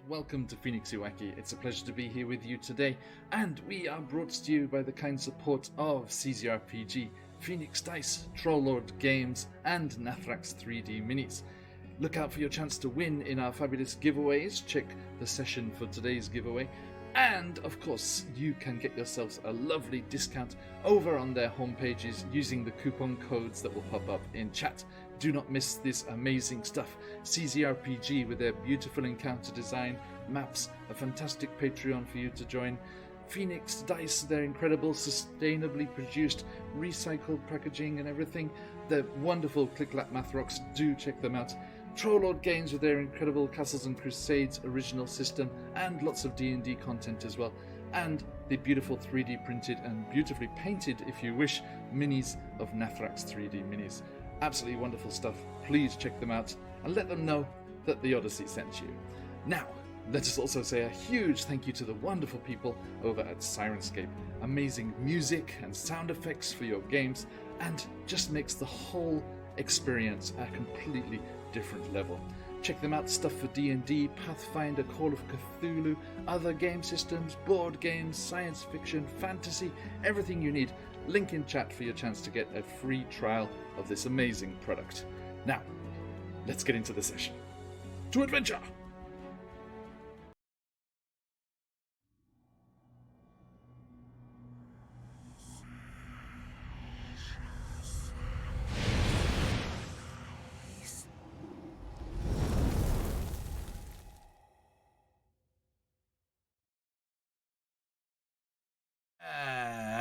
welcome to QuestJunkiesUK. It's a pleasure to be here with you today, and we are brought to you by the kind support of CZRPG, Phoenix Dice, Trollord Games, and Nathrax 3D Minis. Look out for your chance to win in our fabulous giveaways. Check the session for today's giveaway. And, of course, you can get yourselves a lovely discount over on their homepages using the coupon codes that will pop up in chat. Do not miss this amazing stuff. CZRPG with their beautiful encounter design, maps, a fantastic Patreon for you to join. Phoenix Dice, their incredible, sustainably produced, recycled packaging and everything. They're wonderful Click-Clap Math Rocks. Do check them out. Trollord Games with their incredible Castles and Crusades original system and lots of D&D content as well. And the beautiful 3D printed and beautifully painted, if you wish, minis of Nathrax 3D Minis. Absolutely wonderful stuff. Please check them out and let them know that the Odyssey sent you. Now, let us also say a huge thank you to the wonderful people over at Sirenscape. Amazing music and sound effects for your games, and just makes the whole experience a completely different level. Check them out, stuff for D&D, Pathfinder, Call of Cthulhu, other game systems, board games, science fiction, fantasy, everything you need. Link in chat for your chance to get a free trial of this amazing product. Now, let's get into the session. To adventure!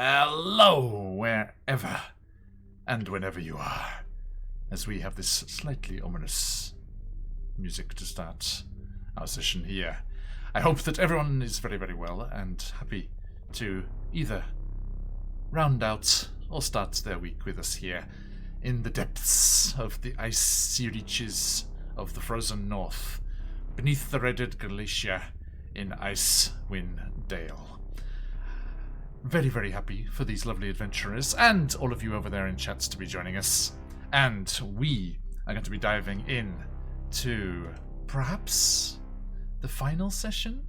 Hello, wherever and whenever you are, as we have this slightly ominous music to start our session here. I hope that everyone is very, very well and happy to either round out or start their week with us here in the depths of the icy reaches of the frozen north, beneath the redded glacier in Icewind Dale. Very, very happy for these lovely adventurers and all of you over there in chats to be joining us. And we are going to be diving in to perhaps the final session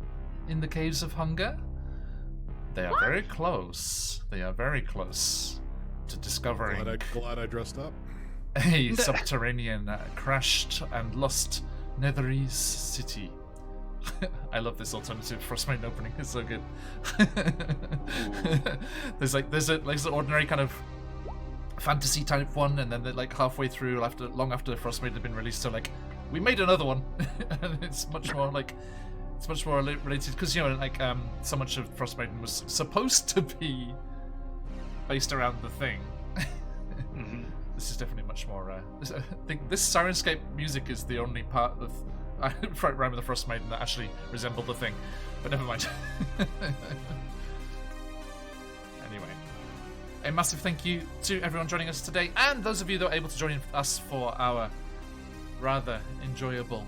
in the Caves of Hunger. They are very close. They are very close to discovering Glad I dressed up. a subterranean, crashed and lost Netherese city. I love this alternative Frostmaiden opening. It's so good. there's an ordinary kind of fantasy type one, and then they're like halfway through, long after Frostmaiden had been released, so like we made another one, and it's much more related because so much of Frostmaiden was supposed to be based around the thing. Mm-hmm. This is definitely much more. I think this Sirenscape music is the only part of Rime of the Frostmaiden that actually resembled the thing, but never mind. Anyway, a massive thank you to everyone joining us today, and those of you that were able to join us for our rather enjoyable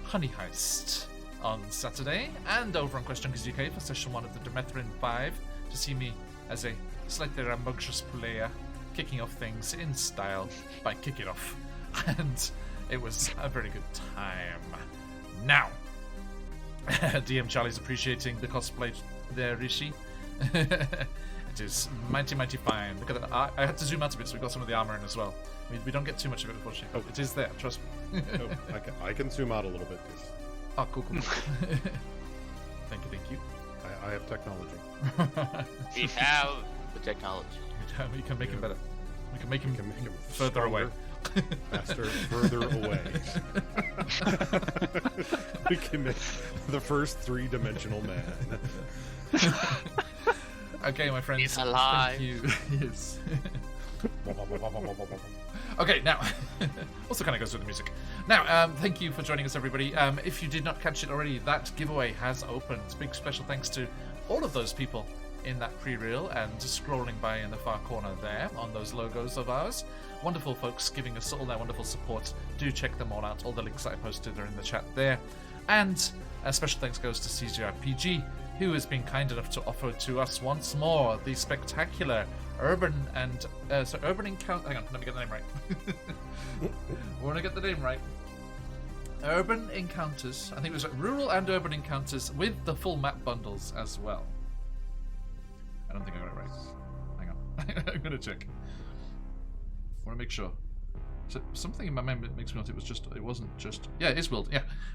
honey heist on Saturday, and over on QuestJunkiesUK for session 1 of the Demethrin 5 to see me as a slightly rambunctious player kicking off things in style by Kick It Off, and it was a very good time. Now, DM Charlie's appreciating the cosplay there, Rishi. It is mighty, mighty fine. Look at that. I had to zoom out a bit so we got some of the armor in as well. We don't get too much of it, unfortunately, but it is there, trust me. I can zoom out a little bit. Oh, cool. Thank you. I have technology. We have the technology. We can make him better. We can make him further stronger, away. Faster, further away. We can make the first three-dimensional man. Okay, my friends. He's alive. Thank you. Yes. Okay, now, also kind of goes with the music. Now, thank you for joining us, everybody. If you did not catch it already, that giveaway has opened. Big special thanks to all of those people in that pre-reel and scrolling by in the far corner there on those logos of ours. Wonderful folks giving us all their wonderful support. Do check them all out. All the links that I posted are in the chat there. And a special thanks goes to CZRPG, who has been kind enough to offer to us once more the spectacular Urban Encounter. Hang on, let me get the name right. I want to get the name right. urban encounters. I think it was rural and urban encounters with the full map bundles as well. I don't think I got it right. Hang on. I'm going to check. I want to make sure. So something in my mind makes me think it wasn't just... Yeah, it is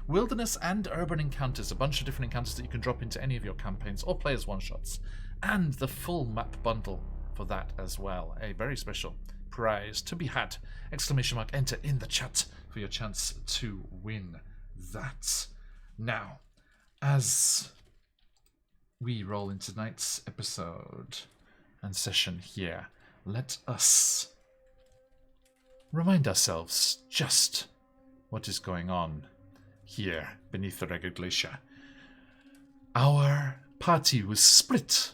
wilderness and urban encounters. A bunch of different encounters that you can drop into any of your campaigns or play as one-shots. And the full map bundle for that as well. A very special prize to be had. ! Enter in the chat for your chance to win that. Now, as we roll into tonight's episode and session here, let us remind ourselves just what is going on here beneath the Ragged Glacier. Our party was split,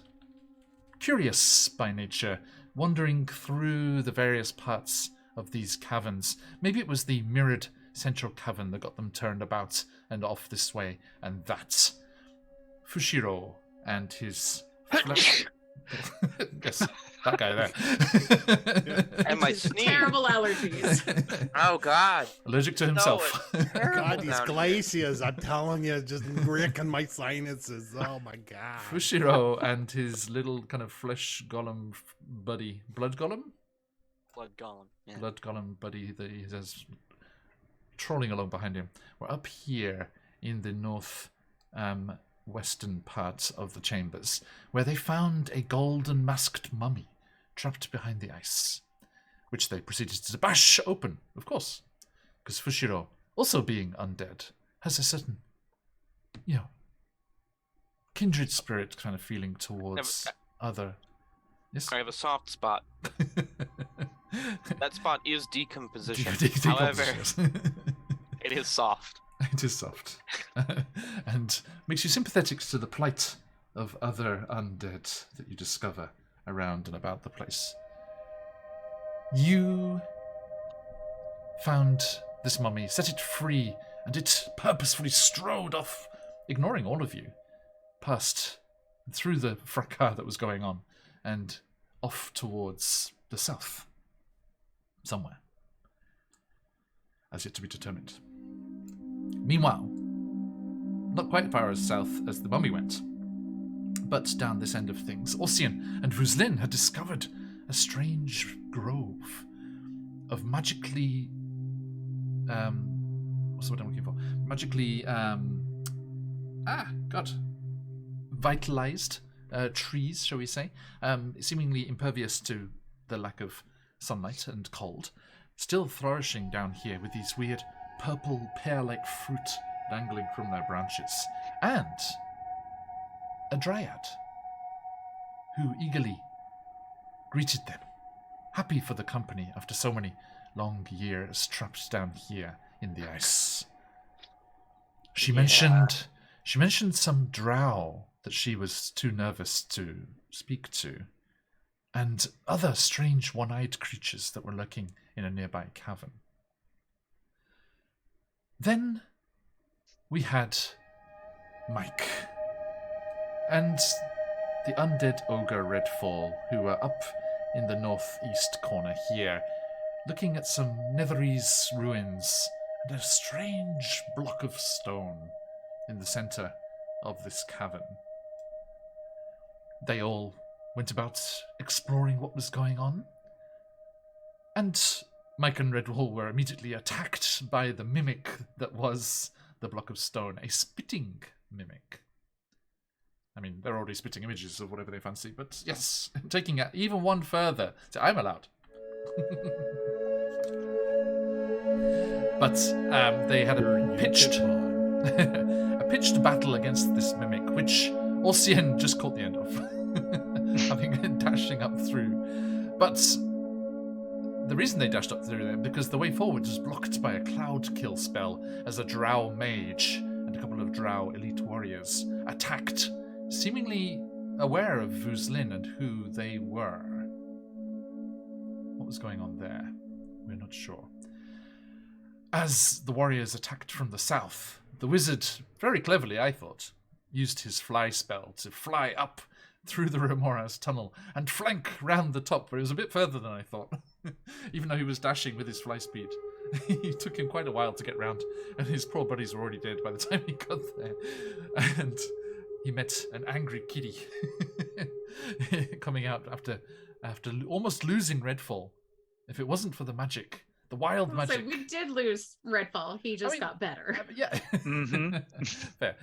curious by nature, wandering through the various parts of these caverns. Maybe it was the mirrored central cavern that got them turned about and off this way, and that's Fushiro and his... Yes, that guy there. And my sneeze. Terrible allergies. Oh, God. Allergic to himself. God, these glaciers, I'm telling you, just wrecking my sinuses. Oh my God. Fushiro and his little kind of flesh golem buddy, blood golem? Blood golem. Yeah. Blood golem buddy that he has trolling along behind him. We're up here in the north western part of the chambers, where they found a golden masked mummy trapped behind the ice, which they proceeded to bash open, of course, because Fushiro, also being undead, has a certain, kindred spirit kind of feeling towards other... Yes? I have a soft spot. That spot is decomposition. However, it is soft. It is soft. And makes you sympathetic to the plight of other undead that you discover around and about the place. You found this mummy, set it free, and it purposefully strode off, ignoring all of you, past through the fracas that was going on, and off towards the south. Somewhere. As yet to be determined. Meanwhile, not quite far as south as the mummy went, but down this end of things, Ossian and Vuzlin had discovered a strange grove of magically... what's the word I'm looking for? Magically... vitalized trees, shall we say, seemingly impervious to the lack of sunlight and cold, still flourishing down here with these weird purple pear-like fruit dangling from their branches, and a dryad who eagerly greeted them, happy for the company after so many long years trapped down here in the ice. She mentioned some drow that she was too nervous to speak to, and other strange one-eyed creatures that were lurking in a nearby cavern. Then we had Mike and the undead ogre Redfall, who were up in the northeast corner here, looking at some Netherese ruins and a strange block of stone in the center of this cavern. They all went about exploring what was going on, and Mike and Redwall were immediately attacked by the mimic that was the block of stone, a spitting mimic. I mean, they're already spitting images of whatever they fancy, but yes, taking it even one further. So I'm allowed. But they had a pitched battle against this mimic, which Ossian just caught the end of, having been dashing up through. But the reason they dashed up through there, because the way forward was blocked by a cloud kill spell as a drow mage and a couple of drow elite warriors attacked, seemingly aware of Vuzlin and who they were. What was going on there? We're not sure. As the warriors attacked from the south, the wizard, very cleverly I thought, used his fly spell to fly up through the Remora's tunnel and flank round the top, where it was a bit further than I thought, even though he was dashing with his fly speed It took him quite a while to get round, and his poor buddies were already dead by the time he got there. And he met an angry kitty coming out after almost losing Redfall. If it wasn't for the magic, the wild magic. So we did lose Redfall. He just got better. Yeah. Fair.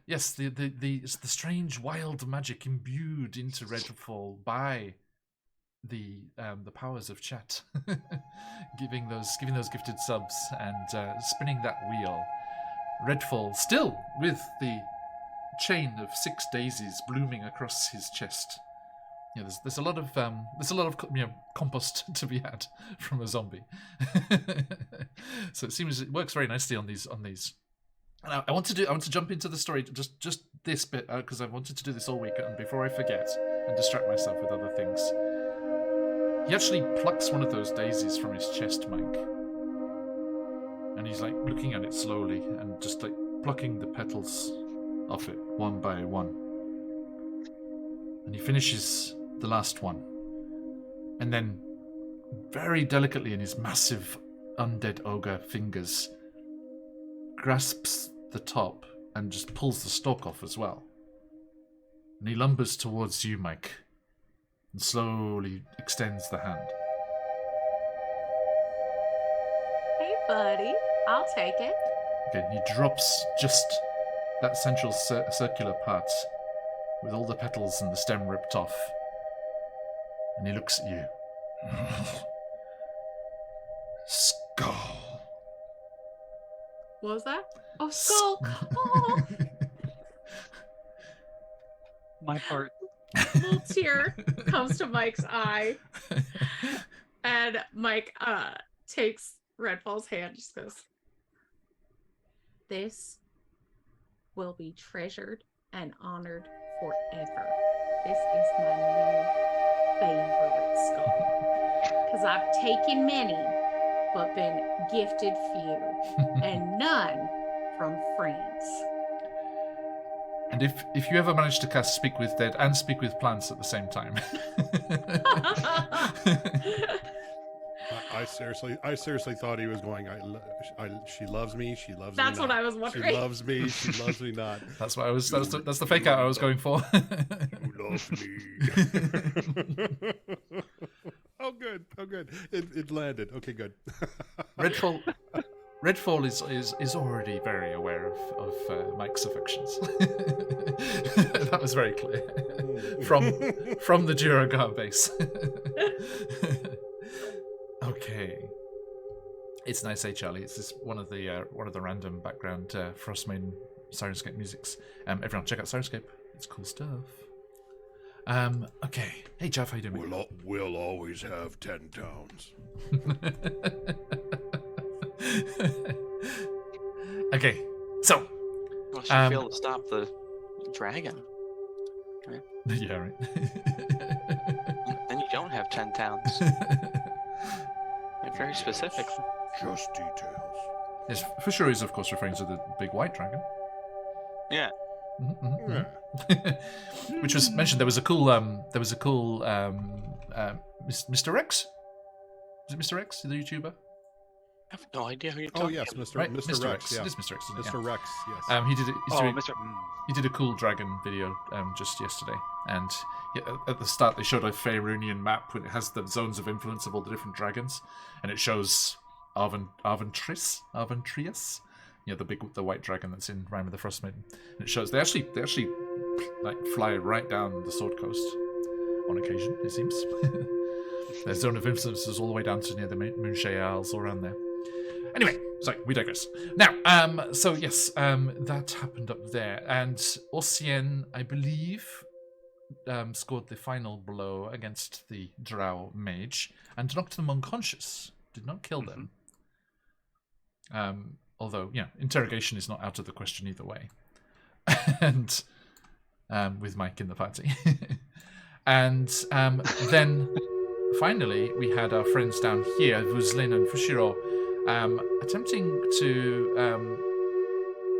Yes, the strange wild magic imbued into Redfall by the powers of chat, giving those gifted subs and spinning that wheel. Redfall still with the chain of 6 daisies blooming across his chest. Yeah, there's a lot of compost to be had from a zombie. So it seems it works very nicely on these. And I want to jump into the story just this bit because I wanted to do this all week, and before I forget and distract myself with other things. He actually plucks one of those daisies from his chest, Mike, and he's like looking at it slowly and just like plucking the petals off it one by one. And he finishes the last one, and then very delicately in his massive undead ogre fingers grasps the top and just pulls the stalk off as well. And he lumbers towards you, Mike, and slowly extends the hand. Hey, buddy. I'll take it. Okay, he drops just that central circular part with all the petals and the stem ripped off. And he looks at you. Skull. What was that? Oh, skull. Oh, My heart. little tear comes to Mike's eye. And Mike takes Redfall's hand, just goes, "This will be treasured and honored forever. This is my new favorite skull. Because I've taken many, but been gifted few, and none from friends." And if you ever manage to cast Speak with Dead and Speak with Plants at the same time. I seriously thought he was going. She loves me. She loves me. That's not. what I was wondering. She loves me. She loves me not. That's what I was. That's the fake out I was going for. You love me. Oh, good. Oh, good. It landed. Okay, good. Redfall is already very aware of Mike's affections. That was very clear from the Duragar base. Okay, it's nice, Charlie. It's just one of the random background Frostmaiden Sirenscape musics. Everyone, check out Sirenscape. It's cool stuff. Okay. Hey, Jeff, how you doing? We'll always have 10 towns. Okay, so. Well, she failed to stop the dragon. Right? Yeah, right. Then you don't have 10 towns. Like, very specific. Just details. Yes, for sure is, of course, referring to the big white dragon. Yeah. Which was mentioned. There was a cool Mr. Rex. Is it Mr. Rex, the YouTuber? I have no idea who you're Oh talking yes, about. Mr. Right? Mr. Rex. Yeah. It is Mr. Rex, isn't it? Mr. Rex. Yes. Yeah. He did it. Mr. He did a cool dragon video just yesterday, and at the start they showed a Faerunian map when it has the zones of influence of all the different dragons, and it shows Arventrius, the white dragon that's in Rime of the Frostmaiden. And it shows they actually like fly right down the Sword Coast on occasion. It seems their zone of influence is all the way down to near the Moonshade Isles, all around there. Anyway, sorry, we digress. Now, so yes, that happened up there, and Ossian, I believe, scored the final blow against the Drow mage and knocked them unconscious. Did not kill them. Although, interrogation is not out of the question either way. And with Mike in the party. And then finally we had our friends down here, Vuzlin and Fushiro, attempting to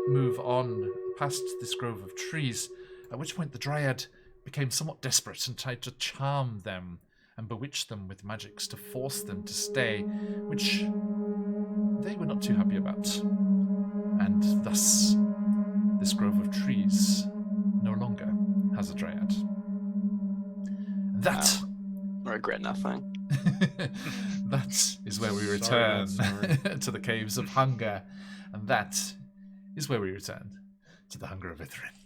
move on past this grove of trees, at which point the Dryad became somewhat desperate and tried to charm them and bewitch them with magics to force them to stay, which they were not too happy about. And thus, this grove of trees no longer has a dryad. That... I regret nothing. That is where we return to the Caves of Hunger. And that is where we return to the Hunger of Ythryn.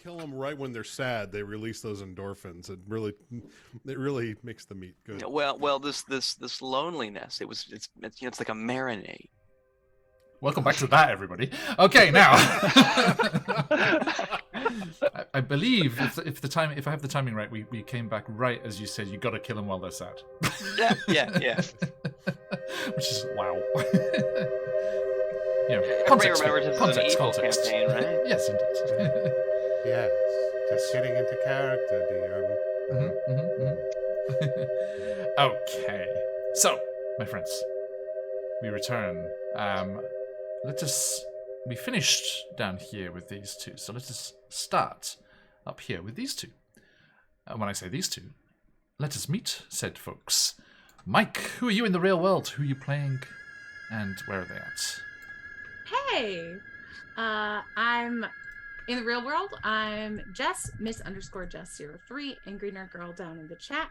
Kill them right when they're sad. They release those endorphins. It really makes the meat good. Well, this loneliness. It's like a marinade. Welcome back to that, everybody. Okay, now I believe if I have the timing right, we came back right as you said. You got to kill them while they're sad. Yeah. Which is wow. Everybody remembers this is an evil campaign, right? Yes, indeed. Yes, just getting into character, DM. Okay, so my friends, we return. We finished down here with these two, so let us start up here with these two. When I say these two, let us meet said folks. Mike, who are you in the real world? Who are you playing, and where are they at? Hey, I'm in the real world. I'm Jess, Miss_Jess03, Angry Nerd Girl down in the chat.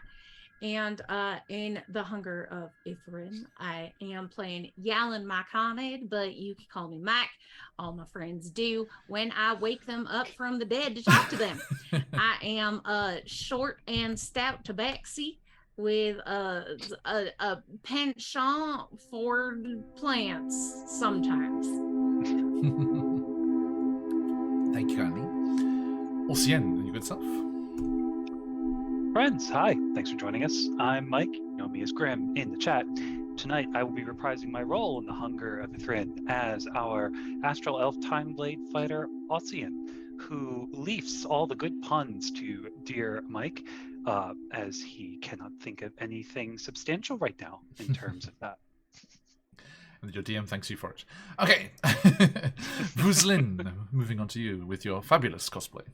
And in the Hunger of Ythryn, I am playing Yalin Myconid, but you can call me Mike. All my friends do when I wake them up from the dead to talk to them. I am short and stout tabaxi with a penchant for plants sometimes. Thank you, kindly. Orsien, and your good self. Friends, hi. Thanks for joining us. I'm Mike. You know me as Grim in the chat. Tonight, I will be reprising my role in the Hunger of Ythryn as our Astral Elf Time Blade fighter, Ossian, who leafs all the good puns to dear Mike, as he cannot think of anything substantial right now in terms of that. And your DM thanks you for it. Okay. Vuslin, moving on to you with your fabulous cosplay.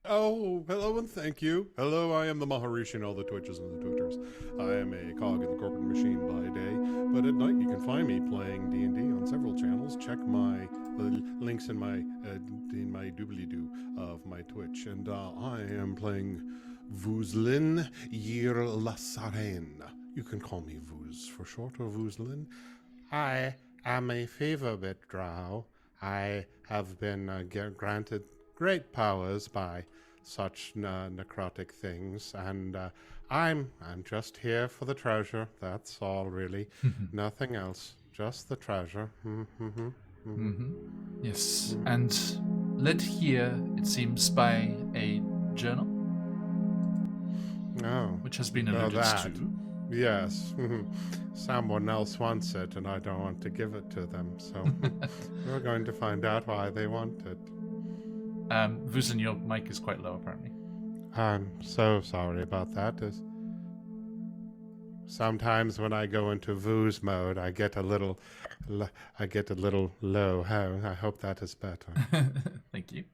Oh, hello and thank you. Hello, I am the Maharishi in all the Twitches and the Twitters. I am a cog in the corporate machine by day, but at night you can find me playing D&D on several channels. Check my links in my doobly-doo of my Twitch. And I am playing Vuslin Yir-Lasaren. You can call me Vuz for short, or Vuslin. I am a favor-bit drow. I have been granted great powers by such necrotic things, and I'm just here for the treasure. That's all, really. Nothing else. Just the treasure. Yes, and led here, it seems, by a journal. Oh, which has been alluded to. Yes. Someone else wants it, and I don't want to give it to them, so we're going to find out why they want it. Vuzen, your mic is quite low, apparently. I'm so sorry about that. Sometimes when I go into Vuz mode, I get a little low. I hope that is better. Thank you.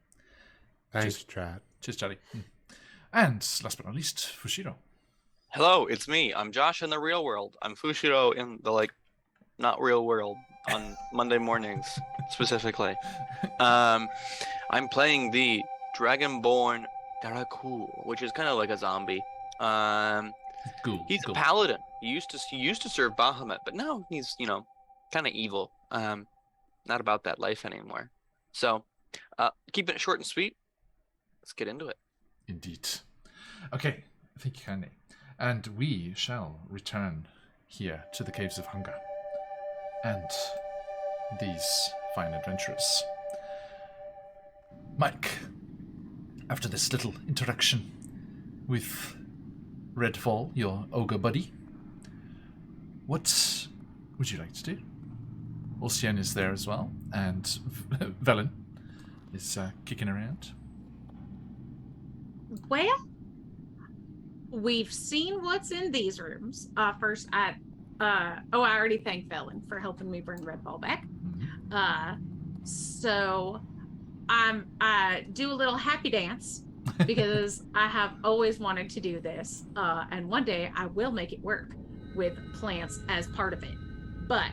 Thanks, chat. Cheers, Charlie. And last but not least, Fushiro. Hello, it's me. I'm Josh in the real world. I'm Fushiro in the not real world on Monday mornings specifically. I'm playing the Dragonborn Darakul, which is kind of like a zombie. Cool. He's a paladin. He used to serve Bahamut, but now he's, kind of evil. Not about that life anymore. So, keeping it short and sweet. Let's get into it. Indeed. Okay, thank you kindly. And we shall return here to the Caves of Hunger. And these fine adventurers. Mike, after this little interaction with Redfall, your ogre buddy, what would you like to do? Ulcian is there as well, and Velen is kicking around. Well, we've seen what's in these rooms. First, I already thanked Velen for helping me bring Redfall back. So I do a little happy dance because I have always wanted to do this. And one day I will make it work with plants as part of it. But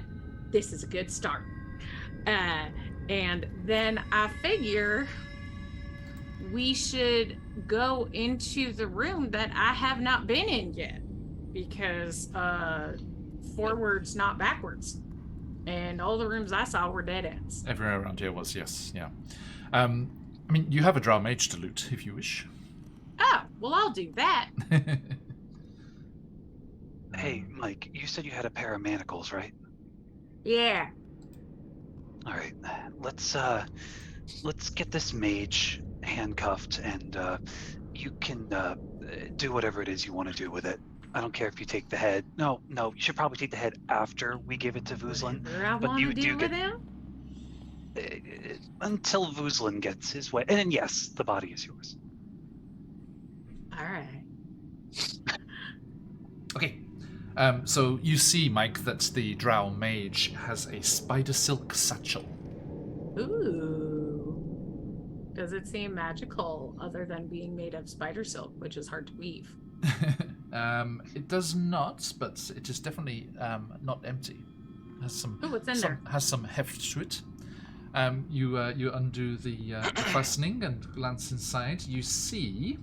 this is a good start. And then I figure we should go into the room that I have not been in yet, because forwards, not backwards. And all the rooms I saw were dead ends. Everywhere around here was, yes, yeah. I mean, you have a drow mage to loot, if you wish. Oh, well, I'll do that. Hey, Mike, you said you had a pair of manacles, right? Yeah. All right, let's get this mage handcuffed, and you can do whatever it is you want to do with it. I don't care if you take the head. No, you should probably take the head after we give it to Vuzlin. But you do get him until Vuzlin gets his way, and then yes, the body is yours. All right. Okay. So you see, Mike, that the drow mage has a spider silk satchel. Ooh. Does it seem magical other than being made of spider silk, which is hard to weave? It does not, but it is definitely not empty. Has some. Ooh, what's in there? Has some heft to it. You undo the fastening and glance inside. You see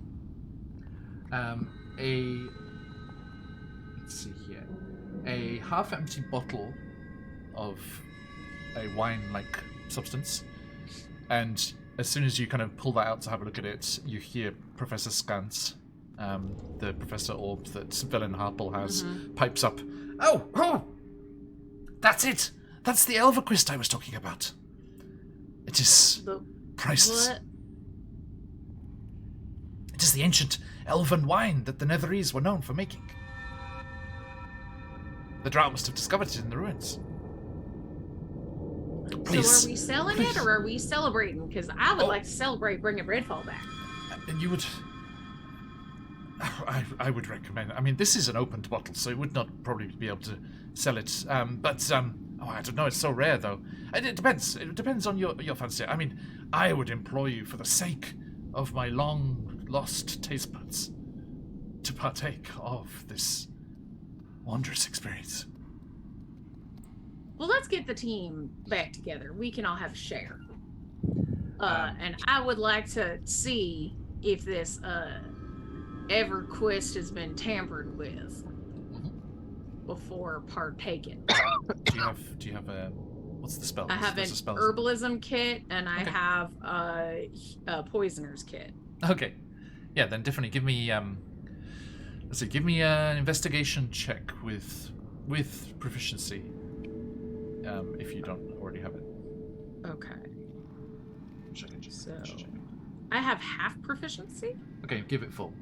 let's see here, a half-empty bottle of a wine-like substance, and as soon as you kind of pull that out to have a look at it, you hear Professor Scans, the Professor Orb that Velen Harple has, pipes up. Oh! That's it! That's the Elverquist I was talking about. It is priceless. What? It is the ancient elven wine that the Netherese were known for making. The drow must have discovered it in the ruins. Please, so are we selling it, or are we celebrating? Because I would like to celebrate bringing Redfall back. And you would... I would recommend... I mean, this is an opened bottle, so it would not probably be able to sell it. I don't know. It's so rare, though. It depends. It depends on your fancy. I mean, I would implore you, for the sake of my long-lost taste buds, to partake of this wondrous experience. Well, let's get the team back together. We can all have a share. And I would like to see if this EverQuest has been tampered with before partaking. Do you have a... What's the spell? I have an herbalism kit, and I have a poisoner's kit. Okay. Yeah, then definitely give me... let's see, give me an investigation check with proficiency. If you don't already have it. Okay. So, I have half proficiency? Okay, give it full.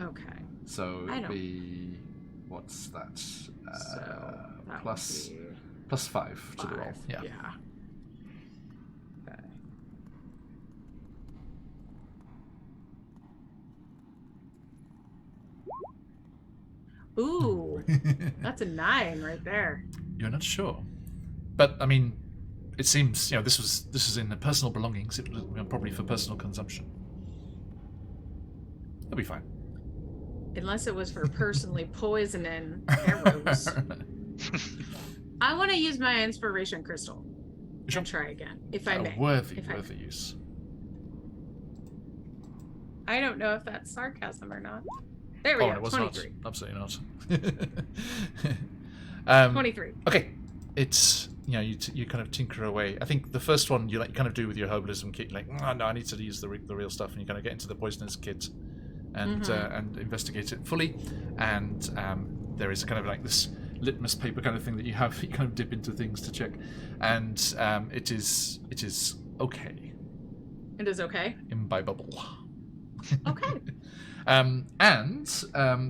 Okay. So it'd be... What's that? That plus would be plus 5 to the roll. Yeah. Okay. Ooh, that's a 9 right there. You're not sure, but I mean, it seems this was in the personal belongings. It was probably for personal consumption. It'll be fine. Unless it was for personally poisoning arrows. I want to use my inspiration crystal and try again, if I may. Worthy use. I don't know if that's sarcasm or not. There we Oh, go. it was 23. not. Absolutely not. 23. Okay, it's you kind of tinker away. I think the first one you kind of do with your herbalism kit, like, oh, no, I need to use the real stuff, and you kind of get into the poisonous kit and investigate it fully. And there is kind of like this litmus paper kind of thing that you have. You kind of dip into things to check, and it is okay. It is okay. Imbibable. Okay. And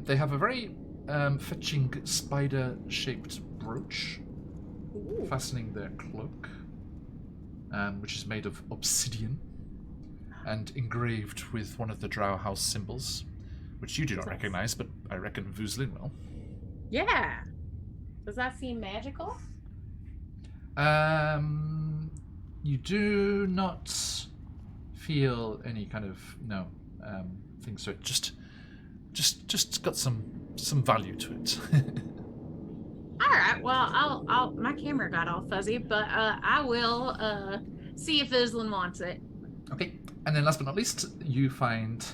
they have a very fetching spider-shaped brooch Ooh. fastening their cloak, which is made of obsidian and engraved with one of the Drow House symbols, which you do not recognize, but I reckon Vuzlin will. Yeah. Does that seem magical? You do not feel any kind of things to it. Just got some value to it. All right. Well, I'll. My camera got all fuzzy, but I will see if Islin wants it. Okay, and then last but not least, you find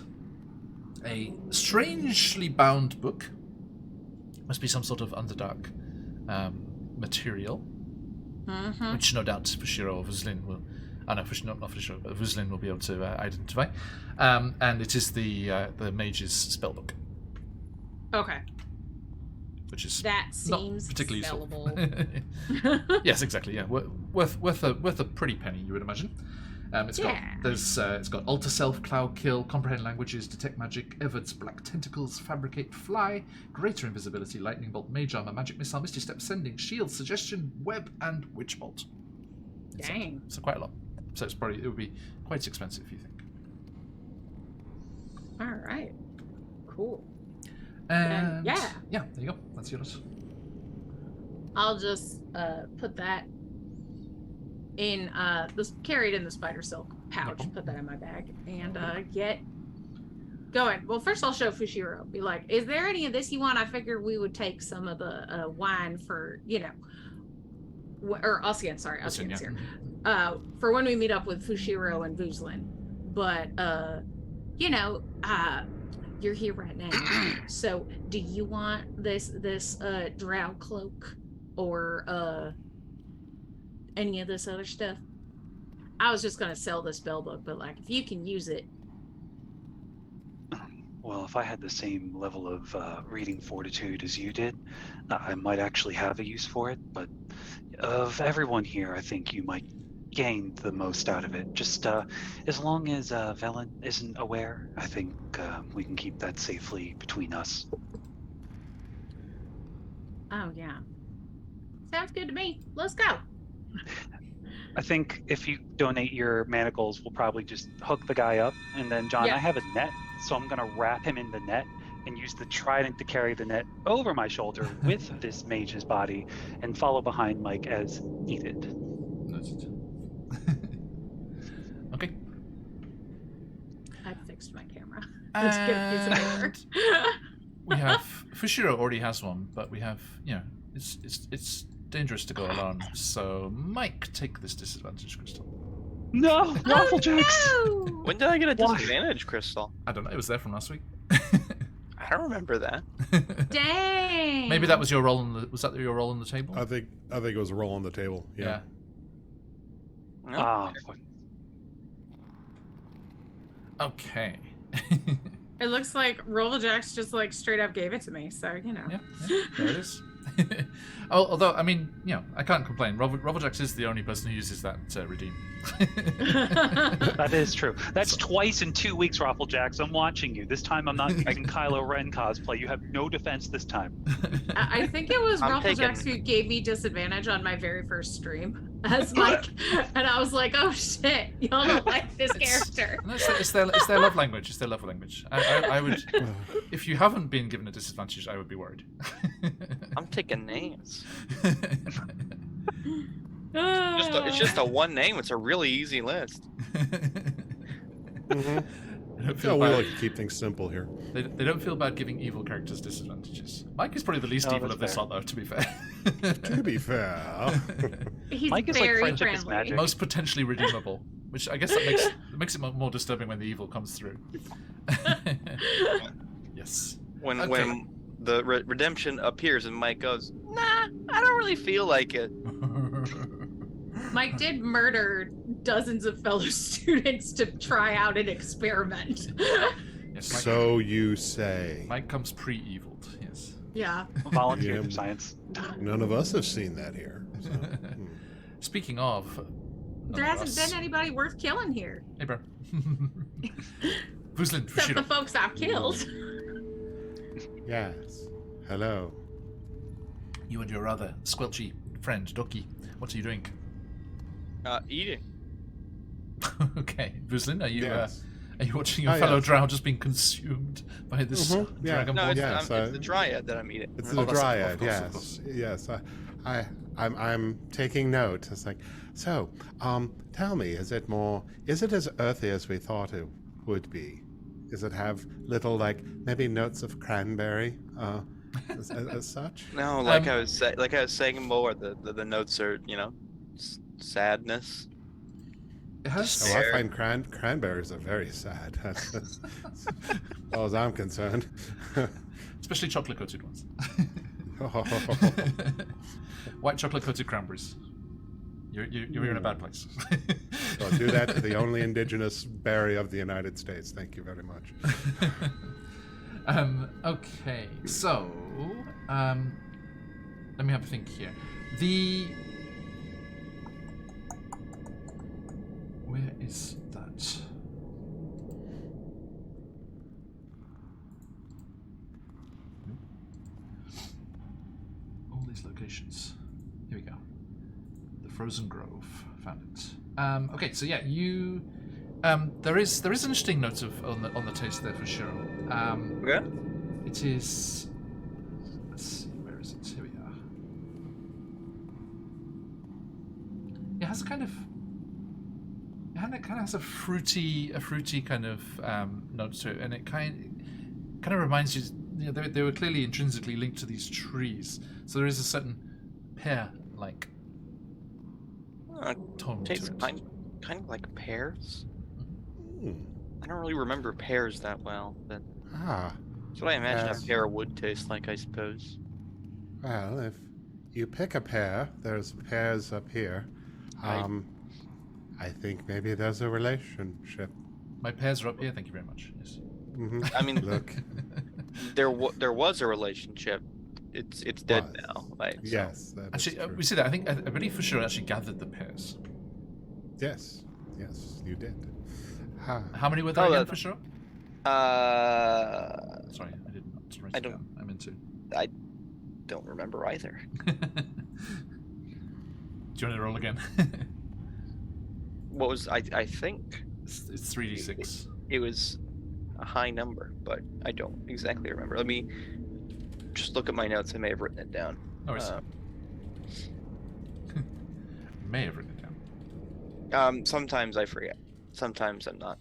a strangely bound book. Must be some sort of Underdark material, which no doubt Fushiro or Vuzlin will. Not Fushiro, but Vuzlin will be able to identify. And it is the Mage's spellbook. Okay. Which is that seems not particularly sellable. Useful. Yes, exactly. Yeah, worth a pretty penny, you would imagine. It's got alter self, cloud kill, comprehend languages, detect magic, Evert's black tentacles, fabricate fly, greater invisibility, lightning bolt, mage armor, magic missile, misty step, sending, shield, suggestion, web, and witch bolt. Dang. So quite a lot. So it would be quite expensive, you think. All right. Cool. And yeah, there you go. That's yours. I'll just put that in carry it in the spider silk pouch. Put that in my bag and get going. Well, first I'll show Fushiro. Be like, is there any of this you want? I figured we would take some of the wine for or Ossian. Sorry, Ossian's here. For when we meet up with Fushiro and Vuzlin. But you're here right now. So do you want this drow cloak or any of this other stuff? I was just gonna sell this spell book, but like if you can use it. Well, if I had the same level of reading fortitude as you did, I might actually have a use for it. But of everyone here, I think you might gain the most out of it. Just as long as Velen isn't aware, I think we can keep that safely between us. Oh, yeah. Sounds good to me. Let's go. I think if you donate your manacles, we'll probably just hook the guy up. And then, John, I have a net, so I'm going to wrap him in the net and use the trident to carry the net over my shoulder with this mage's body and follow behind Mike as needed. Okay. I fixed my camera. Let's get a piece of paper. We have Fushiro already has one, but we have it's dangerous to go alone. So Mike, take this disadvantage crystal. No, Wafflejacks. No! When did I get a disadvantage crystal? I don't know. It was there from last week. I don't remember that. Dang. Maybe that was your roll on the. Was that your roll on the table? I think it was a roll on the table. Yeah. Ah. Okay. It looks like Rolljax just like straight up gave it to me, so Yeah, there it is. Although, I mean, I can't complain. Robojax is the only person who uses that redeem. That is true. That's twice in 2 weeks, Rafflejacks. I'm watching you. This time I'm not using Kylo Ren cosplay. You have no defense this time. I think it was Rafflejacks who gave me disadvantage on my very first stream as Mike, and I was like, "Oh shit, y'all don't like this character." It's their love language. It's their love language. I would, if you haven't been given a disadvantage, I would be worried. I'm taking names. It's just a one name. It's a really easy list. Yeah, we like to keep things simple here. They don't feel bad giving evil characters disadvantages. Mike is probably the least evil of this lot, though, to be fair. To be fair. He's Mike is like very friendship is friendly. magic. Most potentially redeemable, which I guess that makes it more disturbing when the evil comes through. Yes. when Okay. when the redemption appears and Mike goes, nah, I don't really feel like it. Mike did murder dozens of fellow students to try out an experiment. Yes, Mike, So you say. Mike comes pre-eviled. Yes. Yeah. Volunteer Yeah. for science. None of us have seen that here. So, Speaking of, There hasn't been anybody worth killing here. Hey, bro. Vuslin, Except the Fushiro. folks I've killed. Yes. Hello. You and your other squelchy friend, Doki. What are you doing? Eating. Okay, Vuslin, are you Yes. are you watching your Oh, fellow yes. drow just being consumed by this Mhm, yeah. dragon No, ball? it's, Yes, it's the dryad that I'm eating. It's Oh, the that's- dryad. of course, of Yes. course. Yes. I'm taking note. It's like, so, tell me, is it as earthy as we thought it would be? Does it have little, like, maybe notes of cranberry, as such? No, like I was saying more. The notes are, sadness. It has. Oh, I find cranberries are very sad. As far as I'm concerned. Especially chocolate coated ones. Oh, White chocolate coated cranberries. You're in a bad place. I'll do that to the only indigenous berry of the United States. Thank you very much. Okay, so let me have a think here. Where is that? All these locations. Here we go. The Frozen Grove. Found it. Okay, so yeah, you. There is an interesting note on the taste there for sure. Yeah. It is. Let's see, where is it? Here we are. It has a kind of. It kind of has a fruity kind of note to it, and it kind of reminds you. They were clearly intrinsically linked to these trees, so there is a certain pear-like tone Tastes to it. kind of like pears. Hmm. I don't really remember pears that well, but Ah, that's what I imagine Yes. a pear would taste like, I suppose. well, if you pick a pear, there's pears up here. I think maybe there's a relationship. My pears are up here. Thank you very much. Yes. Hmm. I mean, Look, there was a relationship. It's dead Was. now. Right? So- yes, that is Actually, true. we see that. I believe for sure actually gathered the pears. Yes, you did. Ah, How many were there Oh, again that- for sure? Sorry, I did not write I it don't- down. I meant to. don't remember either. Do you want to roll again? What was I think it's 3d6. it was a high number, but I don't exactly remember. Let me just look at my notes. I may have written it down. Oh, I see. Uh, May have written it down. Sometimes I forget. Sometimes I'm not.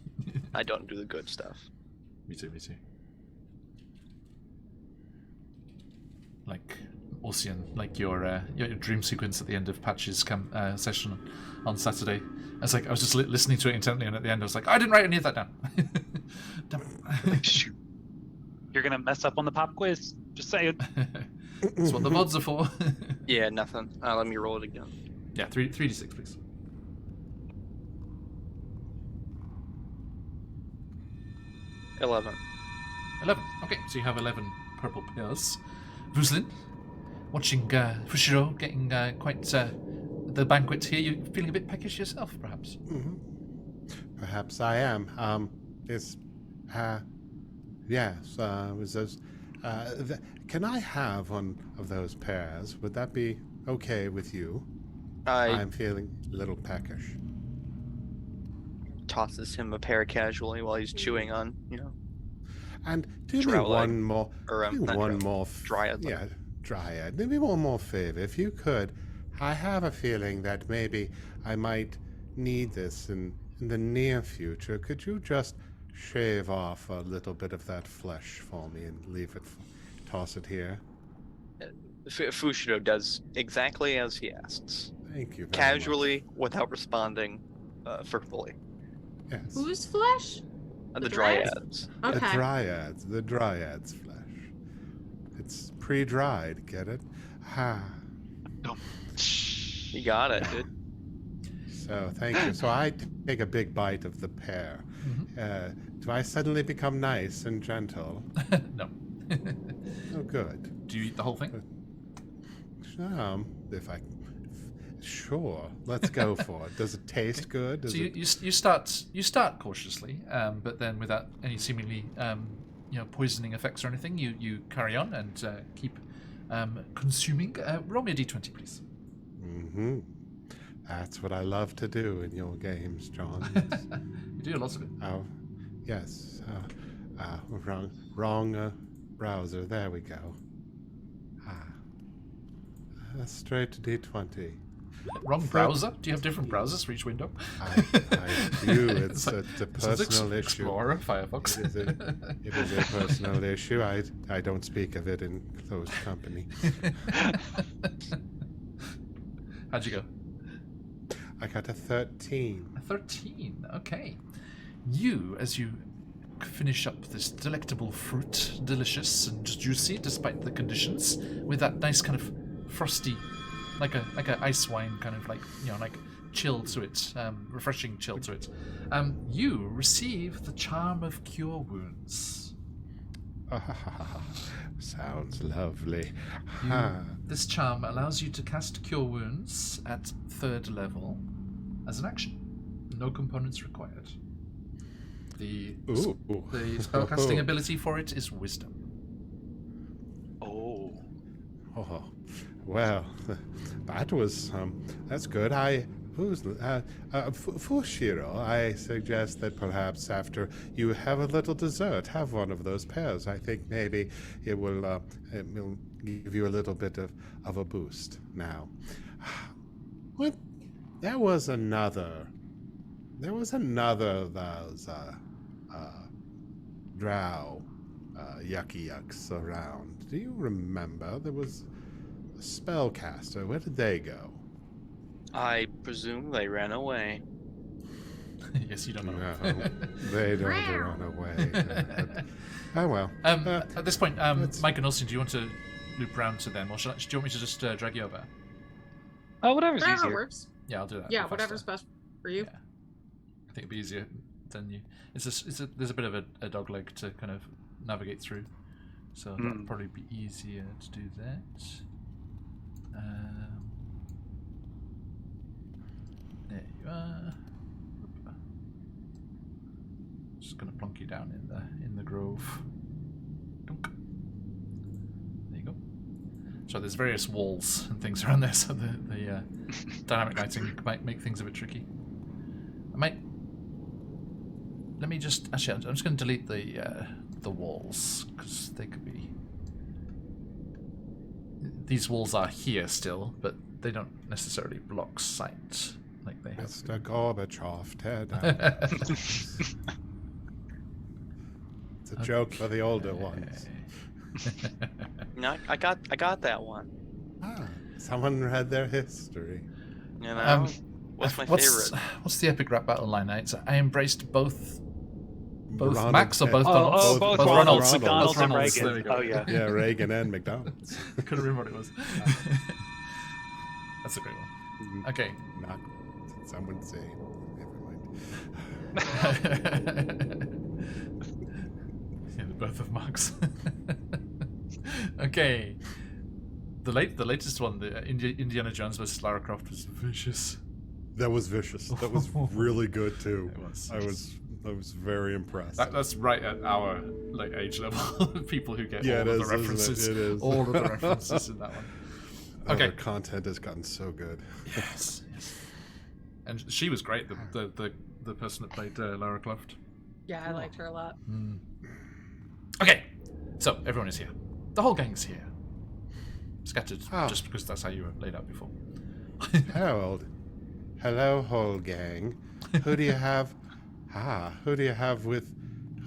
I don't do the good stuff. Me too. Like Ossian, like your dream sequence at the end of Patch's session on Saturday. I was just listening to it intently, and at the end I was like, I didn't write any of that down. Damn it. Shoot. You're gonna mess up on the pop quiz. Just saying. That's what the mods are for. Yeah, nothing. Let me roll it again. Yeah, 3d6, please. $11. 11. Okay, so you have 11 purple pears. Vuslin, watching Fushiro getting quite the banquet here. You feeling a bit peckish yourself, perhaps? mhm. Perhaps I am. Yes. Was those? Can I have one of those pears? Would that be okay with you? I'm feeling a little peckish. Tosses him a pear casually while he's chewing on, And do me Drow leg. one more. or do not one drow, more. dryad leg. Yeah, dryad. Do me one more favor, if you could. I have a feeling that maybe I might need this in the near future. Could you just shave off a little bit of that flesh for me and leave it, toss it here? Fushiro does exactly as he asks, Thank you. Very casually, without responding, furtively. much. Yes. Whose flesh? The The dryads? dryads. The Okay. dryads. The dryads' flesh. It's pre-dried, get it? Ha. You got it, dude. So, thank you. So I take a big bite of the pear. Do I suddenly become nice and gentle? No. Oh, good. Do you eat the whole thing? Sure. Let's go for it. Does it taste good? Does So you start cautiously, but then without any seemingly poisoning effects or anything, you carry on and keep consuming. Roll me a d20, please. Mm-hmm. That's what I love to do in your games, John. You do lots of it. Oh, yes. Wrong browser. There we go. Straight to D20. Wrong browser? Do you have different browsers for each window? I do. It's a personal issue. Explorer, Firefox. It is a personal issue. I don't speak of it in closed company. How'd you go? I got a 13. A 13, okay. You, as you finish up this delectable fruit, delicious and juicy despite the conditions, with that nice kind of frosty, like a ice wine kind of like chill to it, refreshing chill to it. You receive the charm of cure wounds. Sounds lovely. This charm allows you to cast cure wounds at 3rd level as an action. No components required. The spellcasting ability for it is wisdom. Oh, well, that was that's good. Fushiro, I suggest that perhaps after you have a little dessert, have one of those pears. I think maybe it will give you a little bit of a boost. Now, what? There was another of those drow yucky yucks around. Do you remember? There was a spellcaster. Where did they go? I presume they ran away. Yes, you don't know. No, they don't run away. Oh well. At this point, Mike and Olsen, do you want to loop round to them, or do you want me to just drag you over? Oh, whatever's Whatever easier. works. Yeah, I'll do that. Yeah, whatever's best for you. Yeah. I think it'd be easier than you. There's a bit of a dog leg to kind of navigate through, so that'll probably be easier to do that. There you are. Just gonna plonk you down in the grove. Dunk. There you go. So there's various walls and things around there, so the dynamic lighting might make things a bit tricky. Let me just I'm just going to delete the walls because they could be. These walls are here still, but they don't necessarily block sight like they have. Mr. Gorbachev, tear down. It's a joke for the older ones. No, I got that one. Someone read their history. You know, what's my favorite? What's the epic rap battle line? I embraced both Ronald Max or both and- Donalds? both Ronalds. McDonald's and Ronalds, Reagan. there we go. Oh yeah. Yeah, Reagan and McDonald's. I couldn't remember what it was. That's a great one. Okay. Not someone say. Never mind. Yeah, the birth of Marx. Okay. The latest one, the Indiana Jones vs. Lara Croft, was vicious. That was vicious. That was really good too. It was. I was very impressed. That's right at our age level. People who get all it of the is, references. isn't it? It is. All of the references in that one. Okay. The content has gotten so good. Yes. And she was great. The person that played Lara Croft. Yeah, I liked her a lot. Okay. So everyone is here. The whole gang's here. Scattered, just because that's how you were laid out before. Hello, whole gang. Who do you have? Who do you have with?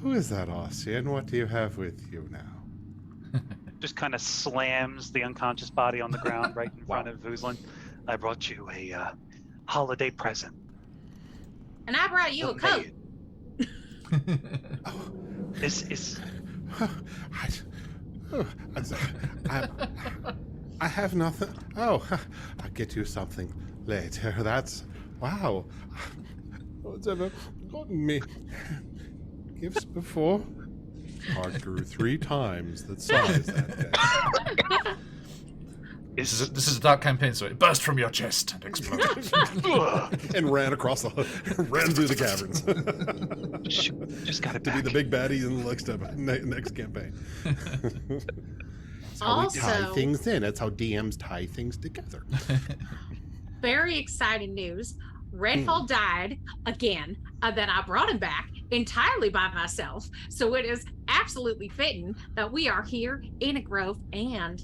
Who is that, Ossian? What do you have with you now? Just kind of slams the unconscious body on the ground right in front of Vuzlin. I brought you a holiday present. And I brought you a coat. This is Oh, I have nothing. Oh, I'll get you something later. That's... Wow. No one's ever gotten me gifts before. Heart grew 3 times the size that day. This is a dark campaign, so it burst from your chest and exploded. And ran across ran through the caverns. Just got it To back. be the big baddie in the next campaign. That's how we tie Also- things in. That's how DMs tie things together. Very exciting news. Redfall died again. Then I brought him back entirely by myself. So it is absolutely fitting that we are here in a grove, and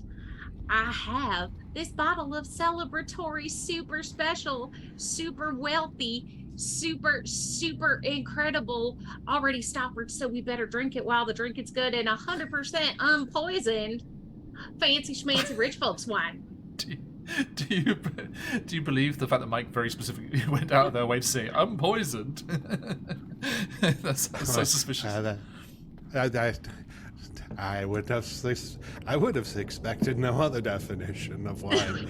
I have this bottle of celebratory, super special, super wealthy, super incredible already stoppered. So we better drink it while the drinking's good and 100% unpoisoned. Fancy schmancy rich folks wine. Do you believe the fact that Mike very specifically went out of their way to say I'm poisoned? That's so suspicious. I would have expected no other definition of wine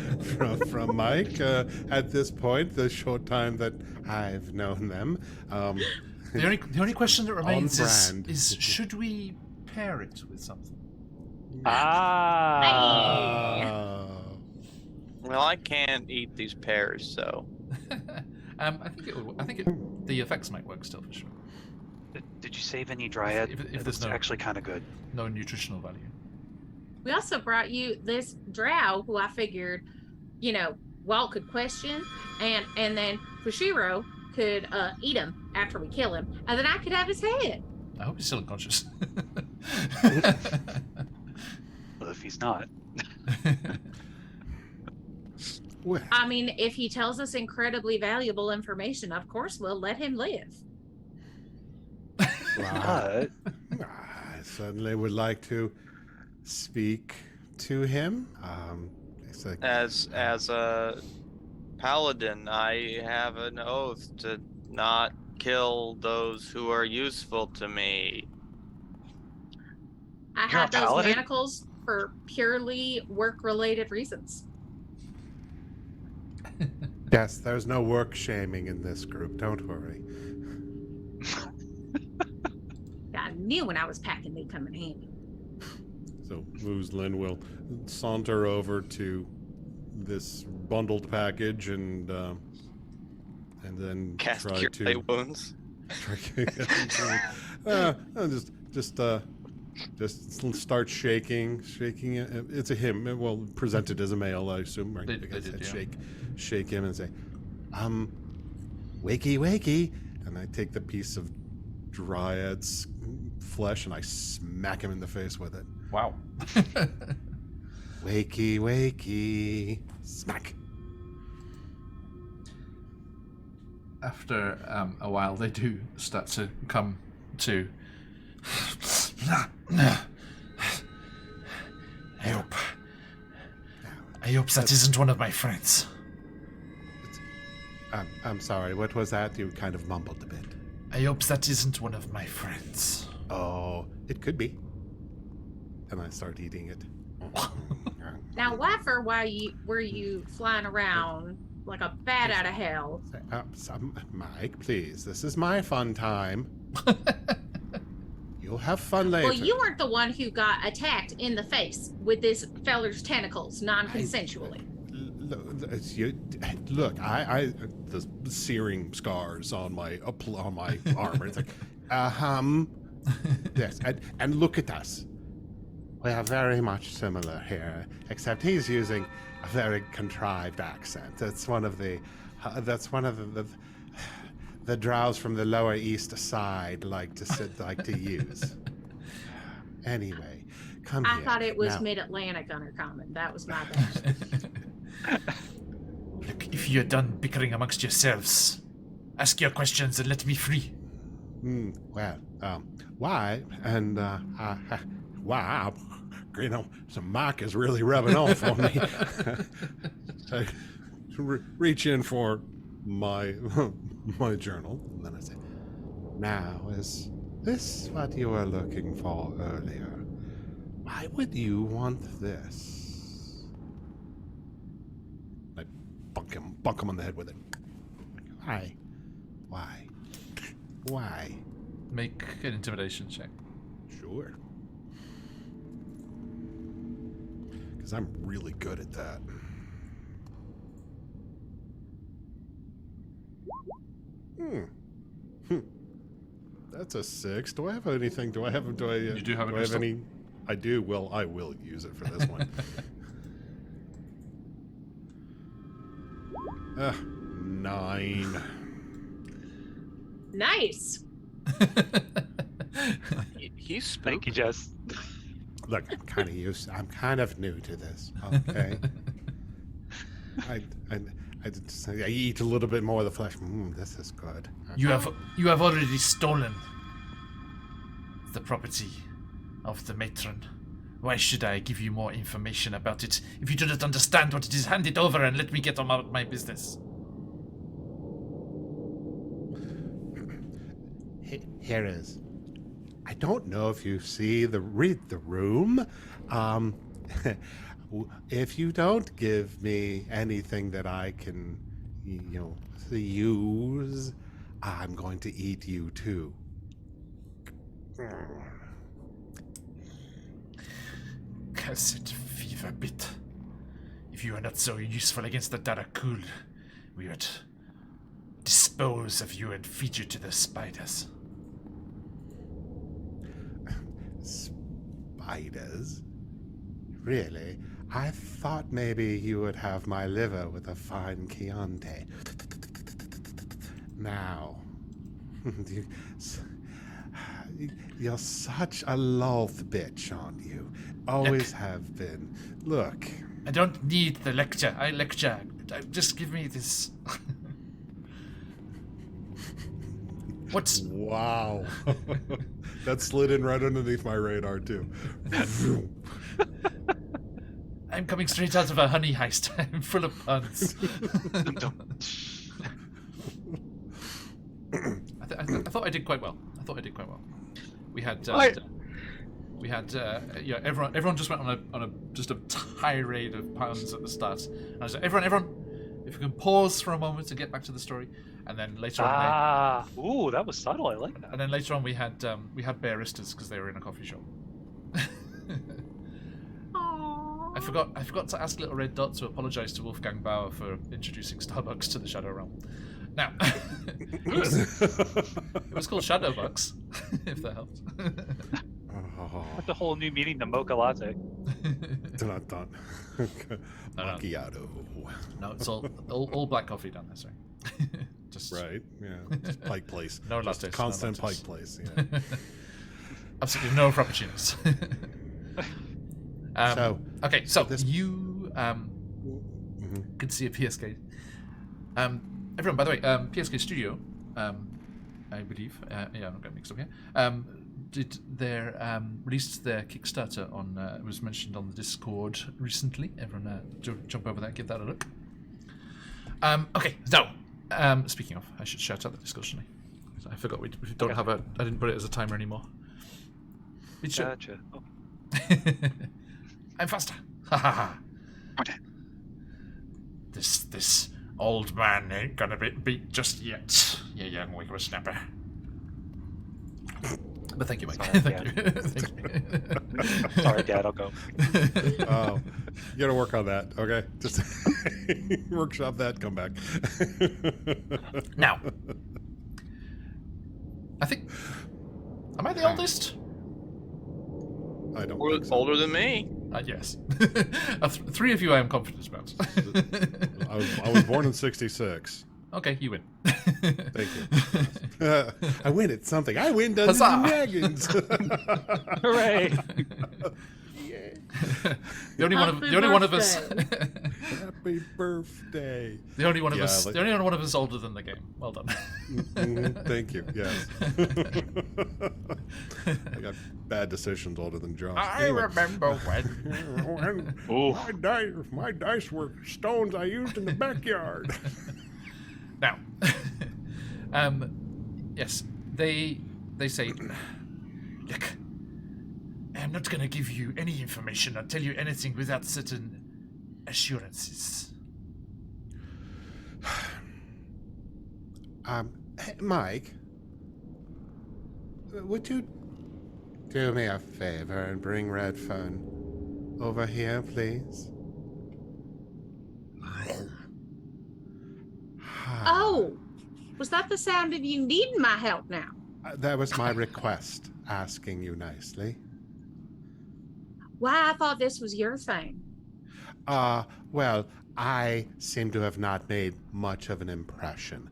from Mike at this point. The short time that I've known them. The only question that remains brand. is should we pair it with something? Well, I can't eat these pears, so. I think the effects might work still for sure. Did you save any dryad? If there's It's no- actually kind of good. No nutritional value. We also brought you this drow who I figured, Walt could question, and then Fushiro could eat him after we kill him, and then I could have his head. I hope he's still unconscious. Well, if he's not. Well, I mean, if he tells us incredibly valuable information, of course we'll let him live. But I certainly would like to speak to him. It's like, As a paladin, I have an oath to not kill those who are useful to me. I You're had a those paladin? manacles for purely work-related reasons. yes, there's no work shaming in this group. Don't worry. I knew when I was packing they'd come in handy. So Muslin will saunter over to this bundled package and then Cast try cure to light wounds. just start shaking it. It's a him. Well, presented as a male, I assume, right? They Because did, I'd yeah. shake him and say, wakey, and I take the piece of dryad's flesh and I smack him in the face with it. Wow. Wakey, smack. After a while, they do start to come to. I hope that isn't one of my friends. I'm sorry, what was that? You kind of mumbled a bit. I hope that isn't one of my friends. Oh, it could be. And I start eating it. Now, Waffer, were you flying around like a bat out of hell? Mike, please, this is my fun time. You'll have fun later. Well, you weren't the one who got attacked in the face with this feller's tentacles non-consensually. Look, the searing scars on my armor. It's like, yes, and look at us. We are very much similar here, except he's using a very contrived accent. That's one of the drows from the Lower East Side like to use. Anyway, come I here. thought it was Now- Mid-Atlantic Undercommon. That was my bad. Look, if you're done bickering amongst yourselves, ask your questions and let me free. Why? And wow, so Mike is really rubbing off on me. I reach in for my journal, and then I say, "Now, is this what you were looking for earlier? Why would you want this? I bunk him on the head with it. Why? Why? Make an intimidation check. Sure. Because I'm really good at that. That's a 6. Do I have anything? Do I have? You do have a do I have any? I do. Well, I will use it for this one. 9. Nice. He's Thank spooky. you, Jess. Look, I'm kind of new to this. Okay. I eat a little bit more of the flesh. This is good. You have already stolen the property of the matron. Why should I give you more information about it if you do not understand what it is? Hand it over and let me get on about my business. Here is. I don't know if you read the room. If you don't give me anything that I can, use, I'm going to eat you too. Cursed fever bit. If you are not so useful against the Darakul, we would dispose of you and feed you to the spiders. Spiders? Really? I thought maybe you would have my liver with a fine Chianti. Now, you're such a loath bitch, aren't you? Always have been. Look. I don't need the lecture. I lecture. Just give me this. What's... Wow. That slid in right underneath my radar, too. I'm coming straight out of a honey heist. I'm full of puns. I thought I did quite well. We had everyone just went on a tirade of puns at the start. And I was like, everyone, if you can pause for a moment to get back to the story, and then later on. Ooh, that was subtle. I like that. And then later on we had baristas because they were in a coffee shop. I forgot to ask Little Red Dot to apologise to Wolfgang Bauer for introducing Starbucks to the Shadow Realm. Now, it was called Shadowbucks, if that helps. That's a whole new meaning to mocha latte. Dun. Macchiato. No, it's all black coffee down there. Sorry. Just right. Yeah. Just Pike Place. No just lattes. constant No lattes. Pike Place. Yeah. Absolutely no frappuccinos. So this... you could see a PSK. Everyone, by the way, PSK Studio, I believe, I'm not getting mixed up here, released their Kickstarter on, it was mentioned on the Discord recently. Everyone jump over there, give that a look. Okay, so, speaking of, I should shout out the Discord, shouldn't I? I forgot we don't have I didn't put it as a timer anymore. It should. Gotcha. Oh. I'm faster. Ha ha ha. This old man ain't gonna be beat just yet, you young whippersnapper. But thank you, Mike. Sorry, Thank you. Sorry, Dad, I'll go. Oh, you gotta work on that, okay? Just workshop that, come back. Now, I think... Am I the oldest? I don't Or think so. older than me. Yes. 3 of you I am confident about. I was born in 66. Okay, you win. Thank you. I win at something. I win Dungeons and Dragons. Hooray! The only one of us. Happy birthday. The only one of us. The only one of us older than the game. Well done. Thank you. Yes. I got bad decisions older than Josh. Anyway. Remember when my dice were stones I used in the backyard. Now, yes, they say, look, I'm not going to give you any information or tell you anything without certain assurances. Hey, Mike, would you do me a favor and bring Redfern over here, please? Oh, was that the sound of you needing my help now? That was my request, asking you nicely. Why, I thought this was your thing. Well, I seem to have not made much of an impression.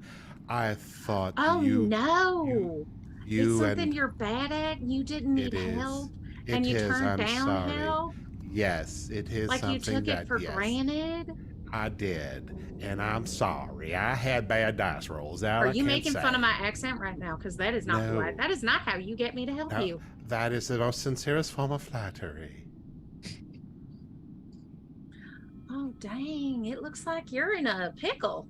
I thought Oh, you... no. You it's something and... you're bad at and you didn't need help. And you turned I'm down sorry. help. Yes, it is Like something you took that, it for yes, granted. I did, and I'm sorry. I had bad dice rolls. Are you making fun of my accent right now? Because that is not No. polite. That is not how you get me to help you. That is the most sincerest form of flattery. Oh, dang. It looks like you're in a pickle.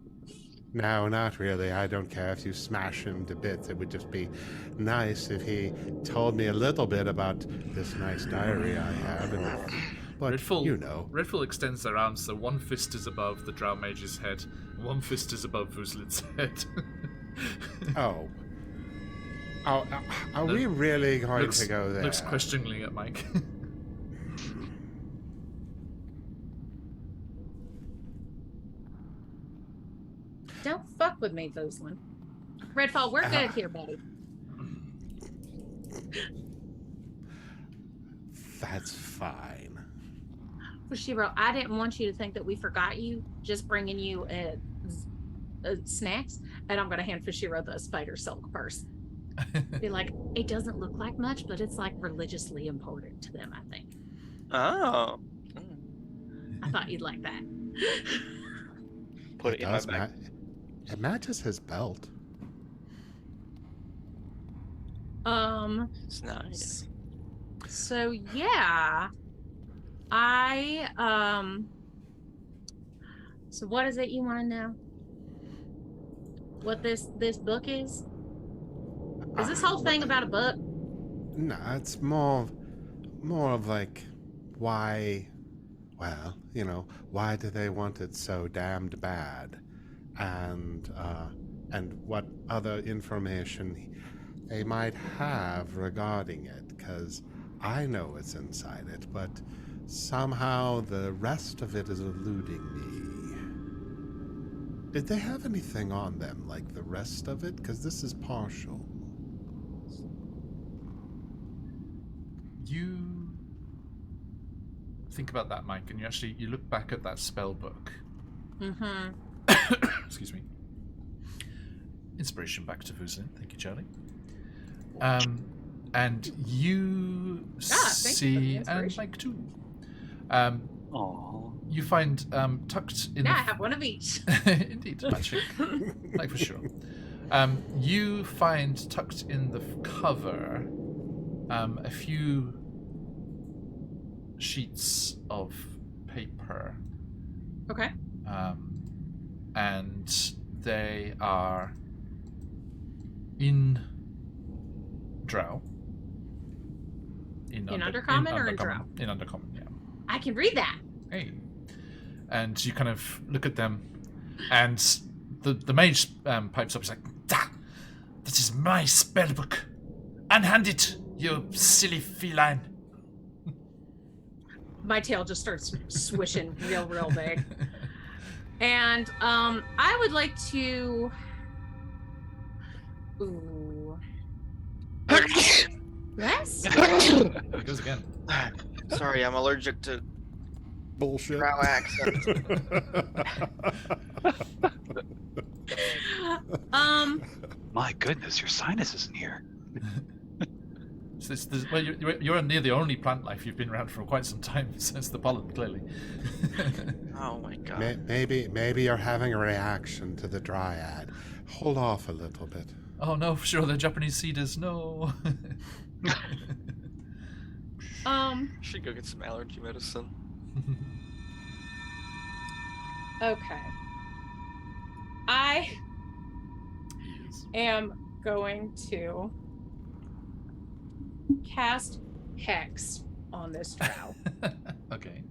No, not really. I don't care if you smash him to bits. It would just be nice if he told me a little bit about this nice diary I have. But, Redfall extends their arms so one fist is above the Drow Mage's head, and one fist is above Vuzlin's head. Oh. Are we really going to go there? Looks questioningly at Mike. Don't fuck with me, Vuzlin. Redfall, we're good here, buddy. That's fine. Fushiro, I didn't want you to think that we forgot you, just bringing you snacks. And I'm going to hand Fushiro the spider silk purse. Be like, it doesn't look like much, but it's like religiously important to them, I think. Oh. I thought you'd like that. Put it in my bag. It matches his belt. It's nice. So yeah, so what is it you want to know? What this book is? Is this whole thing about a book? No, it's more of like, why, well, why do they want it so damned bad? And what other information they might have regarding it, because I know it's inside it, but somehow the rest of it is eluding me. Did they have anything on them like the rest of it? Because this is partial. You think about that, Mike, and you look back at that spell book. Mm-hmm. Excuse me. Inspiration back to Vuzlin. Thank you, Charlie. And you see, and Mike too. You find tucked in. Yeah, I have one of each. Indeed, magic, like for sure. You find tucked in the cover a few sheets of paper. Okay. And they are in Drow. In Undercommon or in Drow? In Undercommon, yeah. I can read that. Hey. And you kind of look at them, and the mage pipes up. He's like, "That is my spellbook. Unhand it, you silly feline." My tail just starts swishing real big. And I would like to. Ooh. Yes? There it goes again. Sorry, I'm allergic to Bullshit. Drow accents. My goodness, your sinus isn't here. Well, you're near the only plant life you've been around for quite some time since the pollen, clearly. Oh my god. Maybe you're having a reaction to the dryad. Hold off a little bit. Oh no, for sure, the Japanese cedars, no. Should go get some allergy medicine. Okay. I am going to cast Hex on this drow. Okay.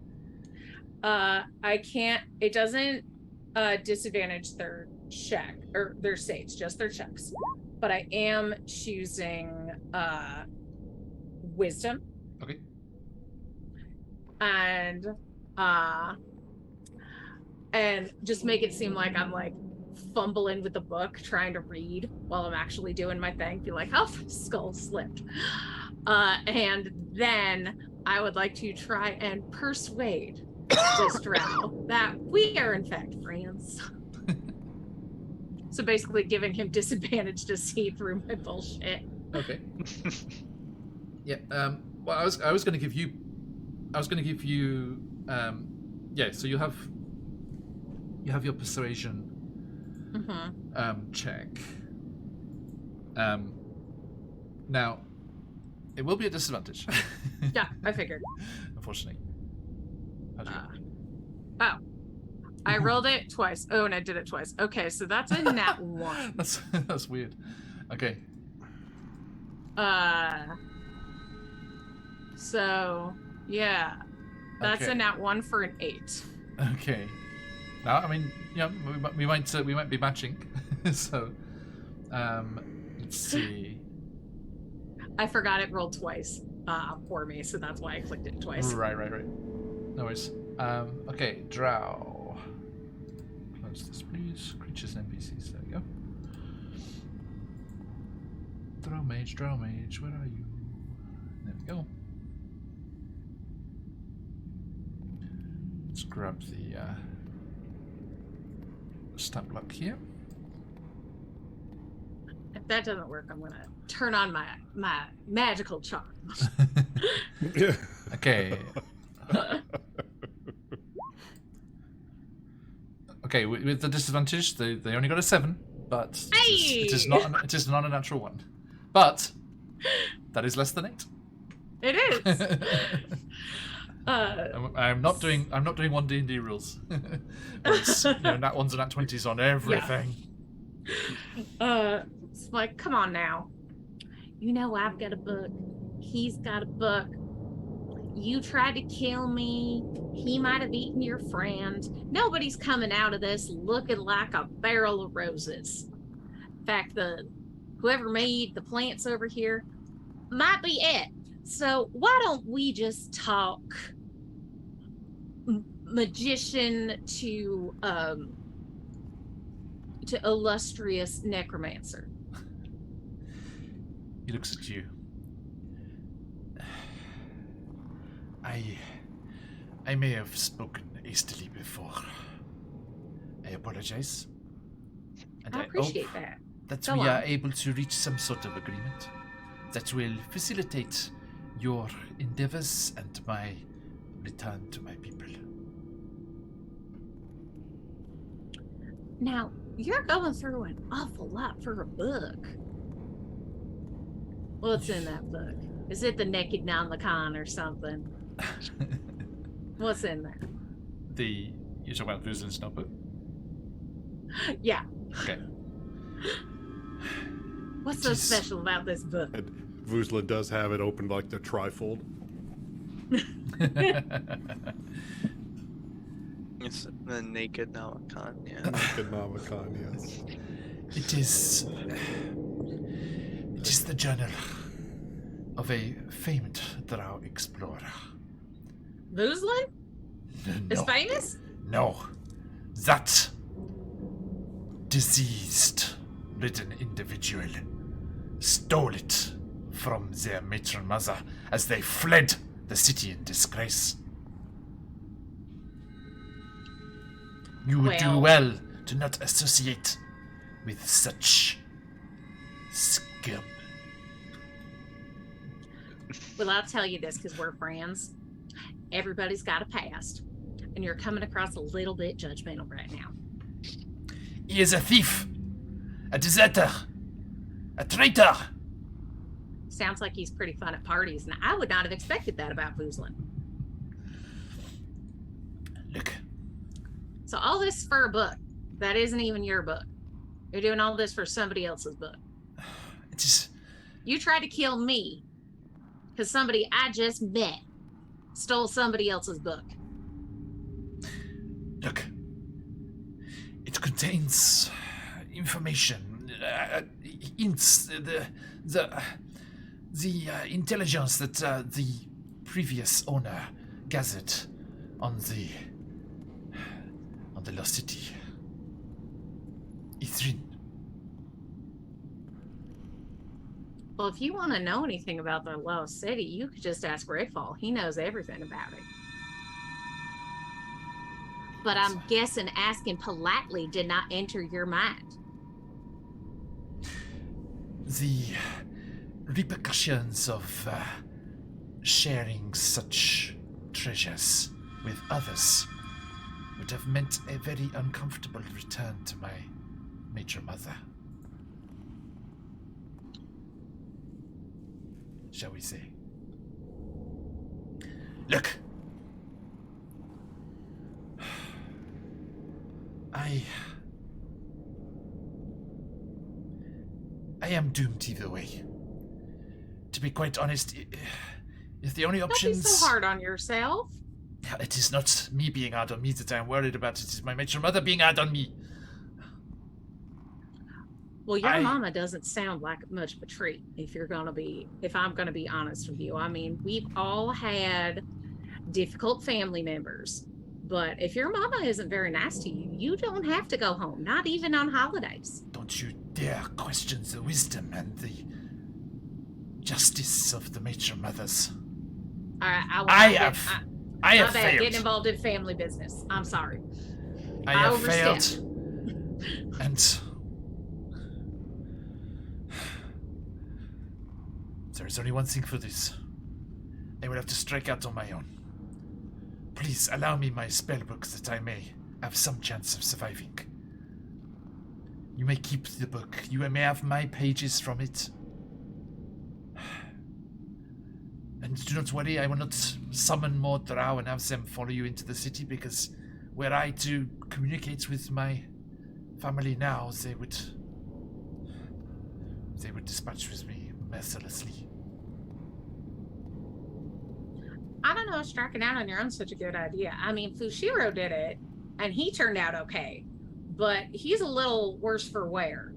I can't. It doesn't disadvantage their check or their saves, just their checks. But I am choosing wisdom. Okay. And just make it seem like I'm like fumbling with the book trying to read while I'm actually doing my thing. Be like, oh, skull slipped. And then I would like to try and persuade this drow that we are in fact friends. So basically giving him disadvantage to see through my bullshit. Okay. Yeah. Well, I was going to give you. Yeah. So you have your persuasion. Check. Now, it will be a disadvantage. Yeah, I figured. Unfortunately. How'd you go? Oh. I rolled it twice. Oh, and I did it twice. Okay, so that's a nat 1. That's weird. Okay. So, yeah. That's Okay. a nat 1 for an 8. Okay. Now, I mean, yeah, we might be matching. So, let's see. I forgot it rolled twice for me, so that's why I clicked it twice. Right. No worries. Okay, drow. Close this, please. Creatures and NPCs. There we go. Drow mage, where are you? There we go. Let's grab the stamp luck here. If that doesn't work, I'm gonna turn on my magical charms. Okay. Okay, with the disadvantage, they only got a 7, but it is not a natural 1. But that is less than 8. It is. I'm not doing 1 D&D rules. Where it's nat 1s and nat 20s on everything. It's like, come on now. You know I've got a book. He's got a book. You tried to kill me. He might have eaten your friend. Nobody's coming out of this looking like a barrel of roses. In fact, whoever made the plants over here might be it. So why don't we just talk magician to illustrious necromancer? He looks at you. I may have spoken hastily before. I apologize. And I appreciate that. That Go we on. are able to reach some sort of agreement that will facilitate your endeavors and my return to my people. Now, you're going through an awful lot for a book. What's in that book? Is it the Naked Non-Lacan or something? What's in there? You're talking about Vuzlin's notebook? Yeah. Okay. What's so special about this book? And Vuzla does have it open like the trifold. It's the naked Nalakan, yeah. Economicon, yes. It is the journal of a famed drow explorer. Vuzlin? Is No. famous? No. That diseased-ridden individual stole it from their matron mother as they fled the city in disgrace. You would do well to not associate with such scum. Well, I'll tell you this because we're friends. Everybody's got a past. And you're coming across a little bit judgmental right now. He is a thief, a deserter, a traitor. Sounds like he's pretty fun at parties, and I would not have expected that about Vuzlin. Look, So all this for a book. That isn't even your book. You're doing all this for somebody else's book. it is. You tried to kill me because somebody I just met stole somebody else's book. Look, it contains information, hints, the intelligence that the previous owner gathered on the lost city, Ythryn. Well, if you want to know anything about the lost city, you could just ask Redfall. He knows everything about it. But I'm guessing asking politely did not enter your mind. The repercussions of sharing such treasures with others would have meant a very uncomfortable return to my major mother. Shall we say? Look, I am doomed either way. To be quite honest, if the only options... Don't be so hard on yourself. It is not me being hard on me that I am worried about. It is my major mother being hard on me. Well, your mama doesn't sound like much of a treat, if I'm gonna be honest with you. I mean, we've all had difficult family members, but if your mama isn't very nice to you, you don't have to go home, not even on holidays. Don't you dare question the wisdom and the justice of the major mothers. All right, I have failed. Getting involved in family business. I'm sorry. I have failed. And there is only one thing for this. I will have to strike out on my own. Please allow me my spellbook that I may have some chance of surviving. You may keep the book. You may have my pages from it. And do not worry, I will not summon more drow and have them follow you into the city, because were I to communicate with my family now, they would dispatch with me mercilessly. I don't know if striking out on your own is such a good idea. I mean, Fushiro did it, and he turned out okay, but he's a little worse for wear.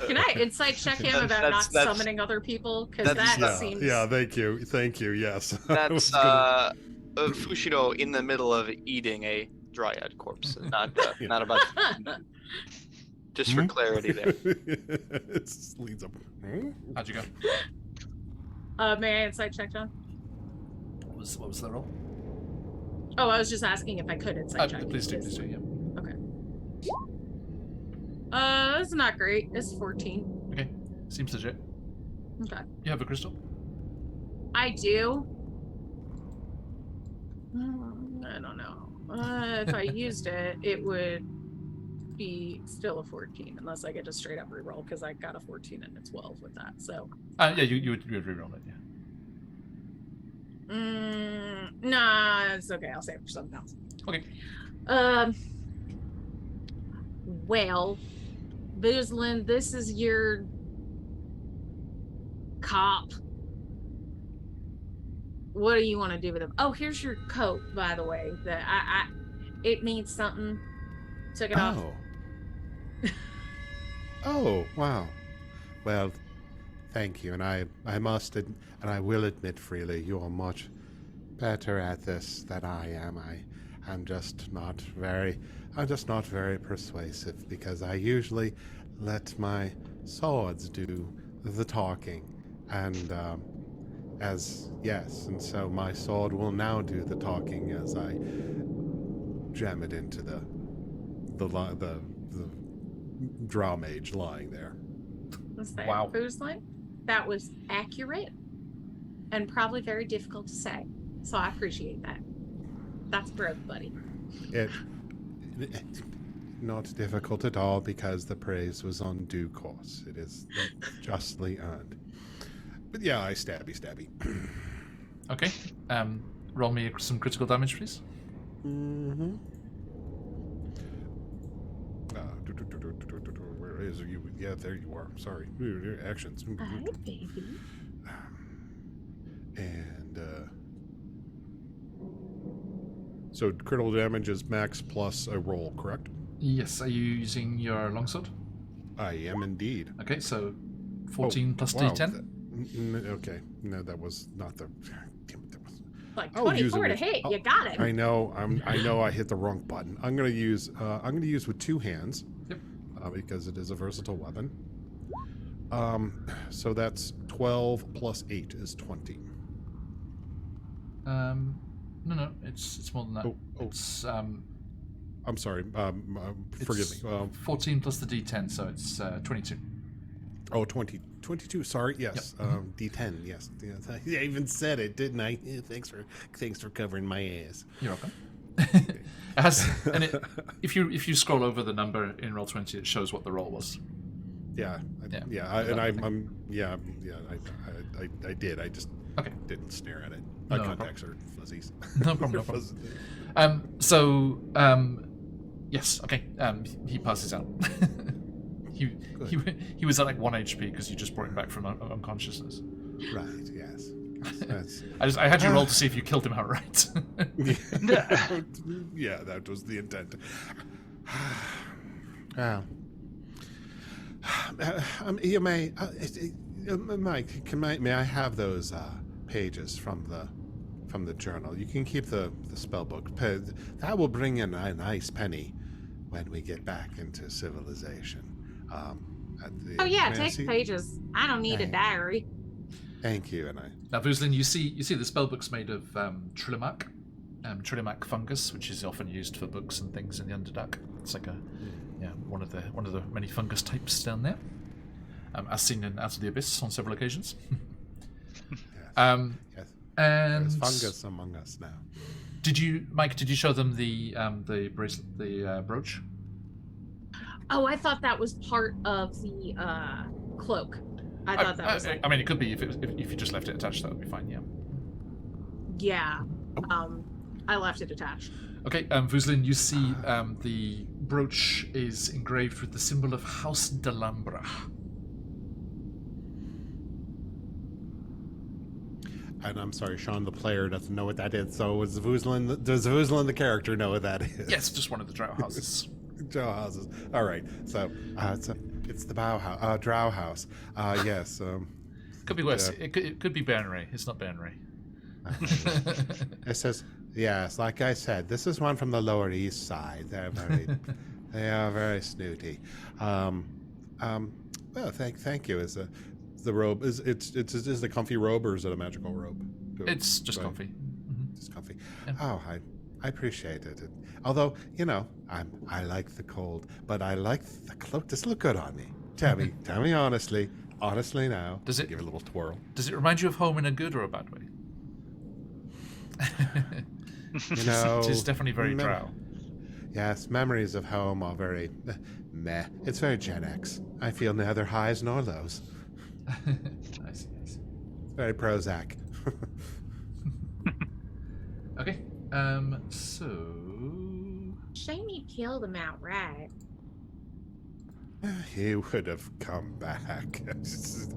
Can I insight check him about not summoning other people? Because that seems... Yeah, thank you, yes. That's Fushiro in the middle of eating a dryad corpse, not about... Just for clarity there. It leads up. How'd you go? May I insight check, John? What was the roll? Oh, I was just asking if I could insight check. Please do, yeah. Okay. It's not great. It's 14. Okay, seems legit. Okay. You have a crystal? I do. I don't know. If I used it, it would be still a 14, unless I get a straight up reroll, because I got a 14 and a 12 with that. So. Yeah, you would reroll it. Yeah. Nah, it's okay. I'll save it for something else. Okay. Well, Boozlin, this is your cop. What do you want to do with him? Oh, here's your coat, by the way. That it means something. Took it off. Oh, wow. Well, thank you. And I will admit freely, you are much better at this than I am. I'm just not very persuasive, because I usually let my swords do the talking. And and so my sword will now do the talking as I jam it into the drow mage lying there. Wow. Boozlin? That was accurate and probably very difficult to say. So I appreciate that. That's for everybody. It not difficult at all, because the praise was on due course. It is justly earned. But yeah, I stabby. Okay. Roll me some critical damage, please. Mm-hmm. Where is you? Yeah, there you are. Sorry. Actions. Hi, baby. And so critical damage is max plus a roll, correct? Yes. Are you using your longsword? I am indeed. Okay, so 14 plus wow, D10. Okay, no, that was not the. Like I'll use 24 it to with- hit. You got it. I know. I know. I hit the wrong button. I'm gonna use. I'm gonna use with 2 hands. Yep. Because it is a versatile weapon. So that's 12 plus 8 is 20. No, it's more than that. Oh. It's I'm sorry. Forgive me. 14 plus the D10, so it's 22. Oh, 22. Sorry. Yes. Yep. D10. Yes. I even said it, didn't I? Yeah, thanks for covering my ass. You're welcome. It has, and if you scroll over the number in Roll20, it shows what the roll was. Yeah. I did. I just didn't stare at it. My contacts are fuzzies. No problem. Yes. Okay. He passes out. He was at like 1 HP because you just brought him back from unconsciousness. Right. Yes. That's, I had you roll to see if you killed him outright. yeah, that was the intent. Well, you may, Mike. May I have those pages from the journal? You can keep the spell book. That will bring in a nice penny when we get back into civilization. Oh yeah, take the pages. I don't need a diary. Thank you, and I. Now, Vuzlin, you see the spellbook's made of Trillimac, Trillimac fungus, which is often used for books and things in the Underdark. It's like one of the many fungus types down there, as seen in Out of the Abyss on several occasions. Yes. And there's fungus among us now. Mike? Did you show them the bracelet, the brooch? Oh, I thought that was part of the cloak. I thought that was. I mean, it could be if you just left it attached, that would be fine. Yeah. Yeah. I left it attached. Okay, Vuzlin, you see the brooch is engraved with the symbol of House Delambra. And I'm sorry, Sean, the player, doesn't know what that is. So does Vuzlin, the character, know what that is? Yes, just one of the drow houses. Drow houses. All right. So it's the Drow house. Yes. Could be worse. It could be Bernray. It's not Bernray. It says yes. Like I said, this is one from the Lower East Side. They are very snooty. Well, thank you. Is the robe is it a comfy robe or is it a magical robe? It's just comfy. Mm-hmm. Just comfy. Yeah. Oh, I appreciate it. Although, I like the cold, but I like the cloak. Does it look good on me? Tell me honestly now. Does it give it a little twirl? Does it remind you of home in a good or a bad way? It is definitely very drow. Yes, memories of home are very meh. It's very Gen X. I feel neither highs nor lows. I see. It's very Prozac. Okay. So. Shame you killed him outright. He would have come back.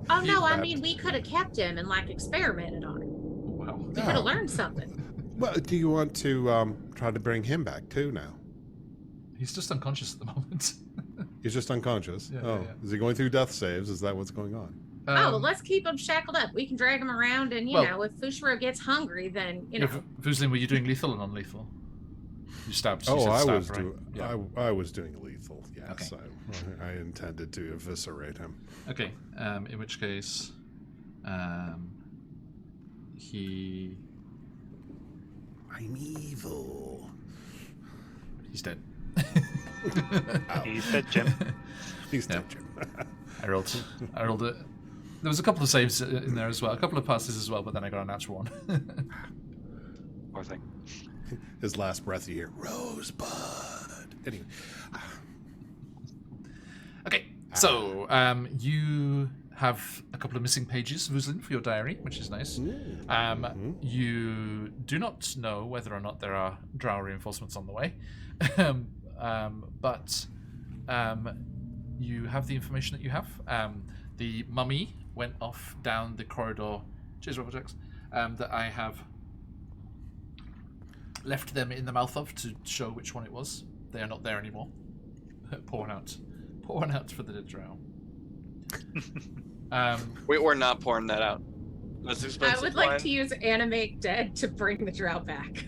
Oh no, I mean we could have kept him and experimented on him. Wow. We could have learned something. Well, do you want to try to bring him back too now? He's just unconscious at the moment. He's just unconscious? Yeah. Is he going through death saves? Is that what's going on? Well, let's keep him shackled up. We can drag him around, and if Fushiro gets hungry, then Vuzlin, were you doing lethal or non-lethal? You stabbed. Oh, I was doing lethal. Yes, okay. I intended to eviscerate him. Okay. In which case, he. I'm evil. He's dead. He's dead, Jim. He's dead, Jim. I rolled it. There was a couple of saves in there as well, a couple of passes as well, but then I got a natural one. Poor thing. His last breath you hear, Rosebud. Anyway. Okay, so you have a couple of missing pages, Vuzlin, for your diary, which is nice. You do not know whether or not there are drow reinforcements on the way, but you have the information that you have. The mummy went off down the corridor. Cheers, Robotex. That I have left them in the mouth of to show which one it was. They are not there anymore. Pouring out for the drow. We're not pouring that out. That's expensive. I would like to use Animate Dead to bring the drow back.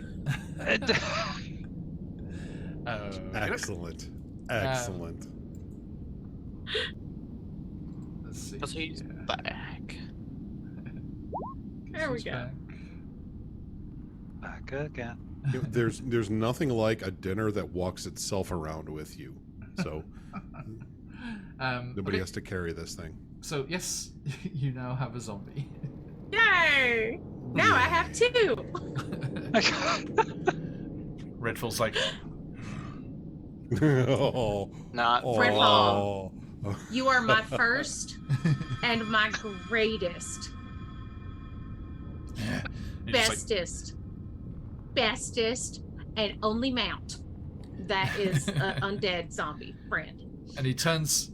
Excellent. Excellent. Let's see. So he's back. There we go. Back again. There's nothing like a dinner that walks itself around with you. So nobody has to carry this thing. So yes, you now have a zombie. Yay! Now I have 2. Redfall's like, Oh, Not Redfall. You are my first and my greatest, bestest, and only mount that is an undead zombie friend. and he turns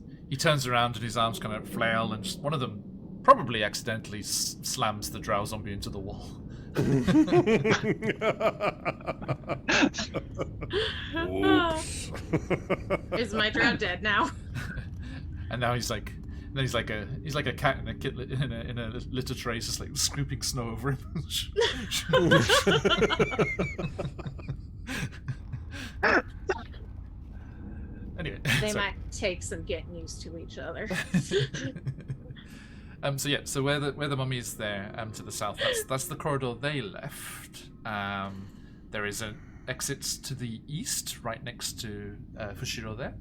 around and his arms kind of flail, and just one of them probably accidentally slams the drow zombie into the wall. Oops. Is my drow dead now? And now he's like a cat in a litter tray, just like scooping snow over him. Anyway, They might take some getting used to each other. So where the mummy is there, to the south, that's the corridor they left. There is an exit to the east, right next to Fushiro there.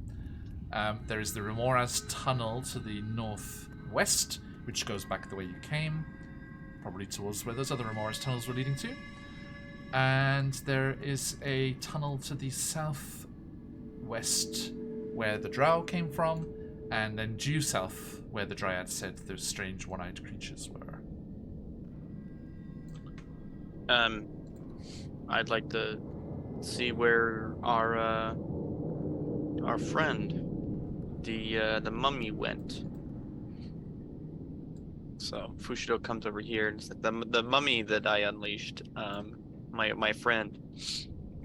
There is the Remoras tunnel to the northwest, which goes back the way you came, probably towards where those other Remoras tunnels were leading to. And there is a tunnel to the southwest, where the drow came from, and then due south, where the Dryad said those strange one-eyed creatures were. I'd like to see where our friend, the mummy, went. So Fushiro comes over here and says, the mummy that I unleashed, my friend,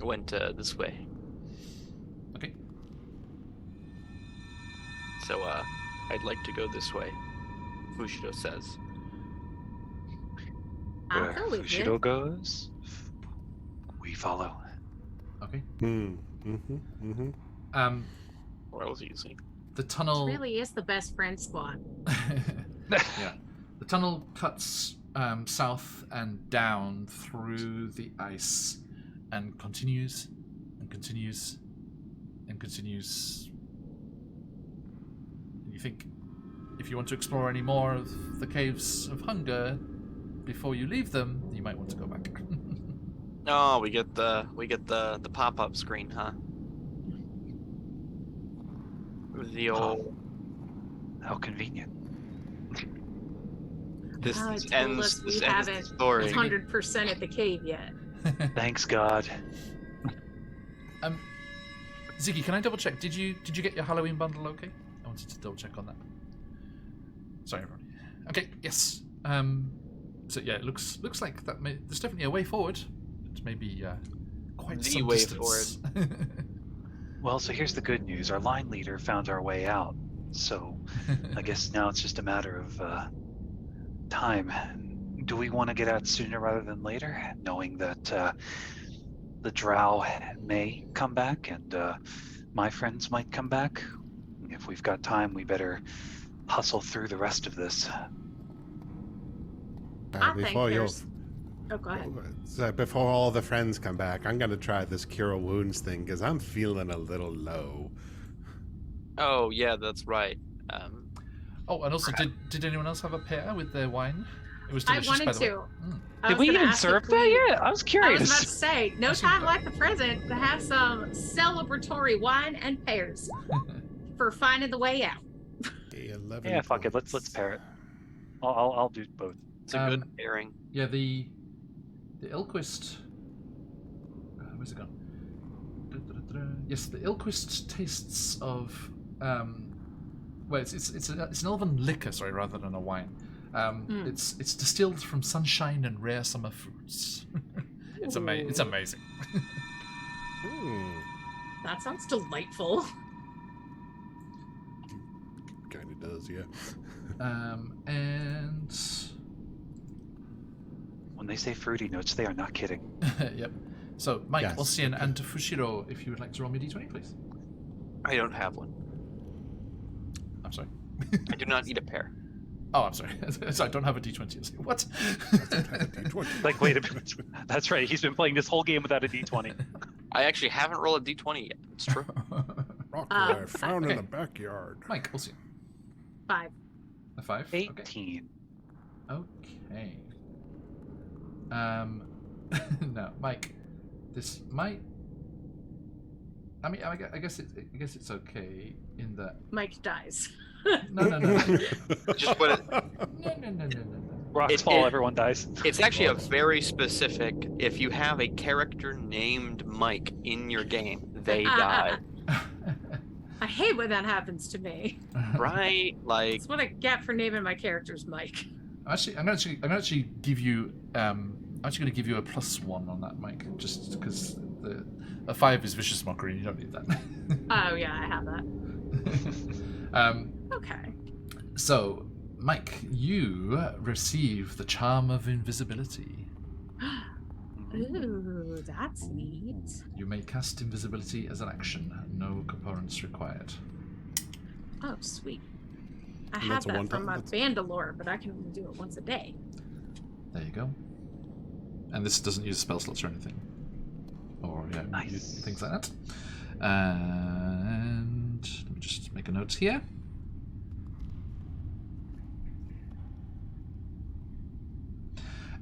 went this way. Okay. So I'd like to go this way, Fushiro says. I'll Where go with Bushido you. goes, we follow. Okay. Or else easy. The tunnel. This really is the best friend squad. Yeah. The tunnel cuts south and down through the ice and continues and continues and continues. You think if you want to explore any more of the caves of hunger before you leave them, you might want to go back. Oh, we get the pop-up screen, huh? The old. How convenient. This Oh, it told ends. us This we ends the haven't story. 100% at the cave yet. Thanks God. Ziggy, can I double check? Did you get your Halloween bundle? Okay, I wanted to double check on that. Sorry, everyone. Okay, yes. So yeah, it looks like there's definitely a way forward. It may be quite The some way distance. Well, so here's the good news. Our line leader found our way out. So I guess now it's just a matter of time. Do we want to get out sooner rather than later, knowing that the drow may come back and my friends might come back? If we've got time, we better hustle through the rest of this. I think Before you, there's... Oh, go ahead. so before all the friends come back, I'm gonna try this cure wounds thing because I'm feeling a little low. Oh yeah, that's right. Oh, and also, did anyone else have a pear with their wine? It was I delicious, wanted by the way. to. Mm. I Did was we gonna even ask serve if that we- yet? I was I was curious. about to say, no I see time that. like the present to have some celebratory wine and pears for finding the way out. 11 Yeah, fuck it. Let's points. pair it. I'll do both. It's a good pairing. Yeah, the Ilquist. Where's it gone? Yes, the Ilquist tastes of well, it's an elven liquor, sorry, rather than a wine. It's distilled from sunshine and rare summer fruits. It's amazing. That sounds delightful. Kind of does, yeah. And When they say fruity notes, they are not kidding. yep. So, Mike, Yes, Ossian, okay. and Fushiro, if you would like to roll me a d20, please. I don't have one. I'm sorry. I do not eat a pear. Oh, I'm sorry. So I don't have a d20. I was like, what? Like, wait a minute. That's right. He's been playing this whole game without a d20. I actually haven't rolled a d20 yet. It's true. Rock that I found in the backyard. Mike, Ossian. 5. A 5? 18. Okay. No, Mike. This might. I mean, I guess it's okay in that. Mike dies. No. Just put it. No. Rocks fall, everyone dies. It's actually a very specific. If you have a character named Mike in your game, they die. I hate when that happens to me. Right? Like, That's what I get for naming my characters Mike. Actually, I'm gonna actually give you. I'm actually going to give you a +1 on that, Mike, just because a 5 is vicious mockery, and you don't need that. Oh yeah, I have that. Okay. So, Mike, you receive the charm of invisibility. Ooh, that's neat. You may cast invisibility as an action. No components required. Oh, sweet. I And have that's a that one-time- from my that's- Bandalore, but I can only do it once a day. There you go. And this doesn't use spell slots or anything. Or, yeah, Nice. things like that. And let me just make a note here.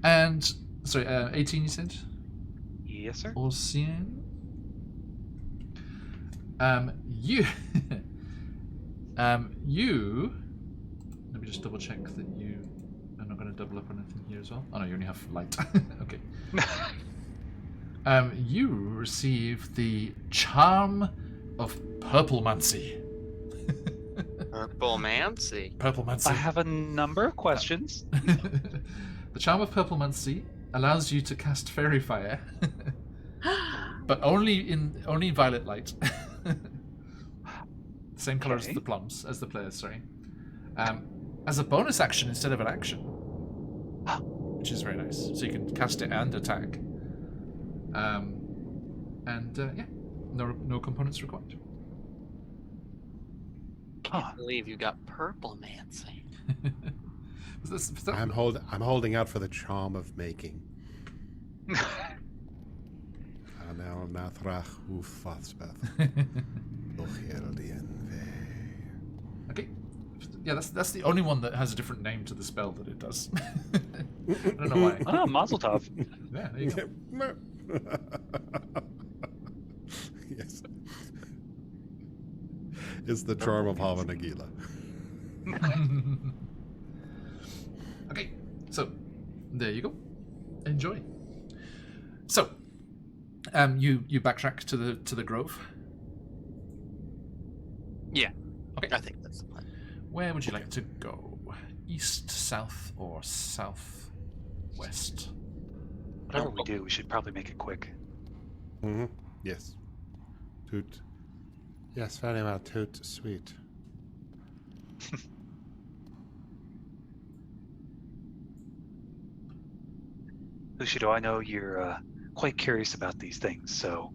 And, sorry, 18 you said? Yes, sir. Ossian. You... you... Let me just double check that you are not going to double up on anything here as well. Oh no, you only have light. Okay. You receive the charm of Purplemancy. Purplemancy. Purplemancy. I have a number of questions. The charm of Purplemancy allows you to cast Fairy Fire, but only in violet light. Same color as Okay. the plums, as the players. Sorry. As a bonus action instead of an action, which is very nice. So you can cast it and attack. Yeah, no components required. Can't believe you got Purplemancy. Was that- I'm holding out for the charm of making. Anel nathrach ufathbeth. Okay. Yeah, that's the only one that has a different name to the spell that it does. I don't know why. Ah, Mazel Tov. Yeah, there you go. Yes. It's the charm of Hava Nagila. Okay, so there you go. Enjoy. So, you backtrack to the grove. Yeah. Okay. I think that's the plan. Where would you like to go? East, south, or southwest? Whatever we do, we should probably make it quick. Mm-hmm. Yes. Toot. Yes, very well. Toot. Sweet. Bushido, I know you're quite curious about these things, so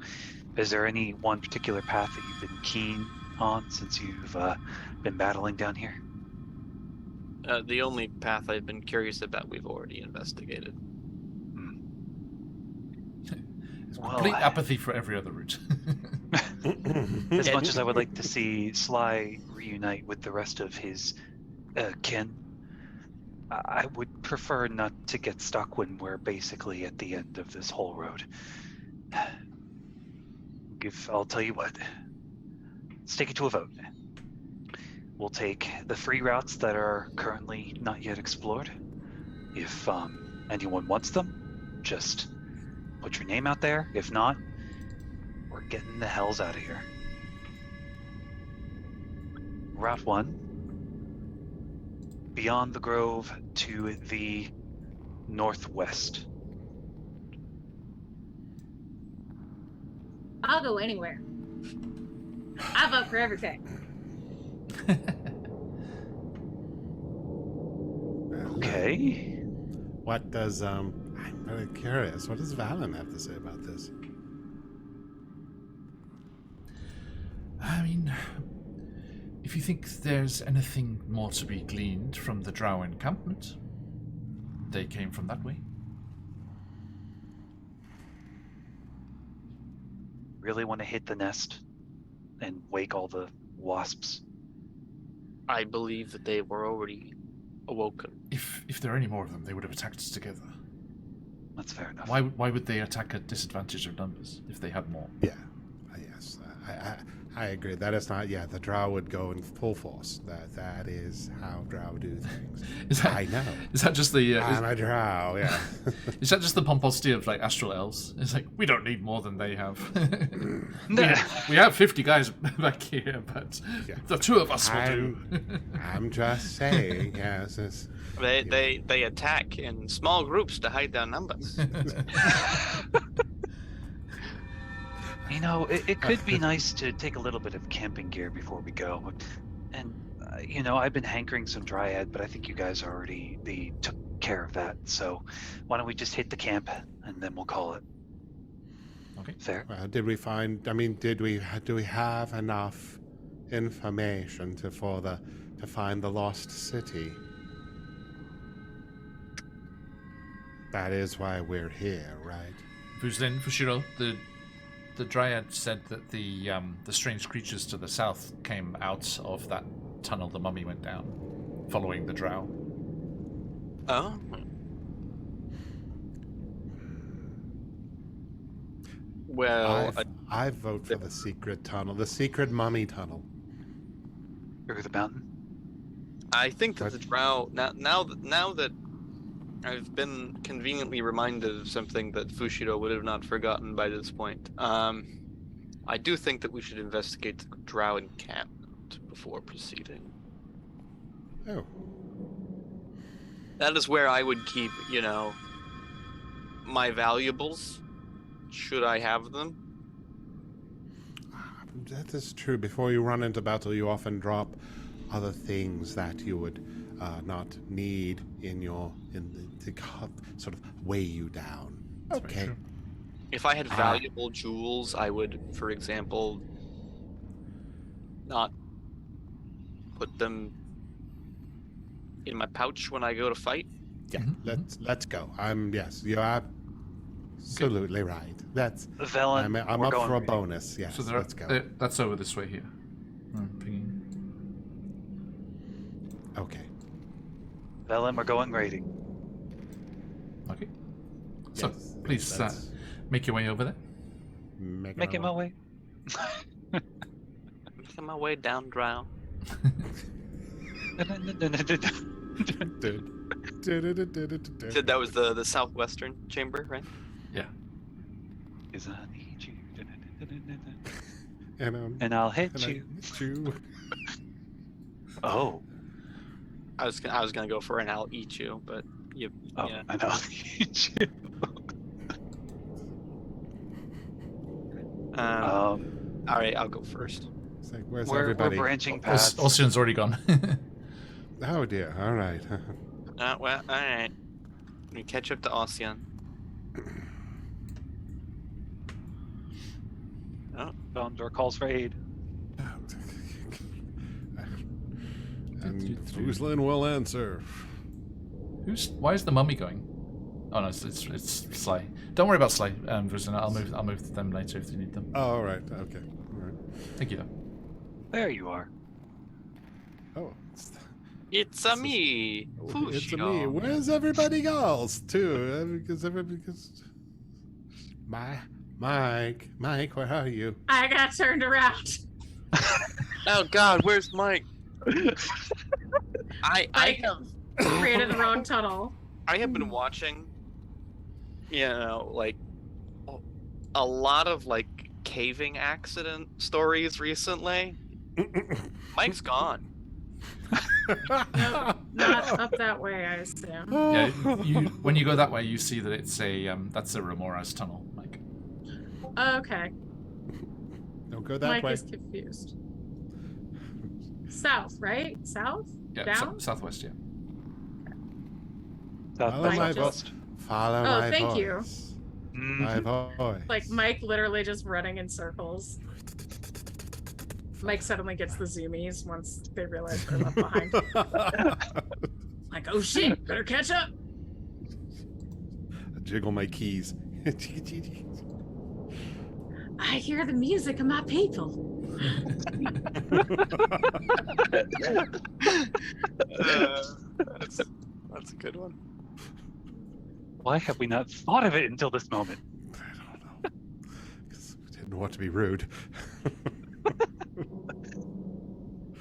is there any one particular path that you've been keen on since you've been battling down here? The only path I've been curious about, we've already investigated. It's Well, complete apathy for every other route. As much as I would like to see Sly reunite with the rest of his kin, I would prefer not to get stuck when we're basically at the end of this whole road. I'll tell you what. Let's take it to a vote. We'll take the free routes that are currently not yet explored. If anyone wants them, just put your name out there. If not, we're getting the hells out of here. Route 1 beyond the grove to the northwest. I'll go anywhere. I vote for everything. Okay. What does I'm very curious. What does Valen have to say about this? I mean, if you think there's anything more to be gleaned from the Drow encampment, they came from that way. Really want to hit the nest and wake all the wasps. I believe that they were already awoken. If there are any more of them, they would have attacked us together. That's fair enough. Why would they attack at disadvantage of numbers if they had more? Yeah. Yes. I agree. That is not. Yeah, the Drow would go in full force. That is how Drow do things. I know. Is that just the? I'm a Drow. Yeah. Is that just the pomposity of like astral elves? It's like we don't need more than they have. we have 50 guys back here, but the two of us will do. I'm just saying. Yes. They attack in small groups to hide their numbers. You know, it could be nice to take a little bit of camping gear before we go. And, you know, I've been hankering some dryad, but I think you guys already took care of that. So why don't we just hit the camp and then we'll call it. Okay. Fair. Did we find? I mean, do we have enough information to find the lost city? That is why we're here, right? Fuzlin, Fushiro, the Dryad said that the strange creatures to the south came out of that tunnel the mummy went down, following the Drow. Oh. Well, I vote for the secret tunnel, the secret mummy tunnel. Through the mountain. I think that the Drow now that I've been conveniently reminded of something that Fushiro would have not forgotten by this point. I do think that we should investigate the Drow encampment before proceeding. Oh. That is where I would keep, you know, my valuables, should I have them. That is true. Before you run into battle, you often drop other things that you would not need to sort of weigh you down. That's okay. true. If I had valuable jewels, I would, for example, not put them in my pouch when I go to fight. Yeah, let's go. Yes, you're absolutely right. That's Velen, I'm we're up going for a reading. bonus. Yes, So let's go. that's over this way here. Pinging. Okay. Velen, we're going raiding. Okay. So Yes, please that's- make your way over there. Making my way. Making my way down Drow. Said that was the southwestern chamber, right? Yeah. Is I need you. And And I'll hit and I you. hit you. Oh. I was gonna go for an I'll eat you, but you. Oh, Yeah. and I'll hit you. All right, I'll go first. It's like, where's We're everybody? branching paths. Ossian's already gone. Oh dear. All right. Well, all right. We catch up to Ossian. Oh, Door calls for aid. And Fuzlin will answer. Why is the mummy going? Oh no, it's Sly. Don't worry about Sly, Fuzlin. I'll move them later if you need them. Oh, all right. Okay. All right. Thank you though. There you are. Oh, it's a me. it's a me. Where's everybody else too? Because Mike, where are you? I got turned around. Oh God, where's Mike? I have Ran in the wrong tunnel. I have been watching, you know, like a lot of like caving accident stories recently. Mike's gone. Nope, not up that way, I assume. Yeah, when you go that way, you see that it's that's a Remora's tunnel, Mike. Okay. Don't go that Mike way. is confused. South, right? South? Yeah, Down? southwest, yeah. Follow my just- voice. Follow Oh, my thank voice. you. My voice. Like Mike literally just running in circles. Mike suddenly gets the zoomies once they realize they're left behind. Like, oh shit, better catch up. Jiggle my keys. I hear the music of my people. That's a good one. Why have we not thought of it until this moment? I don't know. 'Cause we didn't want to be rude.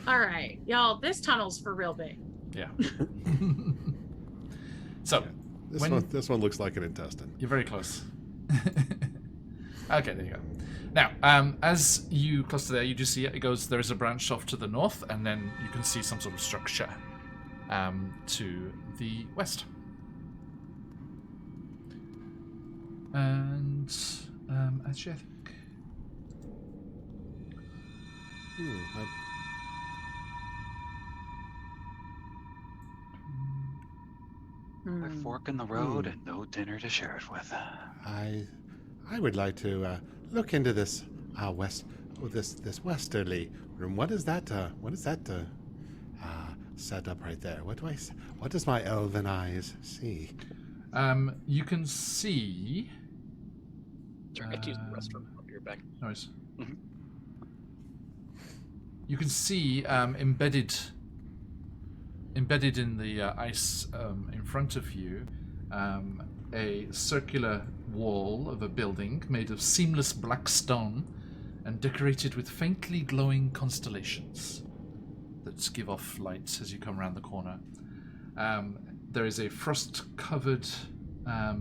All right, y'all, this tunnel's for real big. Yeah. So, This one looks like an intestine. you're very close. Okay, there you go. Now, as you cluster there, you just see it goes. There is a branch off to the north, and then you can see some sort of structure to the west. And actually, I think A fork in the road and no dinner to share it with. I would like to look into this this westerly room. What is that? Set up right there? What does my elven eyes see? you can see. Sorry, I had to use the restroom. I'll be right back. No worries. Mhm. You can see embedded in the ice in front of you a circular wall of a building made of seamless black stone and decorated with faintly glowing constellations that give off light as you come around the corner. There is a frost-covered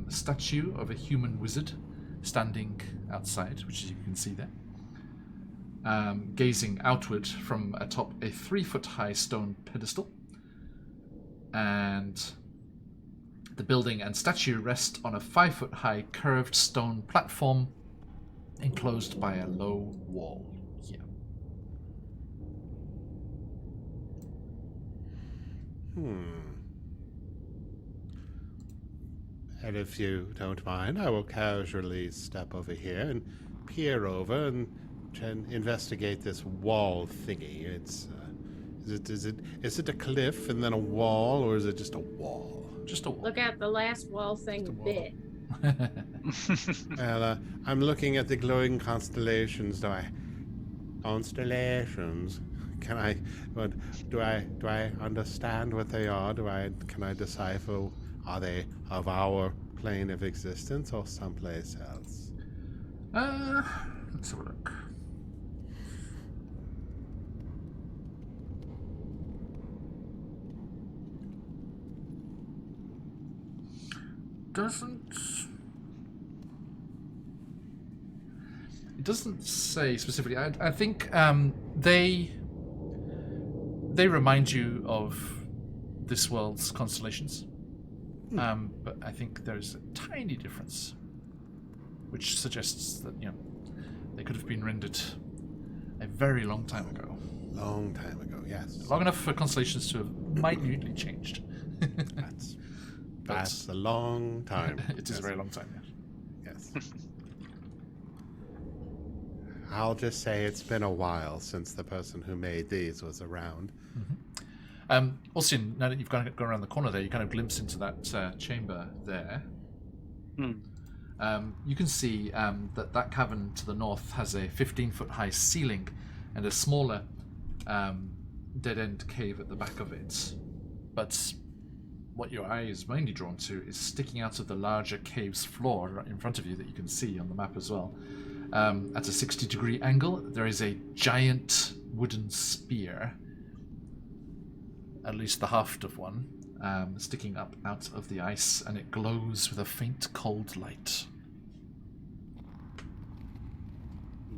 statue of a human wizard standing outside, which you can see there, gazing outward from atop a 3-foot-high stone pedestal. And the building and statue rest on a 5-foot-high curved stone platform enclosed by a low wall here. And if you don't mind, I will casually step over here and peer over and try and investigate this wall thingy. It's is it a cliff and then a wall, or is it just a wall? Just a wall. Look at the last wall thing bit. Well, I'm looking at the glowing constellations. Constellations? Can I? What do I understand what they are? Can I decipher? Are they of our plane of existence or someplace else? Let's have a look. It doesn't say specifically. I think they remind you of this world's constellations, but I think there's a tiny difference, which suggests that they could have been rendered a very long time ago. Long time ago, yes. Long enough for constellations to have minutely changed. That's a long time. It is a very long time, Yes. I'll just say it's been a while since the person who made these was around. Also, now that you've gone around the corner there, you kind of glimpse into that chamber there. You can see that cavern to the north has a 15-foot-high ceiling and a smaller dead-end cave at the back of it. But what your eye is mainly drawn to is sticking out of the larger cave's floor right in front of you that you can see on the map as well. At a 60-degree angle, there is a giant wooden spear, at least the haft of one, sticking up out of the ice, and it glows with a faint cold light.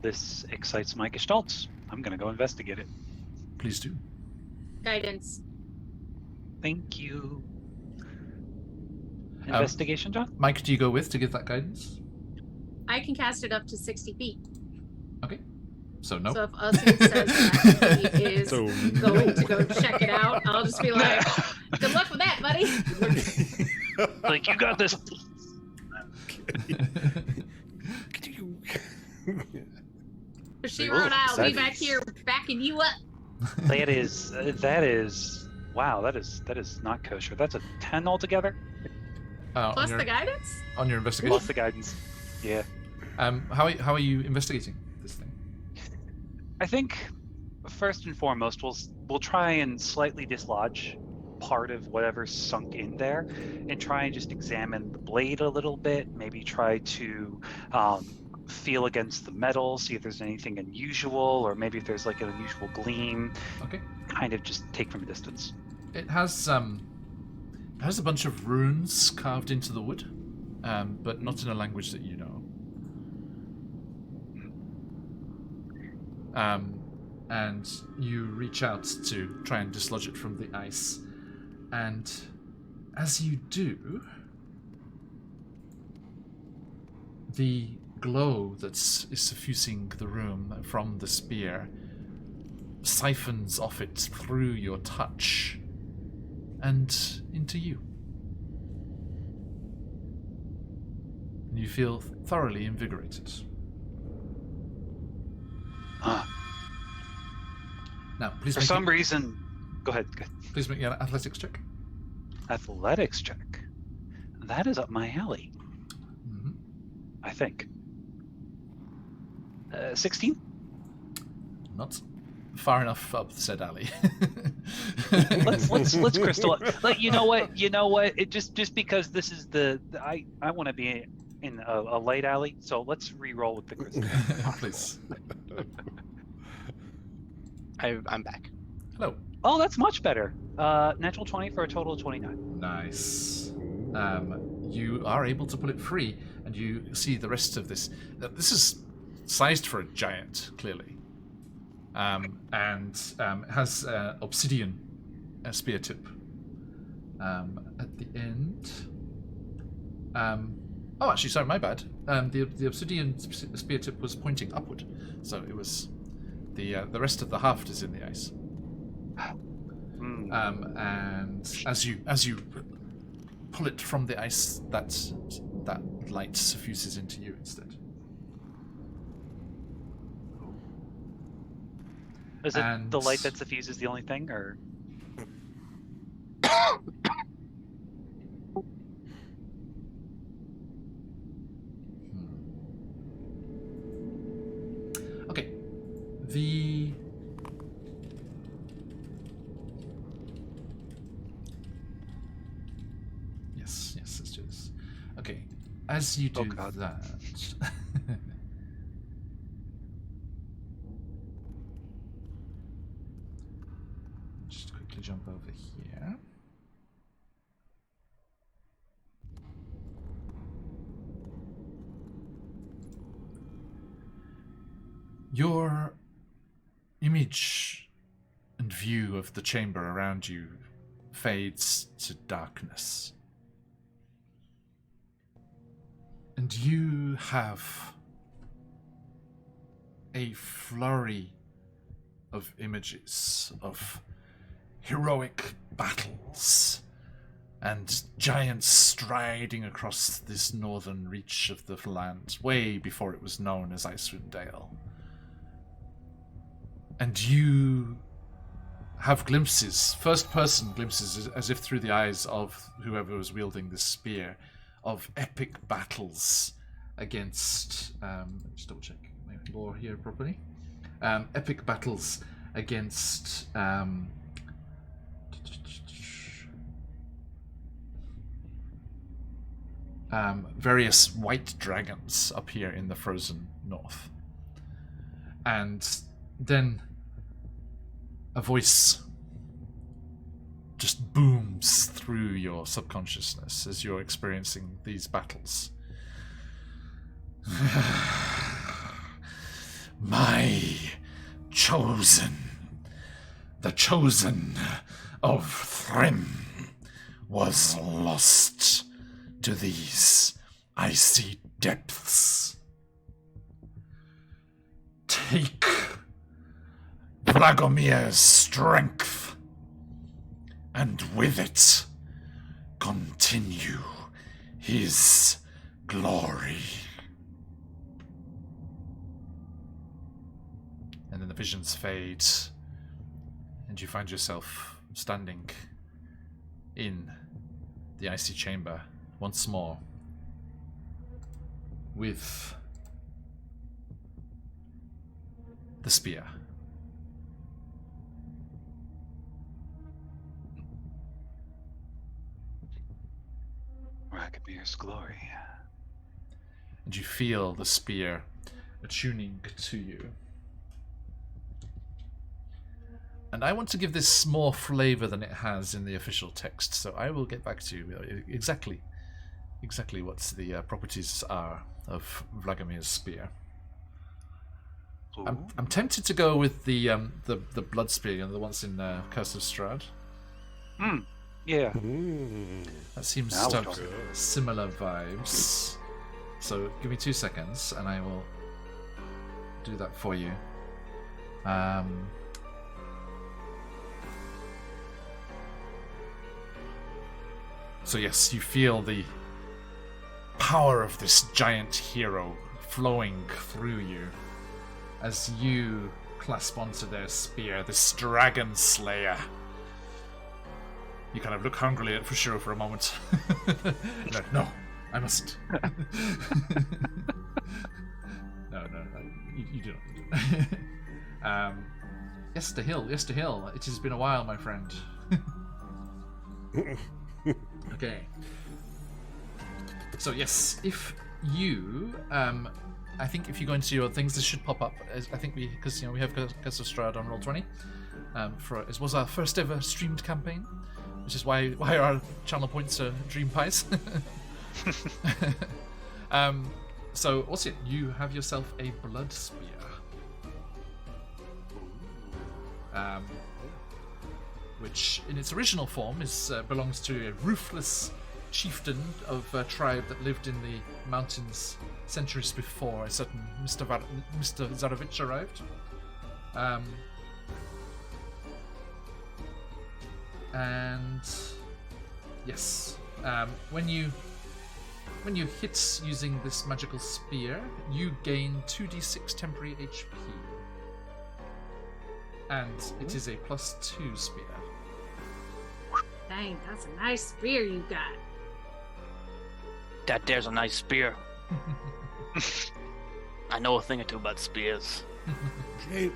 This excites my gestalts. I'm going to go investigate it. Please do. Guidance. Thank you. Investigation, John? Mike, do you go with to give that guidance? I can cast it up to 60 feet. Okay. So no. So if Usian says that he is So going to go check it out, I'll just be like, good luck with that, buddy. Like, you got this. For she wrote, I'll be back here backing you up. That is, wow, that is not kosher. That's a 10 altogether? Plus the guidance? On your investigation? Plus the guidance. Yeah. How are you investigating this thing? I think, first and foremost, we'll try and slightly dislodge part of whatever's sunk in there and try and just examine the blade a little bit, maybe try to feel against the metal, see if there's anything unusual, or maybe if there's like an unusual gleam. Okay. Kind of just take from a distance. It has a bunch of runes carved into the wood, but not in a language that you know. And you reach out to try and dislodge it from the ice, and as you do, the glow that is suffusing the room from the spear siphons off it through your touch and into you. And you feel thoroughly invigorated. Now, please For some reason, go ahead. Please make an athletics check. Athletics check. That is up my alley. Mm-hmm. I think. 16? Not far enough up said alley. let's crystal. Like, you know what? It just because this is I want to be in a light alley, so let's re-roll with the crystal. Please. I'm back. Hello. Oh, that's much better. Natural 20 for a total of 29. Nice. You are able to pull it free, and you see the rest of this. This is sized for a giant, clearly. And has obsidian spear tip at the end. Oh, actually, sorry, my bad. The obsidian spear tip was pointing upward, so it was the rest of the haft is in the ice. And as you pull it from the ice, that light suffuses into you instead. Is it the light that suffuses the only thing, or? Okay. Yes, let's do this. Okay. As you do that... Just quickly jump over here. Your image and view of the chamber around you fades to darkness. And you have a flurry of images of heroic battles and giants striding across this northern reach of the land, way before it was known as Icewind Dale. And you have glimpses, first-person glimpses, as if through the eyes of whoever was wielding this spear, of epic battles against... just double-check my lore here properly. Epic battles against... various white dragons up here in the frozen north. And then a voice just booms through your subconsciousness as you're experiencing these battles. My chosen, the chosen of Thrym was lost to these icy depths. Take Vlagomir's strength, and with it, continue his glory. And then the visions fade, and you find yourself standing in the icy chamber once more with the spear. Ragamir's glory. And you feel the spear attuning to you. And I want to give this more flavor than it has in the official text, so I will get back to you exactly what the properties are of Vlagomir's spear. I'm tempted to go with the blood spear, the ones in Curse of Strahd. Yeah. That seems Now to we're have talking. similar vibes. So give me 2 seconds, and I will do that for you. So yes, you feel the power of this giant hero flowing through you as you clasp onto their spear, this dragon slayer. You kind of look hungrily at Fushiro for a moment. Like, no, I mustn't. No, you do not. Yes, to hill. It has been a while, my friend. Okay. So yes, if you, I think if you go into your things, this should pop up. I think because we have Curse of Strahd on Roll20. It was our first ever streamed campaign, which is why our channel points are dream pies. So also you have yourself a blood spear. Which in its original form belongs to a ruthless chieftain of a tribe that lived in the mountains centuries before a certain Mr. Zarovich arrived. And yes, when you hit using this magical spear, you gain 2d6 temporary HP. And it is a +2 spear. Dang, that's a nice spear you got. That there's a nice spear. I know a thing or two about spears.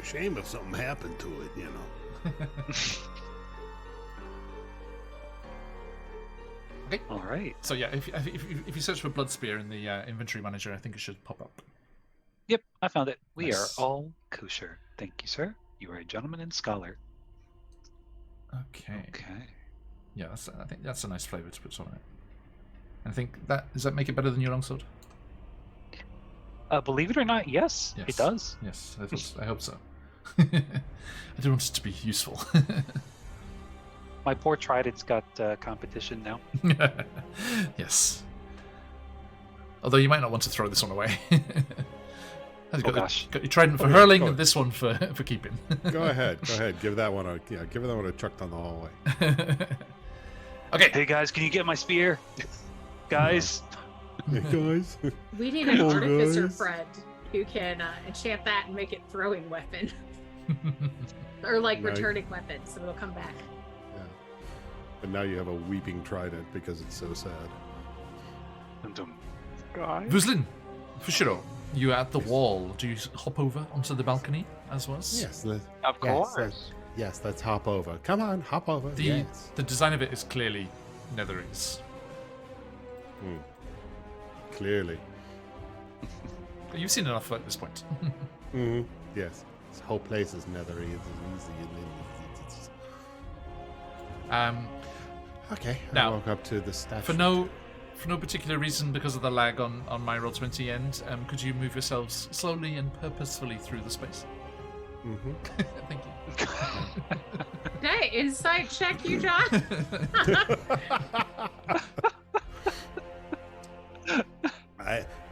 Shame if something happened to it, you know. Okay. All right. So yeah, if you search for blood spear in the inventory manager, I think it should pop up. Yep, I found it. We Nice. are all kosher. Thank you, sir. You are a gentleman and scholar. Okay. Okay. Yeah, I think that's a nice flavour to put on it. And I think does that make it better than your longsword? Believe it or not, yes, Yes. it does. Yes, I hope so. I do want it to be useful. My poor trident's got competition now. Yes. Although you might not want to throw this one away. You've Gosh. got your trident for Oh, yeah, hurling go and this one for keeping. Go ahead. Give that one a chuck down the hallway. Okay. Hey guys, can you get my spear? Guys. Hey guys. We need Come an on, artificer guys. friend who can enchant that and make it throwing weapon. Or like Nice. returning weapon, so it'll come back. Yeah. And now you have a weeping trident because it's so sad. Guys. Vuzlin, Fushiro, you at the wall. Do you hop over onto the balcony as was? Yes. Of course. Yes, let's hop over. Come on, hop over. Yes. The design of it is clearly Netherese. Clearly. You've seen enough at this point. Mm-hmm. Yes. This whole place is nethery. Okay. Now, I walk up to the statue. For no particular reason, because of the lag on my Roll20 end, could you move yourselves slowly and purposefully through the space? Mm-hmm. Thank you. I insight check you, John?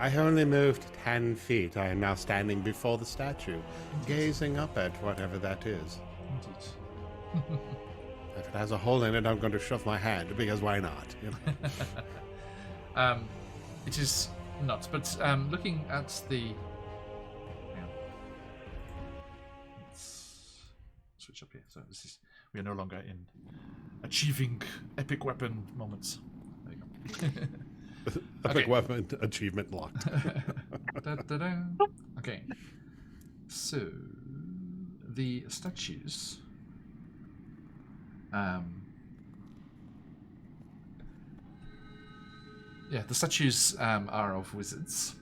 I only moved 10 feet. I am now standing before the statue, gazing up at whatever that is. If it has a hole in it, I'm going to shove my hand, because why not? You know? It is not, but looking at the... Hang on. Let's switch up here. So we are no longer in achieving epic weapon moments. There you go. Epic weapon achievement locked. Da-da-da. Okay. So, the statues... the statues are of wizards,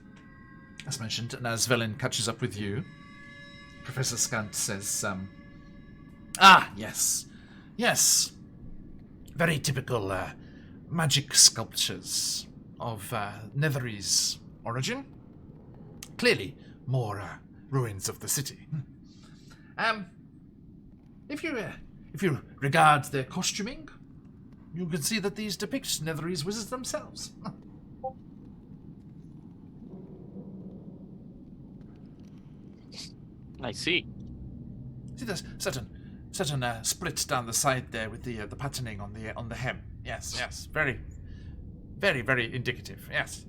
as mentioned, and as Velen catches up with you, Professor Scant says, yes, very typical magic sculptures of Netherese origin. Clearly, more ruins of the city. If you regard their costuming, you can see that these depict Netherese wizards themselves. I see. See, there's certain split down the side there with the patterning on the hem. Yes, very, very, very indicative. Yes.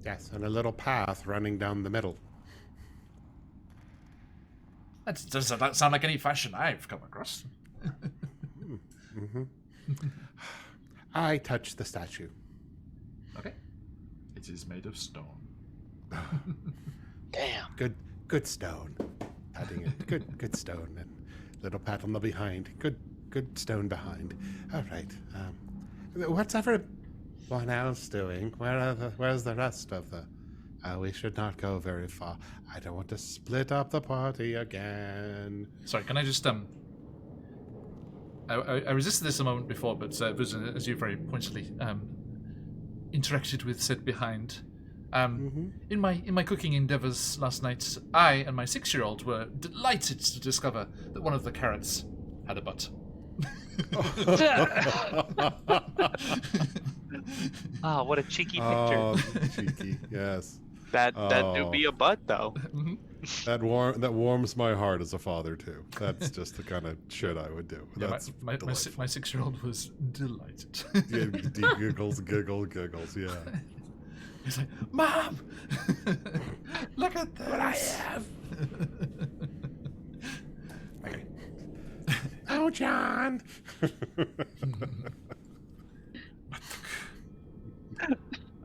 Yes, and a little path running down the middle. That doesn't sound like any fashion I've come across. Mm-hmm. I touch the statue. Okay. It is made of stone. Damn. Good stone. Patting it. Good stone. And little pat on the behind. Good stone behind. All right. What's everyone else doing? Where's the rest of the... we should not go very far. I don't want to split up the party again. Sorry, can I just I resisted this a moment before, but as you very pointedly interacted with said behind. In my cooking endeavours last night, I and my 6-year-old were delighted to discover that one of the carrots had a butt. Ah, what a cheeky picture. Oh, cheeky, yes. That do be a butt though. That warms my heart as a father too. That's just the kind of shit I would do. Yeah, That's my 6-year-old was delighted. Yeah, giggles. Yeah. He's like, Mom, look at this. What I have. Okay. Oh, John.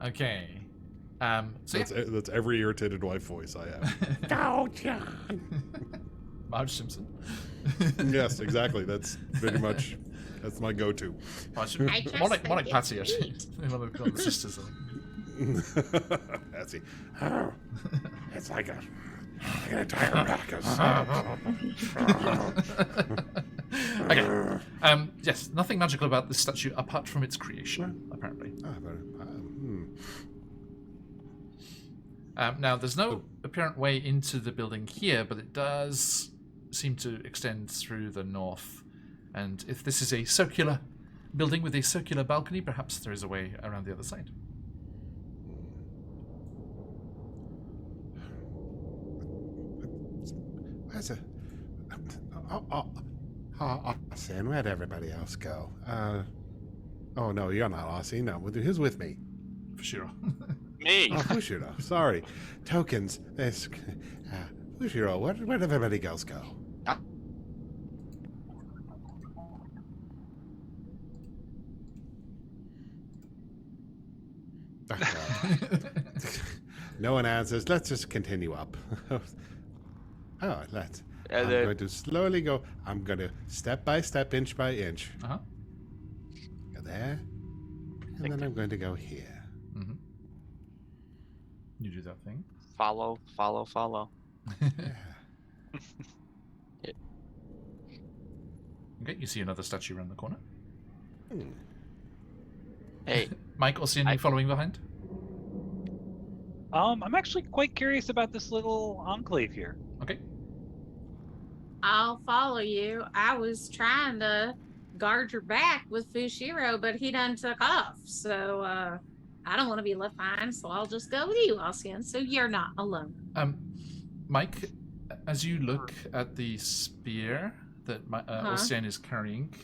Okay. So That's every irritated wife voice I have. Oh, John. Marge Simpson. Yes, exactly. That's pretty much my go-to. More like Patsy, actually. One of the sisters. Patsy. Oh, it's like an entire rack of... Okay. Yes, nothing magical about this statue apart from its creation, apparently. Now, there's no apparent way into the building here, but it does seem to extend through the north. And if this is a circular building with a circular balcony, perhaps there is a way around the other side. Where's it? Austin, where'd everybody else go? Oh, no, you're not Aussie. No, who's with me? For sure. Me. Oh, Fushiro. Sorry. Tokens. This. Fushiro, where'd everybody else go? No one answers. Let's just continue up. I'm going to slowly go. I'm going to step by step, inch by inch. Uh-huh. Go there. And then I'm going to go here. Mm-hmm. You do that thing. Follow. Yeah. Okay, you see another statue around the corner. Hey. Mike, or you following behind? I'm actually quite curious about this little enclave here. Okay. I'll follow you. I was trying to guard your back with Fushiro, but he done took off. So I don't want to be left behind, so I'll just go with you, Alcian. So you're not alone. Mike, as you look at the spear that Ocean is carrying,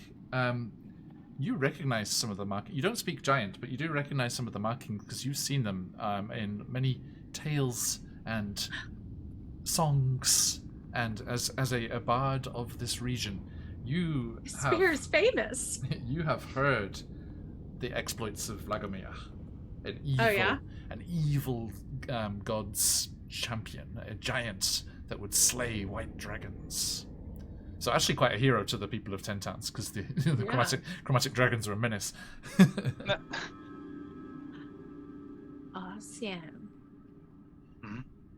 you recognize some of the markings. You don't speak giant, but you do recognize some of the markings because you've seen them in many tales and songs. And as a bard of this region, you have... Spear is famous. You have heard the exploits of Lagomir, an evil god's champion, a giant that would slay white dragons. So actually quite a hero to the people of Ten Towns, because the chromatic dragons are a menace. Awesome.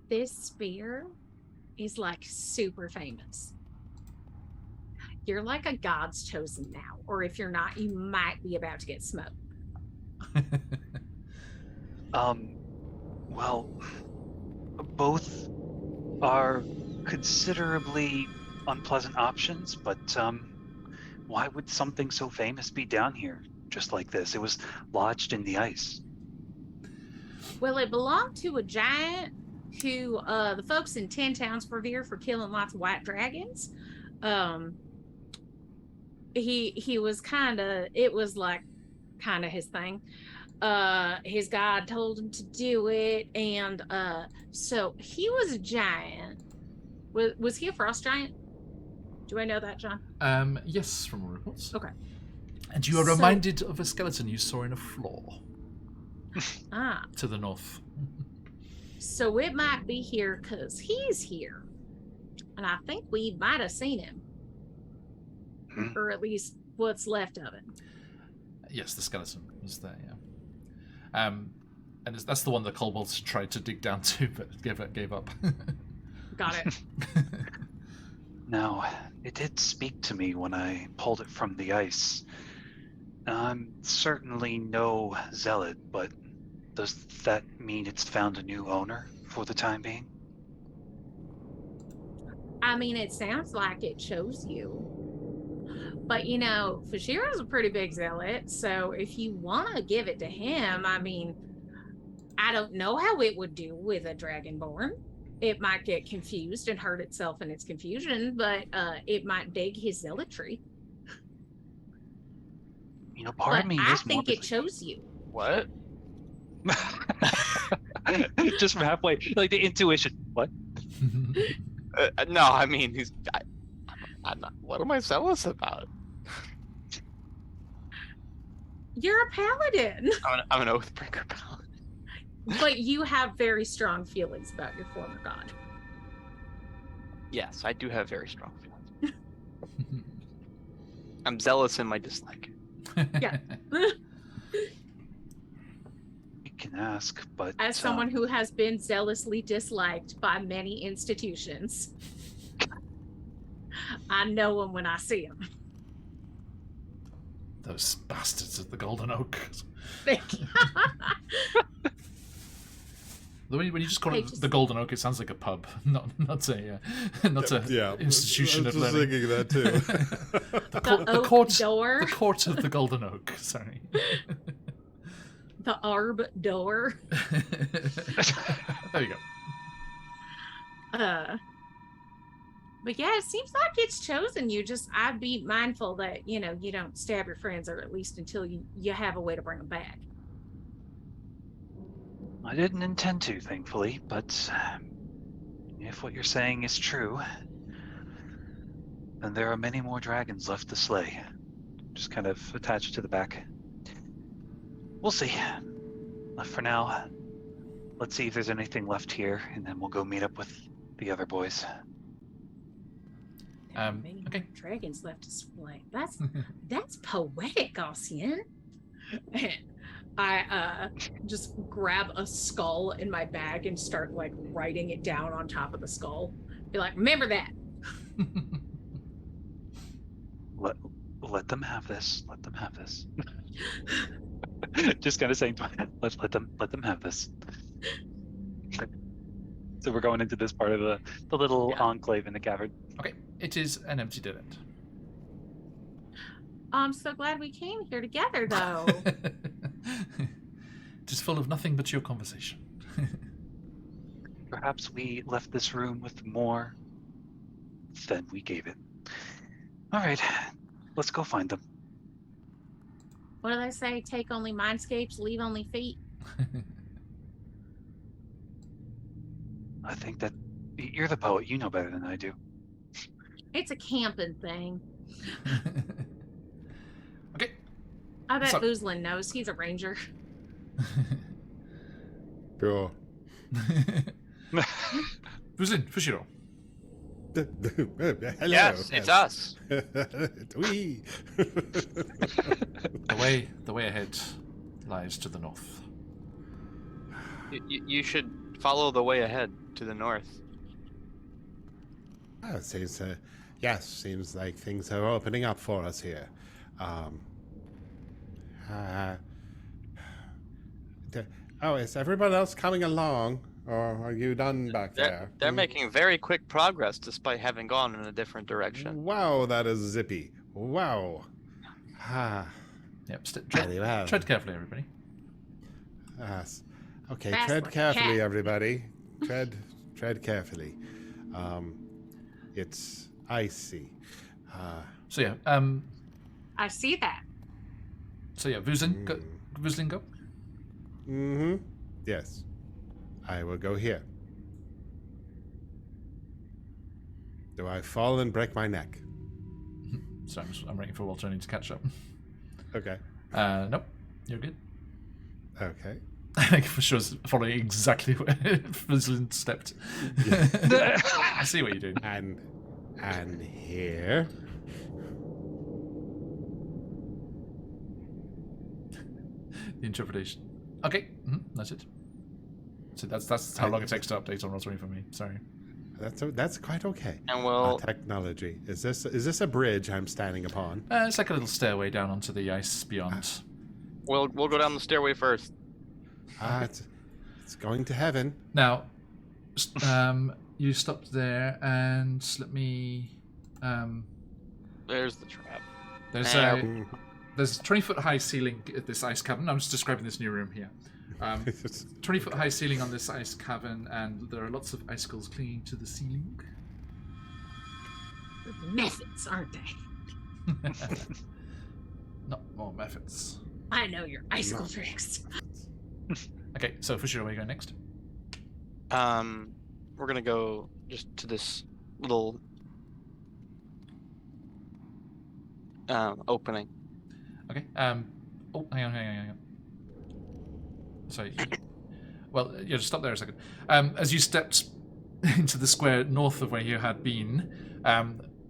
This spear is like super famous. You're like a god's chosen now, or if you're not, you might be about to get smoked. Well, both are considerably unpleasant options, but why would something so famous be down here just like this? It was lodged in the ice. Well, it belonged to a giant who the folks in Ten Towns revere for killing lots of white dragons. He was it was like kind of his thing. His god told him to do it, and so he was a giant. Was he a frost giant? Do I know that, John? Yes, from reports. Okay. And you are reminded of a skeleton you saw in a floor. To the north. So it might be here because he's here. And I think we might have seen him. Or at least what's left of him. Yes, the skeleton was there, yeah. And that's the one that kobolds tried to dig down to, but gave up. Got it. Now, it did speak to me when I pulled it from the ice. I'm certainly no zealot, but does that mean it's found a new owner for the time being? I mean, it sounds like it chose you. But, you know, Fushiro's a pretty big zealot, so if you want to give it to him, I mean, I don't know how it would do with a dragonborn. It might get confused and hurt itself in its confusion, but it might dig his zealotry. You know, part of me I is think it chose you. What? Just from halfway, like the intuition. What? No, I mean, I'm not. What am I zealous about? You're a paladin. I'm an Oathbreaker paladin. But you have very strong feelings about your former god. Yes, I do have very strong feelings. I'm zealous in my dislike. Yeah. You can ask, but As someone who has been zealously disliked by many institutions, I know him when I see him. Those bastards at the Golden Oak. When you just call it the Golden Oak, it sounds like a pub, not a institution of learning. I was thinking that too. The court door. The court of the Golden Oak. Sorry. The Arb door. There you go. But yeah, it seems like it's chosen you. Just I'd be mindful that you don't stab your friends, or at least until you have a way to bring them back. I didn't intend to, thankfully, but if what you're saying is true, then there are many more dragons left to slay. Just kind of attached to the back. We'll see. For now, let's see if there's anything left here, and then we'll go meet up with the other boys. Okay. Dragons left to slay. That's poetic, Gaussian. I just grab a skull in my bag and start like writing it down on top of the skull. Be like, remember that. Let them have this. Let them have this. Just kind of saying, let them have this. So we're going into this part of the little enclave in the cavern. Okay. It is an empty dead end. I'm so glad we came here together, though. It is full of nothing but your conversation. Perhaps we left this room with more than we gave it. All right, let's go find them. What do they say? Take only mindscapes, leave only feet. I think that you're the poet. You know better than I do. It's a camping thing. Okay. I bet So- Boozlin knows. He's a ranger. Sure. Who's in? Fushiro. Hello. Yes, it's us. We. The way ahead lies to the north. You should follow the way ahead to the north. It seems, yes, seems like things are opening up for us here. Is everyone else coming along, or are you done back there? They're making very quick progress despite having gone in a different direction. Wow, that is zippy. Wow. Yep. Very well. Tread carefully, everybody. Yes. Okay, Fast tread like a carefully, cat. everybody. Tread carefully. It's icy. So yeah. I see that. So yeah. Vuzlin, go. Vuzlin, go. Mm-hmm. Yes. I will go here. Do I fall and break my neck? So I'm waiting for Walter to catch up. Okay. Nope. You're good. Okay. I think for sure it's following exactly where Vuzlin stepped. I see what you're doing. And here. The interpretation. Okay, that's it. So that's how long it takes to update on Roll20 for me. Sorry. That's quite okay. And we'll Technology. Is this a bridge I'm standing upon? It's like a little stairway down onto the ice beyond. we'll go down the stairway first. It's going to heaven. Now, you stopped there, and let me. There's the trap. There's a 20-foot high ceiling at this ice cavern. I'm just describing this new room here. 20-foot high ceiling on this ice cavern, and there are lots of icicles clinging to the ceiling. Methods, aren't they? Not more methods. I know your icicle tricks. Okay, so Fushiro, where are you going next? We're gonna go just to this little opening. Okay. Oh, hang on. Sorry. Well, yeah, just stop there a second. As you stepped into the square north of where you had been,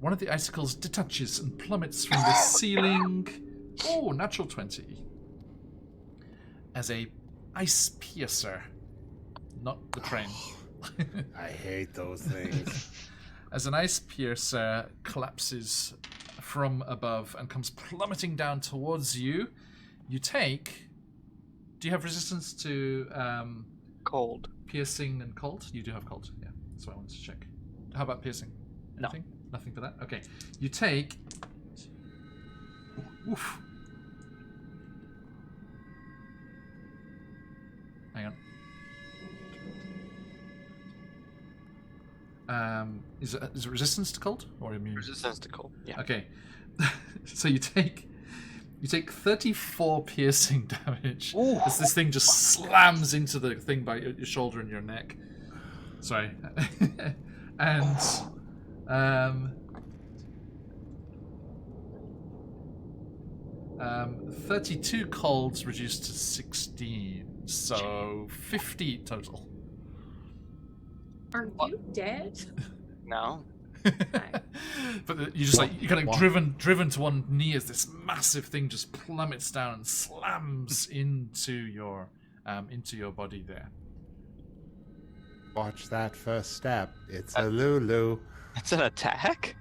one of the icicles detaches and plummets from the ceiling. Oh, natural 20. As a ice piercer, not the train. I hate those things. As an ice piercer collapses from above and comes plummeting down towards you, you take. Do you have resistance to Cold. piercing and cold? You do have cold. Yeah, that's what I wanted to check. How about piercing? No. Anything? Nothing for that. Okay. You take. Oof. Hang on. Is it resistance to cold or immune? Resistance to cold. Yeah. Okay. So you take 34 piercing damage as this thing just slams into the thing by your shoulder and your neck. Sorry. And 32 colds reduced to 16, so 50 total. Aren't you dead? No. But you just you kind of driven to one knee as this massive thing just plummets down and slams into your body there. Watch that first step. It's a Lulu. It's an attack?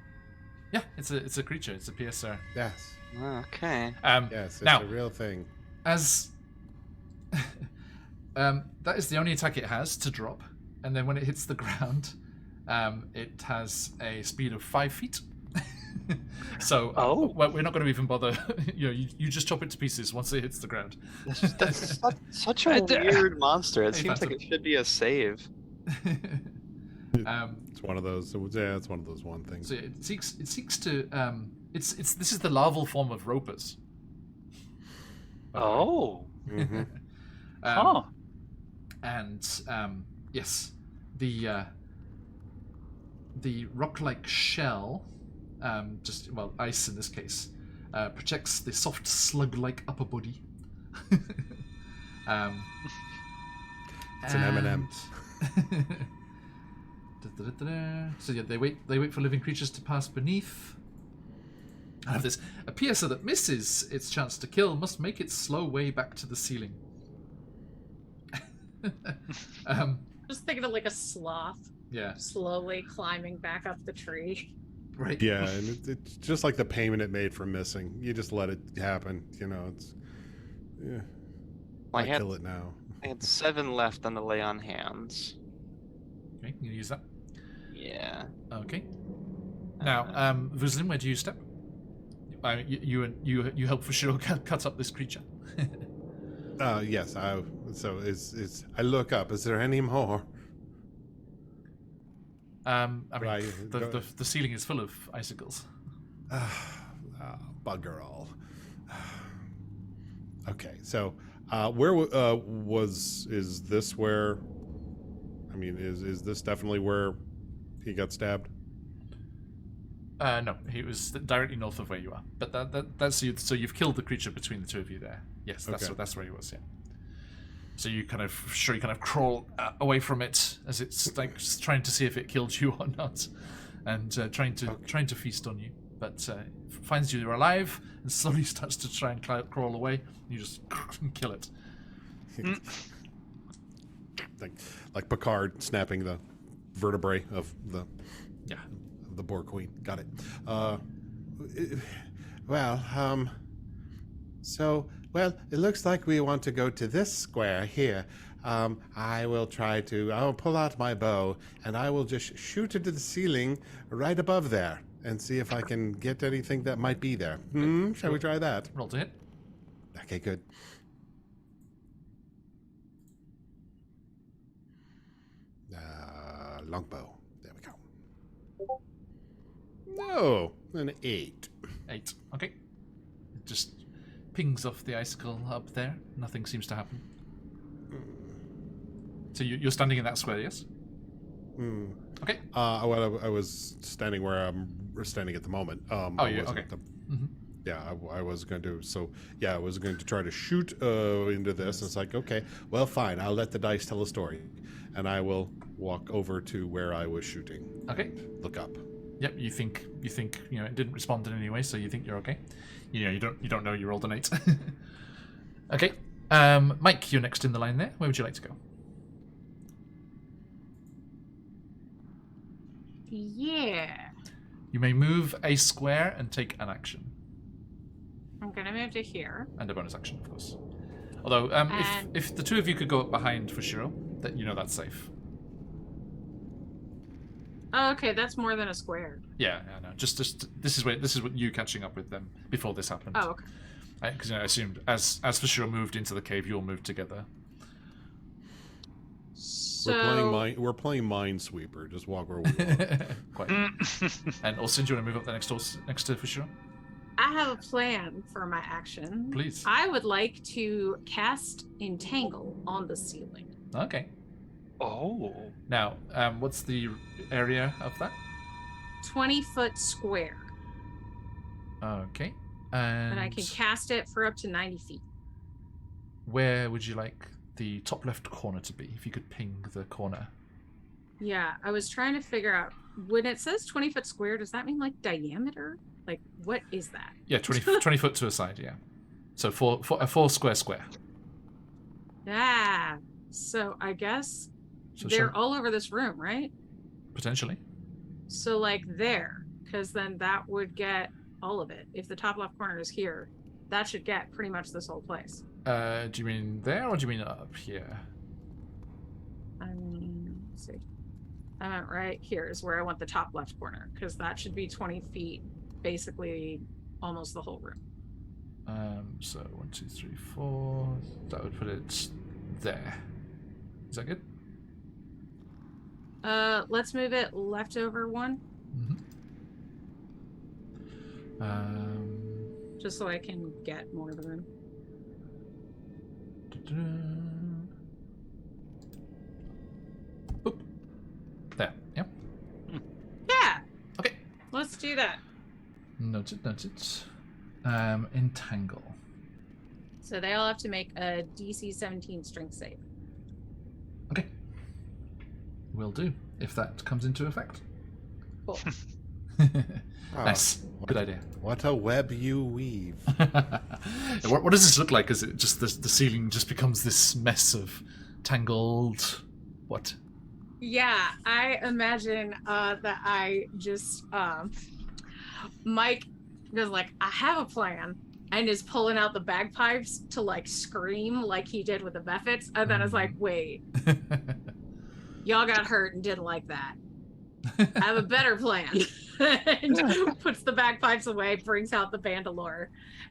Yeah, it's a creature. It's a piercer. Yes. Okay. Yes, it's now, a real thing. as that is the only attack it has to drop, and then when it hits the ground, It has a speed of 5 feet. So we're not going to even bother. You just chop it to pieces once it hits the ground. That's such a weird monster. It seems like it should be a save. It's one of those. Yeah, it's one of those one things. So it seeks to. This is the larval form of ropers. Oh. Mm-hmm. And yes, the rock-like shell, ice in this case, protects the soft slug-like upper body. It's an M&M. So yeah, they wait for living creatures to pass beneath. And if this a piercer that misses its chance to kill must make its slow way back to the ceiling. Just thinking of like a sloth. Yeah. Slowly climbing back up the tree. Right. Yeah, and it's just like the payment it made for missing. You just let it happen. It's I kill it now. I had 7 left on the lay on hands. Okay, you use that. Yeah. Okay. Now, Vuzlin, where do you step? You help for sure cut up this creature. Yes. I look up. Is there any more? The ceiling is full of icicles. Bugger all. Okay, so is this where? I mean, is this definitely where he got stabbed? No, he was directly north of where you are. But that's you. So you've killed the creature between the two of you there. Yes, that's where he was. Yeah. So you kind of crawl away from it as it's like trying to see if it killed you or not, and trying to feast on you. But finds you're alive and slowly starts to try and crawl away. You just kill it. like Picard snapping the vertebrae of the Yeah. of the boar queen. Got it. It looks like we want to go to this square here. I'll pull out my bow and I will just shoot into the ceiling right above there and see if I can get anything that might be there. Shall we try that? Roll to hit. Okay, good. Longbow. There we go. No, an 8. 8. Okay. It just pings off the icicle up there. Nothing seems to happen. So you're standing in that square, yes? Okay. I was standing where I'm standing at the moment. Okay. Yeah, I was going to. So yeah, I was going to try to shoot into this. And it's like, okay, well, fine. I'll let the dice tell a story, and I will walk over to where I was shooting. Okay. Look up. Yep. You think it didn't respond in any way, so you think you're okay. You don't know you rolled an 8. Okay. Mike, you're next in the line there. Where would you like to go? Yeah. You may move a square and take an action. I'm gonna move to here. And a bonus action, of course. Although, if the two of you could go up behind for sure, that's safe. Oh, okay, that's more than a square. Yeah, no. Just this is what you catching up with them before this happened. Oh, okay. Because I assumed as for sure moved into the cave, you'll move together. So we're playing Minesweeper. Just walk where we want. Quite. And also, do you want to move up there next to for sure? I have a plan for my action. Please. I would like to cast Entangle on the ceiling. Okay. Oh. Now, what's the area of that? 20-foot square. Okay. And I can cast it for up to 90 feet. Where would you like the top left corner to be? If you could ping the corner. Yeah, I was trying to figure out, when it says 20-foot square, does that mean like diameter? Like, what is that? Yeah, 20 foot to a side, yeah. So a 4 square. Yeah. So I guess they're all over this room, right? Potentially. So like there, because then that would get all of it. If the top left corner is here, that should get pretty much this whole place. Do you mean there or do you mean up here? I mean, let's see. Right here is where I want the top left corner, because that should be 20 feet, basically almost the whole room. So 1, 2, 3, 4. That would put it there. Is that good? Let's move it left over one, just so I can get more of the room. Oop. There. Yep. Yeah. Okay. Let's do that. Noted. Entangle. So they all have to make a DC 17 strength save. Okay. Will do, if that comes into effect. Cool. Nice. Good idea. What a web you weave. What does this look like? Is it just the ceiling just becomes this mess of tangled... What? Yeah, I imagine that I just... Mike goes like, I have a plan, and is pulling out the bagpipes to like scream like he did with the Mephits, and then it's like, wait, y'all got hurt and didn't like that. I have a better plan. And puts the bagpipes away, brings out the bandolore,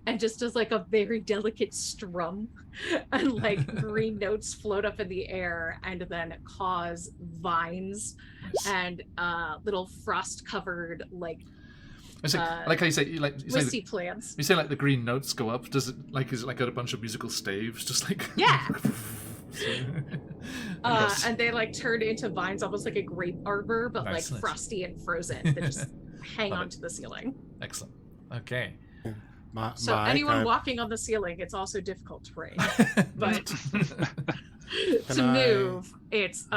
and just does like a very delicate strum, and like green notes float up in the air and then cause vines and little frost covered like I like how you say twisty plants. You say like the green notes go up. Is it like got a bunch of musical staves, just like yeah. And they like turn into vines, almost like a grape arbor, but nice. like frosty and frozen. They just hang onto the ceiling. Excellent. Okay. So anyone walking on the ceiling, it's also difficult terrain. But to move, it's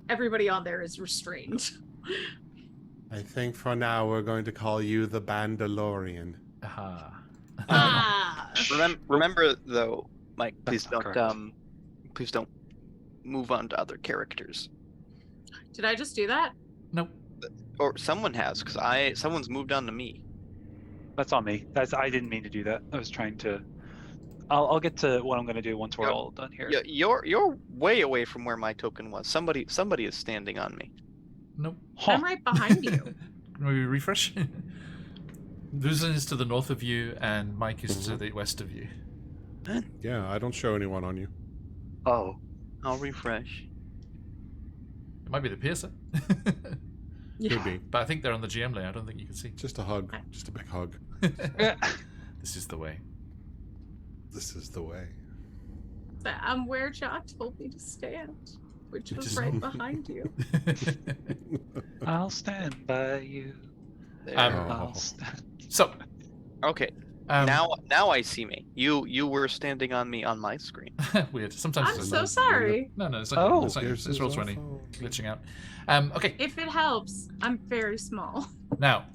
everybody on there is restrained. I think for now we're going to call you the Bandalorian. Remember though, Mike, please That's don't move on to other characters. Did I just do that? Nope. Or someone has, because someone's moved on to me. That's on me. I didn't mean to do that. I was trying to. I'll get to what I'm going to do once we're all done here. Yeah, you're way away from where my token was. Somebody is standing on me. Nope. I'm right behind you. Can we refresh? Luzin is to the north of you, and Mike is to the west of you. Yeah, I don't show anyone on you. Oh, I'll refresh. It might be the piercer. Could be. But I think they're on the GM layer. I don't think you can see. Just a hug. Just a big hug. This is the way. This is the way. I'm where Jock told me to stand, which was right behind you. I'll stand by you. There. I'll stand. So, okay. Now I see me. You were standing on me on my screen. weird. Sometimes I'm it's so sorry. No, it's like Oh, it's Roll20 glitching out. Okay. If it helps, I'm very small. Now,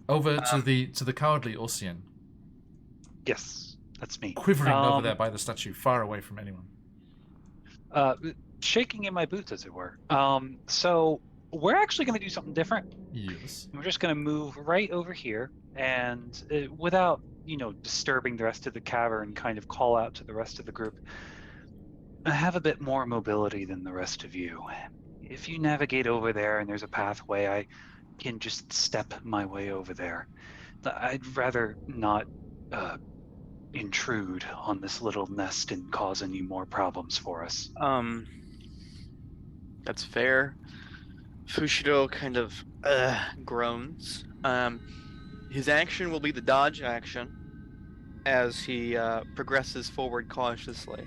over to the cowardly Ossian, Yes, that's me. quivering over there by the statue, far away from anyone. Shaking in my boots, as it were. So we're actually going to do something different. Yes. We're just going to move right over here, and without disturbing the rest of the cavern, kind of call out to the rest of the group. I have a bit more mobility than the rest of you. If you navigate over there and there's a pathway, I can just step my way over there. I'd rather not intrude on this little nest and cause any more problems for us. That's fair. Fushido kind of groans. His action will be the dodge action as he progresses forward cautiously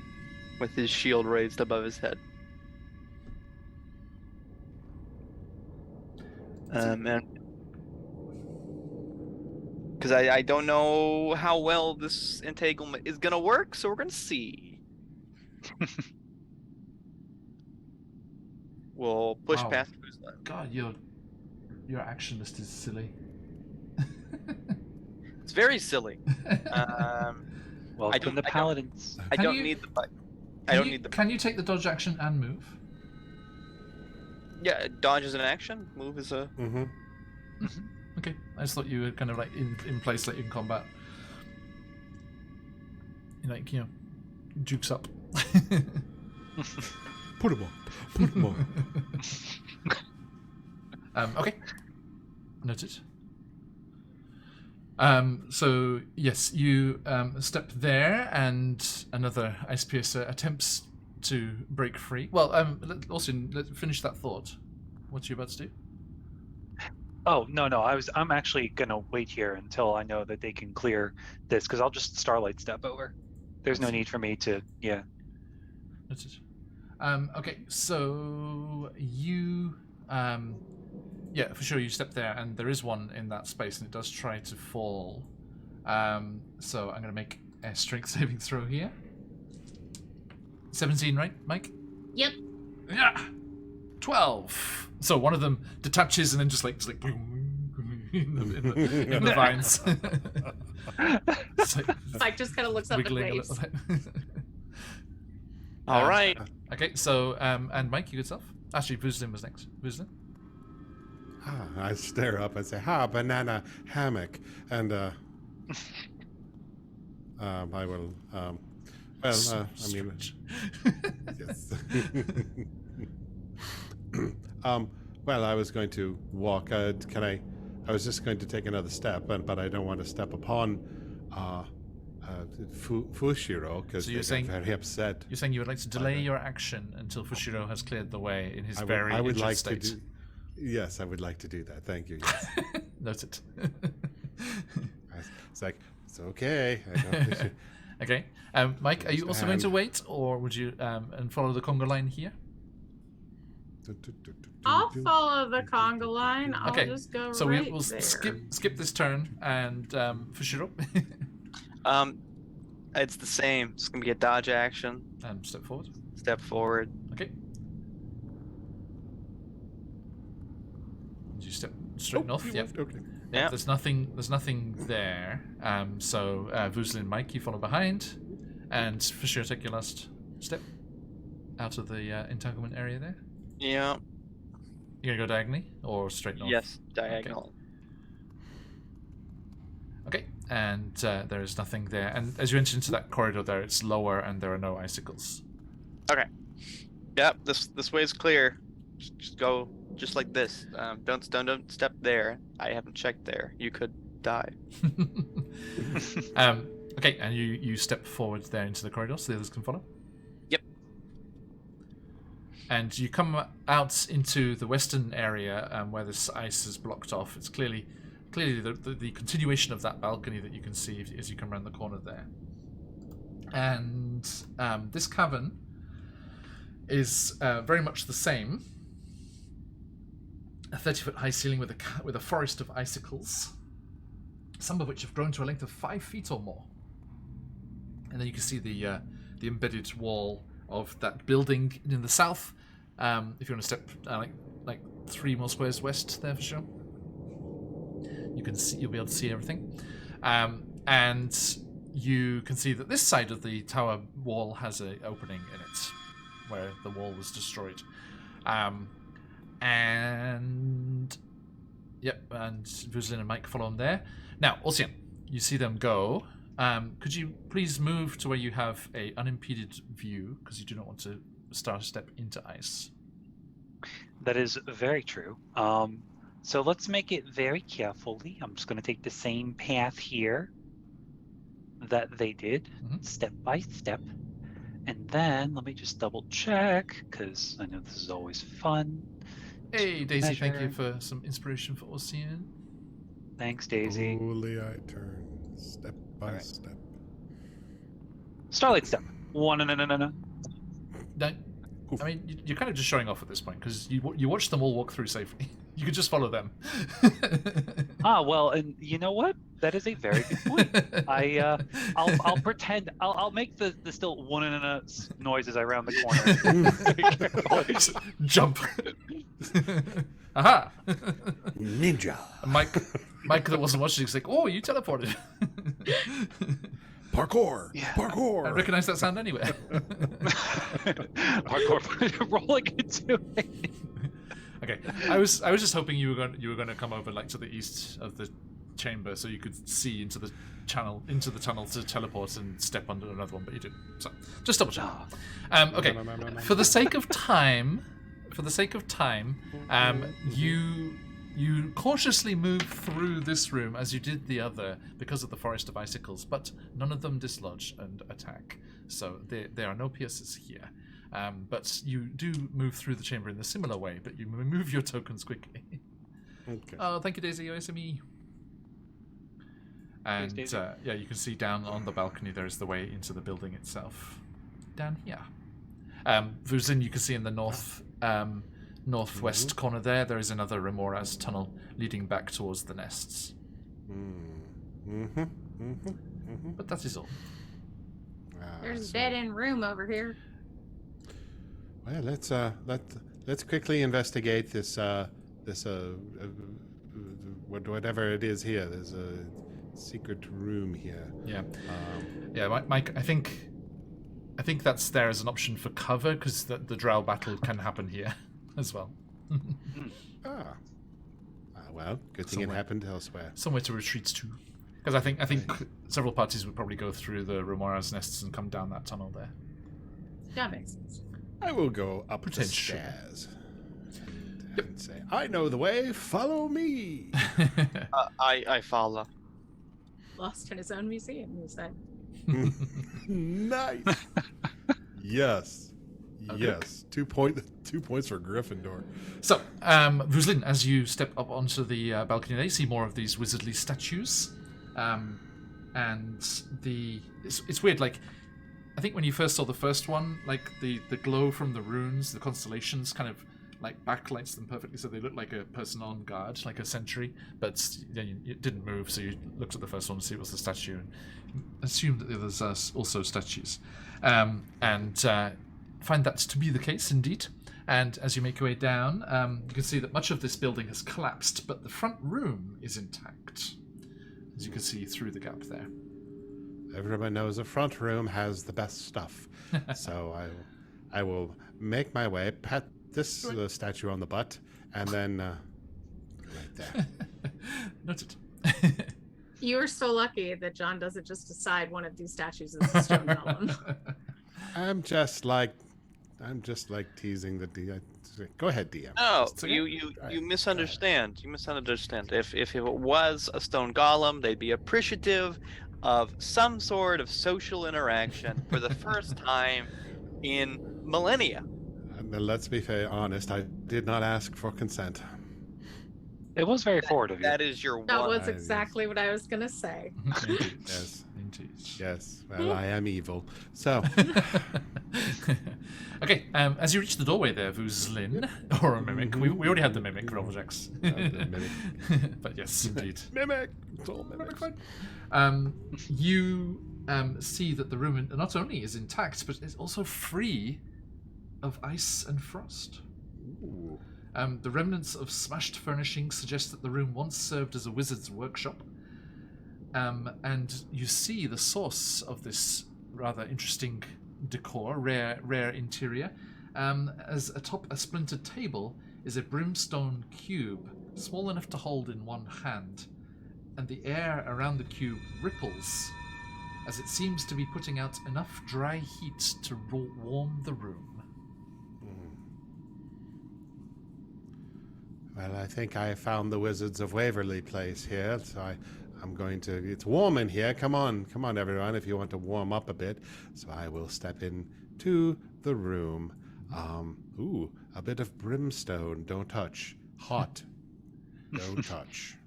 with his shield raised above his head. And because I don't know how well this entanglement is gonna work, so we're gonna see. We'll push Wow. past Ruslan. God, your action list is silly. It's very silly. Welcome to Paladins. I Can don't you- need the button. Can you take the dodge action and move? Yeah, dodge is an action. Move is a. Mm-hmm. Okay, I just thought you were kind of like in place, like in combat. Like, dukes up. Put him up. Put him up. Okay. Noted. So yes, you step there, and another ice piercer attempts to break free. Well, let's finish that thought. What you about to do? Oh no, I'm actually gonna wait here until I know that they can clear this, because I'll just Starlight step over. There's no need for me to. Yeah. Noted. Okay, so you yeah, for sure you step there, and there is one in that space, and it does try to fall. So I'm going to make a strength saving throw here. 17, right, Mike? Yep. Yeah. 12. So one of them detaches and then just like in the vines. Spike just kind of looks up and wiggling a waves. little bit. All right. Okay, so and Mike, you good self? Actually, Vuzlin was next. Vuzlin? I stare up and say, banana hammock. And I will, yes. Well, I was going to walk. I was just going to take another step, but I don't want to step upon Fushiro, because they're very upset. You're saying you would like to delay your action until Fushiro has cleared the way in his very injured state. Yes, I would like to do that. Thank you. Yes. Noted. It's like, it's okay. Okay. Mike, are you also going to wait, or would you and follow the conga line here? I'll follow the conga line. I'll Okay, just go so right we'll there. skip this turn, and Fushiro. It's the same. It's gonna be a dodge action. And step forward. Step forward. Okay. Did you step straight north? Yep. Okay. Yeah. There's nothing there. So Vuzlin and Mike, you follow behind, and Fushiro, take your last step out of the entanglement area there. Yeah. You're gonna go diagonally or straight north? Yes, diagonal. Okay, and there is nothing there. And as you enter into that corridor there, it's lower and there are no icicles. Okay. Yep. This way is clear. Just go just like this. Don't step there. I haven't checked there. You could die. Okay, and you step forward there into the corridor so the others can follow. Yep. And you come out into the western area where this ice is blocked off. It's clearly the continuation of that balcony that you can see as you come around the corner there. And this cavern is very much the same. A 30-foot high ceiling with a forest of icicles, some of which have grown to a length of 5 feet or more. And then you can see the embedded wall of that building in the south. If you want to step like 3 more squares west there for sure, you'll be able to see everything. And you can see that this side of the tower wall has an opening in it where the wall was destroyed. And Vuzlin and Mike follow them there. Now, Ocean, you see them go. Could you please move to where you have a unimpeded view, because you do not want to start a step into ice. That is very true. So let's make it very carefully. I'm just going to take the same path here that they did, step by step. And then let me just double check, because I know this is always fun. Hey, Daisy, thank you for some inspiration for Ocean. Thanks, Daisy. Slowly I turn, step by step. Starlight step. No. No, I mean, you're kind of just showing off at this point, because you watch them all walk through safely. You could just follow them. Well, and you know what? That is a very good point. I'll pretend. I'll make the still noise as I round the corner. Jump. Aha! Ninja. Mike that wasn't watching, he's like, "Oh, you teleported." Parkour. Yeah. Parkour. I recognize that sound anywhere. Parkour. Rolling into it. Okay, I was just hoping you were going to come over like to the east of the chamber, so you could see into the tunnel to teleport and step under another one, but you didn't. So just double check. Okay. For the sake of time, you cautiously move through this room as you did the other because of the forest of icicles, but none of them dislodge and attack. So there are no pierces here. But you do move through the chamber in a similar way, but you move your tokens quickly. Okay. Oh, thank you, Daisy. OSME. And Thanks, Daisy. yeah, you can see down on the balcony there is the way into the building itself. Down here. Vuzin, you can see in the northwest corner there is another Remora's tunnel leading back towards the nests. But that is all. There's a dead-end room over here. Well, let's quickly investigate this whatever it is here. There's a secret room here. Yeah. Yeah, Mike, I think that's there as an option for cover, because the drow battle can happen here as well. Well, good thing it happened elsewhere. Somewhere to retreat to. Because I think several parties would probably go through the Remora's nests and come down that tunnel there. That makes sense. I will go up the stairs and say, I know the way, follow me. I follow. Lost in his own museum, you said. Nice. Yes. Okay. Yes. 2 points for Gryffindor. So, Vuzlin, as you step up onto the balcony, you see more of these wizardly statues. And it's weird, like, I think when you first saw the first one, like the glow from the runes, the constellations kind of like backlights them perfectly, so they look like a person on guard, like a sentry, but it didn't move, so you looked at the first one to see it was the statue and assumed that the others are also statues. And find that to be the case indeed. And as you make your way down, you can see that much of this building has collapsed, but the front room is intact, as you can see through the gap there. Everyone knows the front room has the best stuff. So I will make my way, pat this statue on the butt, and then right there. Noted. You are so lucky that John doesn't just decide one of these statues is a stone golem. I'm just like teasing the D. Go ahead, DM. No, you misunderstand. You misunderstand. If it was a stone golem, they'd be appreciative of some sort of social interaction for the first time in millennia. Let's be fair, honest. I did not ask for consent. It was very forward of you. That is your That one. was exactly what I was going to say. Indeed. Yes. Indeed. Yes. Well, I am evil. So. Okay, as you reach the doorway there, Vuzlin, or a mimic. We already had the mimic, Rolvajax. But yes, indeed. Mimic! It's all mimics. You see that the room not only is intact, but is also free of ice and frost. Ooh. The remnants of smashed furnishings suggest that the room once served as a wizard's workshop. And you see the source of this rather interesting decor, rare interior. As atop a splintered table is a brimstone cube, small enough to hold in one hand. And the air around the cube ripples, as it seems to be putting out enough dry heat to warm the room. Well, I think I found the Wizards of Waverly Place here, so I'm going to... It's warm in here. Come on, everyone, if you want to warm up a bit. So I will step into the room. Ooh, a bit of brimstone. Don't touch. Hot. Don't touch.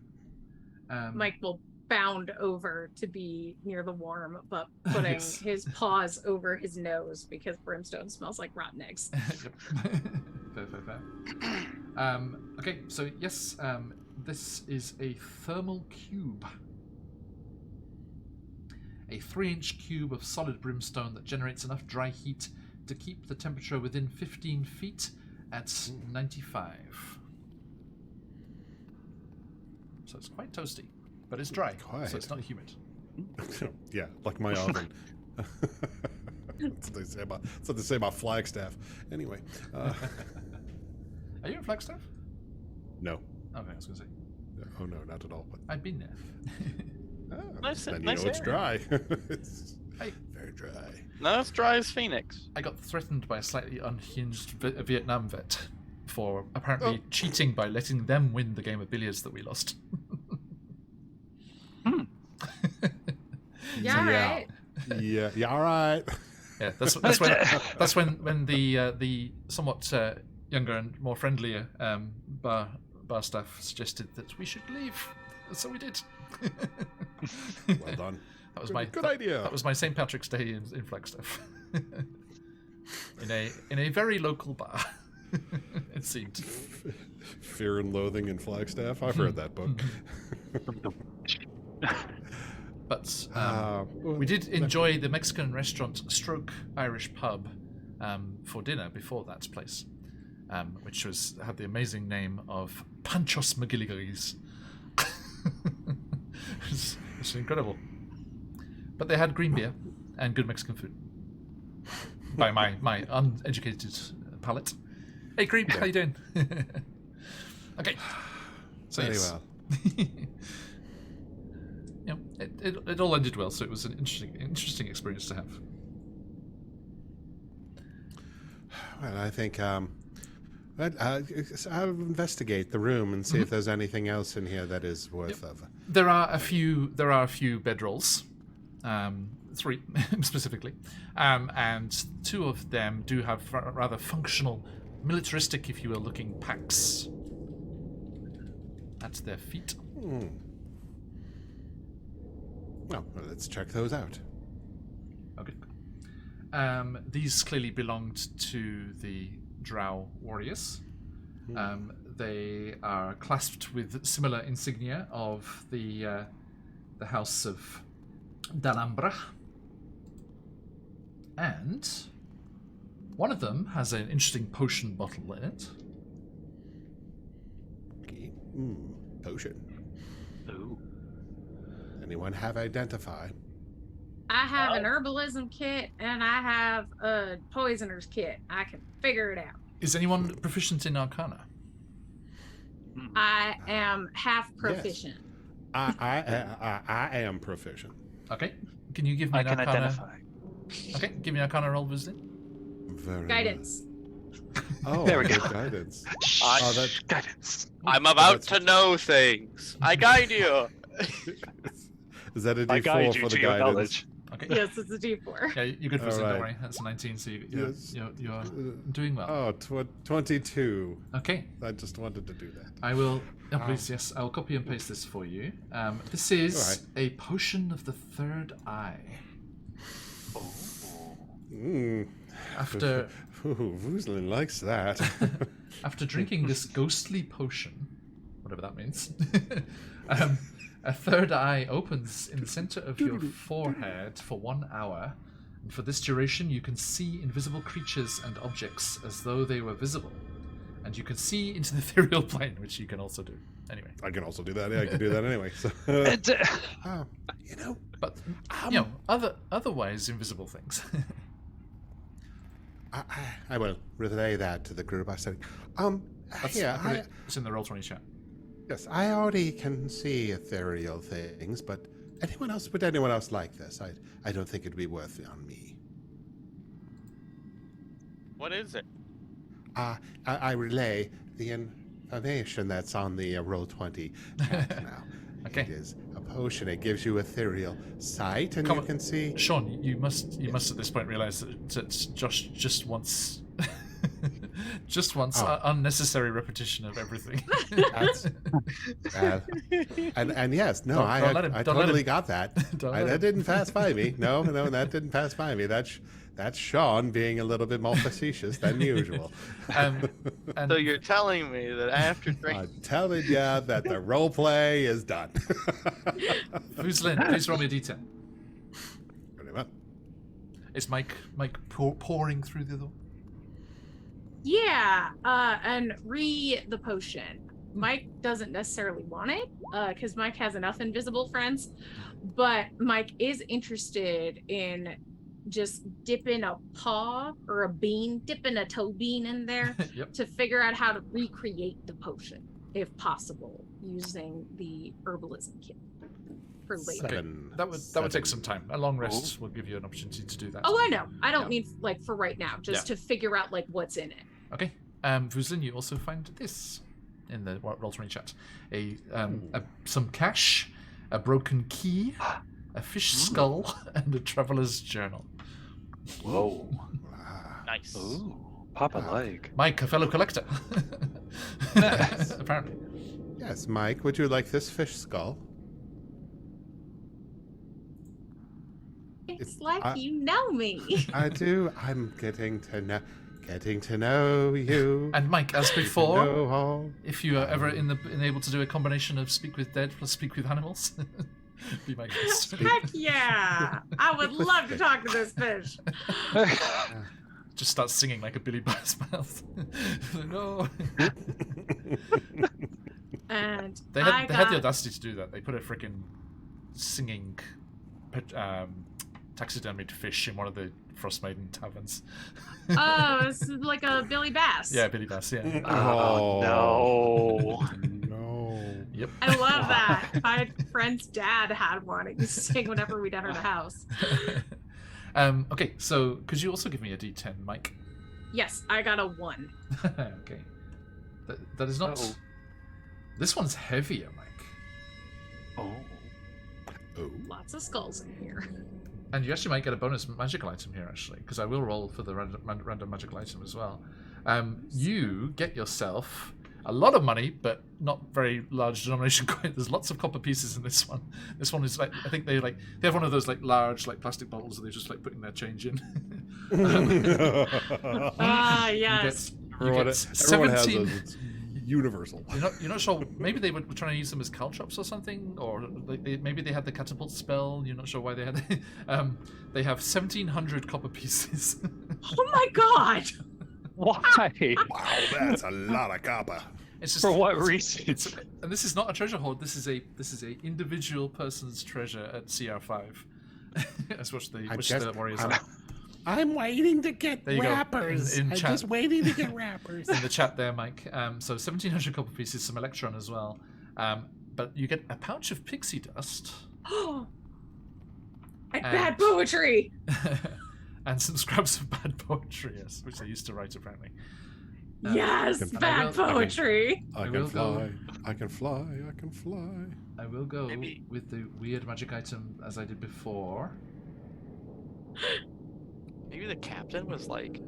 Mike will bound over to be near the warm, but putting Yes. his paws over his nose because brimstone smells like rotten eggs. Fair. Okay, so yes, this is a thermal cube. A 3-inch cube of solid brimstone that generates enough dry heat to keep the temperature within 15 feet at 95. So it's quite toasty, but it's dry, so it's not humid. Yeah, like my oven. That's what they say about Flagstaff. Anyway. Are you in Flagstaff? No. Okay, I was going to say. Oh no, not at all. But, I've been there. Nice- then nice you know it's area. dry. It's Hey. very dry. Not as dry as Phoenix. I got threatened by a slightly unhinged Vietnam vet for apparently cheating by letting them win the game of billiards that we lost. Yeah, Yeah. right. Yeah, all right. Yeah, that's when the somewhat younger and more friendlier bar staff suggested that we should leave. So we did. Well done. That was my Good idea. That was my St. Patrick's Day in Flagstaff. in a very local bar. It seemed. Fear and Loathing in Flagstaff. I've read that book. But we did enjoy the Mexican restaurant stroke Irish pub for dinner before that place, which had the amazing name of Panchos McGilligary's. It's incredible. But they had green beer and good Mexican food. By my uneducated palate. Hey, Creep, how you doing? Okay. So Very yes. well. You know, it all ended well, so it was an interesting experience to have. Well, I think I'll investigate the room and see if there's anything else in here that is worth of. There are a few bedrolls, 3 specifically, and 2 of them do have rather functional, militaristic, if you will, looking packs at their feet. Well, let's check those out. Okay. These clearly belonged to the Drow warriors. They are clasped with similar insignia of the House of Dalambra. And one of them has an interesting potion bottle in it. Okay. Potion. Ooh. Anyone have identify? I have an herbalism kit and I have a poisoner's kit. I can figure it out. Is anyone proficient in Arcana? I am half proficient. I am proficient. Okay. Can you give me I an can Arcana? identify. Okay, give me an Arcana roll, Visiting. Very Guidance. Well. Oh, There we good go. guidance. I- Oh, that, Guidance. I'm about that's- to know things. I guide you. is that a I guide D4 you for the to your guidance? knowledge. Okay. Yes, it's a D4. Yeah, you're good for All don't right. worry. That's a 19, so you're Yes. doing well. Oh, 22. Okay, I just wanted to do that. I will. Oh, please, yes, I'll copy and paste this for you. This is All right. a potion of the third eye. After Ooh, Vouzlin likes that. after drinking this ghostly potion, whatever that means, a third eye opens in the center of your forehead for 1 hour. And for this duration, you can see invisible creatures and objects as though they were visible. And you can see into the ethereal plane, which you can also do. Anyway. I can also do that. Yeah, I can do that anyway. So, you know, But, otherwise invisible things. I will relay that to the group. I said, It's in the Roll20 chat. yes, I already can see ethereal things, but would anyone else like this? I don't think it'd be worth it on me. What is it? I relay the information that's on the Roll20 chat now. Okay. It is a potion. It gives you ethereal sight, and Come you on. can see. Sean, you must at this point realize that Josh just wants unnecessary repetition of everything. That's, and yes, no, Don't I let him- I don't let totally him. got that. Don't let him. That didn't pass by me. No, that didn't pass by me. That's Sean being a little bit more facetious than usual. And So you're telling me that after drinking, I'm telling you that the role play is done. Vouzlin, please roll me a d10. Very well. Is Mike pouring through the door? Yeah, and the potion. Mike doesn't necessarily want it, because Mike has enough invisible friends, but Mike is interested in just dipping a paw or dipping a toe bean in there Yep. to figure out how to recreate the potion. if possible, using the herbalism kit for later. Okay, that would take some time. A long rest will give you an opportunity to do that. Oh, I know. I don't mean like for right now, just to figure out like what's in it. Okay. Vuzlin, you also find this in the Roll20 chat: some cash, a broken key, a fish skull, and a traveler's journal. Whoa. Nice. Ooh, Papa like. Mike, a fellow collector. Yes. Apparently. Yes, Mike, would you like this fish skull? It's like you know me. I do. I'm getting to know you. And Mike, as before, know all. if you are ever able to do a combination of speak with dead plus speak with animals, be my guest. Heck yeah! I would love to talk to this fish. Just start singing like a Billy Bass mouth. No. And They had the audacity to do that. They put a freaking singing taxidermied fish in one of the Frostmaiden taverns. Oh, it's like a Billy Bass. Yeah, Billy Bass, yeah. Oh, no. No. Yep. I love that. My friend's dad had one. He used to sing whenever we'd enter the house. Okay, so could you also give me a D10, Mike? Yes, I got a 1. Okay. That is not... Uh-oh. This one's heavier, Mike. Oh. Oh. Lots of skulls in here. And you actually might get a bonus magical item here, actually, because I will roll for the random magical item as well. You get yourself a lot of money, but not very large denomination coin. There's lots of copper pieces in this one. This one is like, I think they have one of those like large like plastic bottles that they're just like putting their change in. Yes. You get Everyone 17. has those. It's universal. You're not sure. Maybe they were trying to use them as caltrops or something, or maybe they had the catapult spell. You're not sure why they had. They have 1,700 copper pieces. Oh my god! Why? Wow, that's a lot of copper. It's just, For what reason? And this is not a treasure hoard. This is a individual person's treasure at CR5. That's what the warriors are. I'm waiting to get There you go. rappers. In I'm chat. just waiting to get rappers. In the chat there, Mike. So 1,700 copper pieces, some electron as well. But you get a pouch of pixie dust. And bad poetry! And some scraps of bad poetry, yes, which they used to write apparently. Yes, And bad poetry! I can fly. I can fly. I can fly. I will go Maybe. with the weird magic item as I did before. Maybe the captain was like,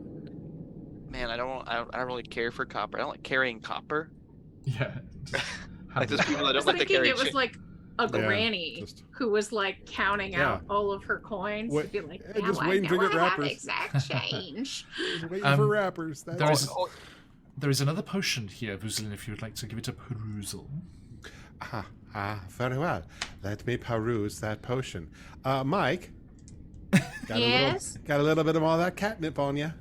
man, I don't really care for copper. I don't like carrying copper. Yeah. Like those people that I don't was like to thinking carry it was shit. like a granny just- who was like counting out all of her coins. Wait, She'd be like, yeah, just waiting to now get I have rappers." exact change. Just waiting for rappers. That's there is- all. There is another potion here, Vuzlin, if you would like to give it a perusal. Very well. Let me peruse that potion. Mike. Yes? Got a little bit of all that catnip on you.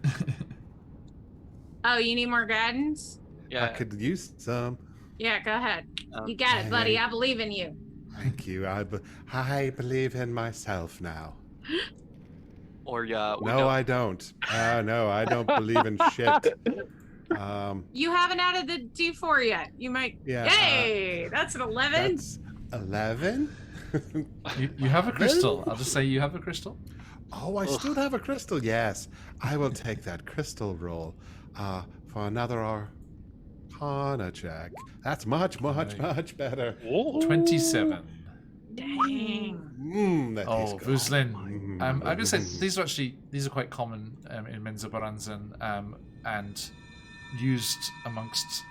Oh, you need more guidance? Yeah. I could use some. Yeah, go ahead. Um, You got it, buddy. I believe in you. Thank you. I believe in myself now. Or we No, don't. I don't. No, I don't believe in shit. You haven't added the D4 yet. You might. Yeah, Yay! That's an 11. That's 11? You have a crystal. I'll just say you have a crystal. Oh, I still have a crystal. Yes, I will take that crystal roll for another Arcana check. That's much better. Whoa. 27. Dang. That Oh, tastes good. Vuzlin. I'm gonna say these are quite common in Menza Baranzan and used amongst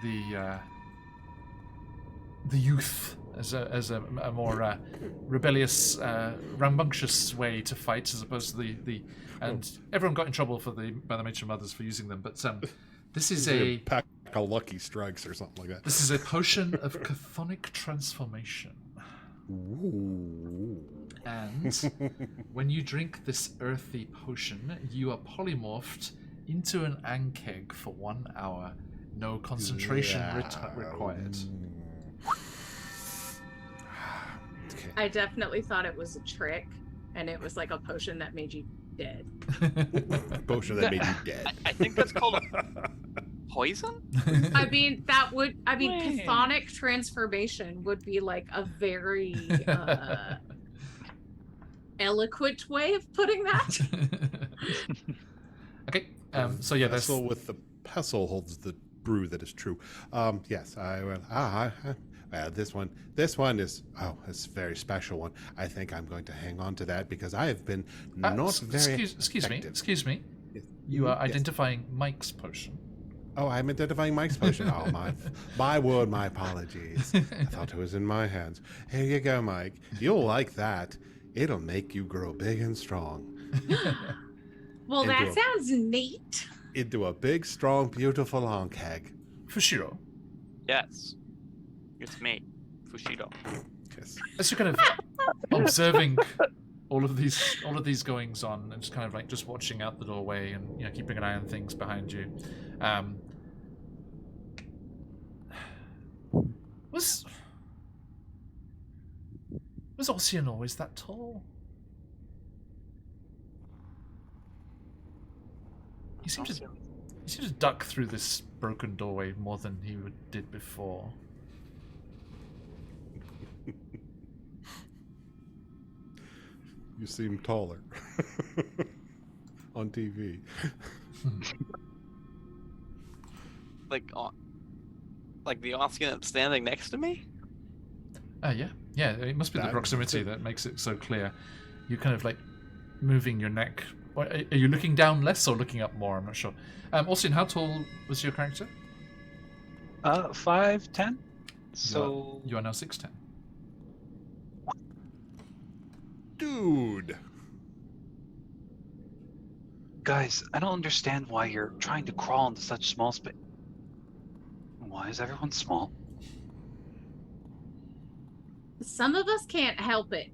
the youth as a more rebellious, rambunctious way to fight, as opposed to the and everyone got in trouble by the Matron Mothers for using them. But this is a pack of Lucky Strikes or something like that. this is a potion of chthonic transformation. Ooh. And when you drink this earthy potion, you are polymorphed into an ankeg for 1 hour. No concentration required. Okay. I definitely thought it was a trick, and it was like a potion that made you dead. Potion that made you dead. I think that's called poison? I mean, Wait. chthonic transformation would be like a very eloquent way of putting that. Okay. So yeah, there's. Vessel with the pestle holds the brew that is true. Yes, I will. This one is it's a very special one. I think I'm going to hang on to that because I have been not very Excuse me. effective. Excuse me. Yes. You are Yes. identifying Mike's potion. Oh, I'm identifying Mike's potion. Oh, my word, my apologies. I thought it was in my hands. Here you go, Mike. You'll like that. It'll make you grow big and strong. Well, that sounds neat. Into a big, strong, beautiful long keg. Fushiro, Yes. It's me, Fushido. Yes. as you're kind of observing all of these goings on and just kind of like just watching out the doorway and keeping an eye on things behind you, was Ossian always that tall? He seemed to duck through this broken doorway more than he did before. You seem taller on TV. Like the Ossian standing next to me? Yeah. It must be the proximity that makes it so clear. You kind of like moving your neck. Are you looking down less or looking up more? I'm not sure. Austin, how tall was your character? 5'10". So You are now 6'10". Dude. guys, I don't understand why you're trying to crawl into such small space. Why is everyone small? Some of us can't help it.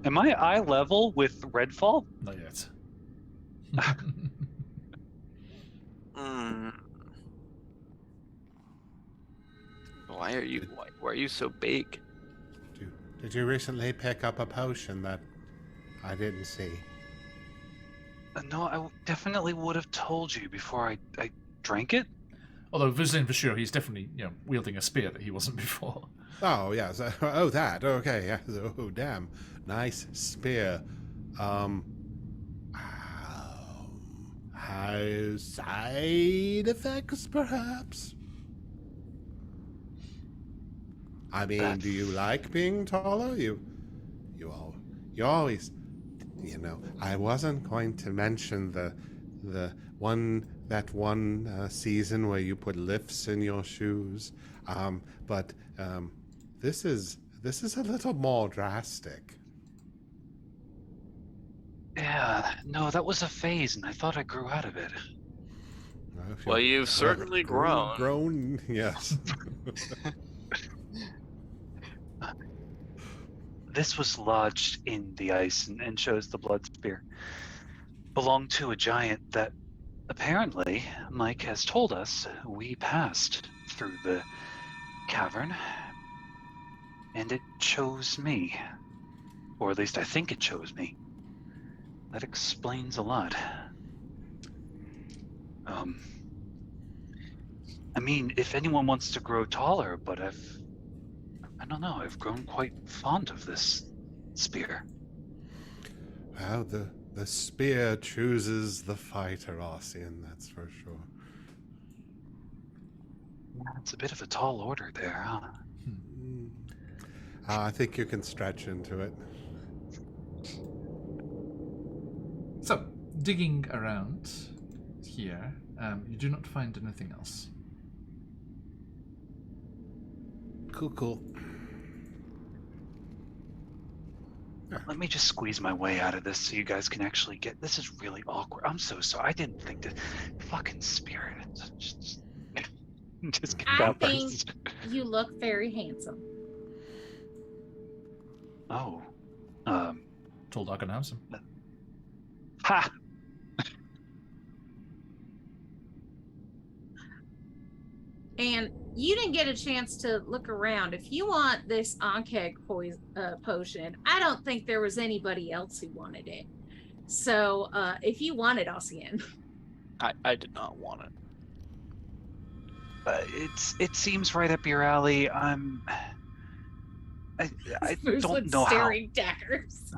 Am I eye level with Redfall? Not yet. Why are you so big? Did you recently pick up a potion that I didn't see? No, I definitely would have told you before I drank it. Although Vizlin for sure, he's definitely wielding a spear that he wasn't before. Oh, yes. That. Okay, yes. Oh, damn. Nice spear. Has side effects, perhaps? I mean, do you like being taller? You always, I wasn't going to mention the one season where you put lifts in your shoes, but this is a little more drastic. Yeah, no, that was a phase, and I thought I grew out of it. Well, you've certainly grown. Grown, yes. This was lodged in the ice and shows the blood spear. Belonged to a giant that apparently Mike has told us we passed through the cavern. And it chose me. Or at least I think it chose me. That explains a lot. I mean, if anyone wants to grow taller, but I don't know, I've grown quite fond of this spear. Well, the spear chooses the fighter, Ossian, that's for sure. It's a bit of a tall order there, huh? I think you can stretch into it. So, digging around here, you do not find anything else. Cool. Let me just squeeze my way out of this so you guys can actually get... This is really awkward. I'm so sorry. I didn't think to... Fucking spirit. Just get I out think first. you look very handsome. Oh. Tall, dark, and handsome. Ha! And you didn't get a chance to look around. If you want this Ankeg potion, I don't think there was anybody else who wanted it. So, if you want it, Ossian. I did not want it. It seems right up your alley. I don't know how. Staring daggers.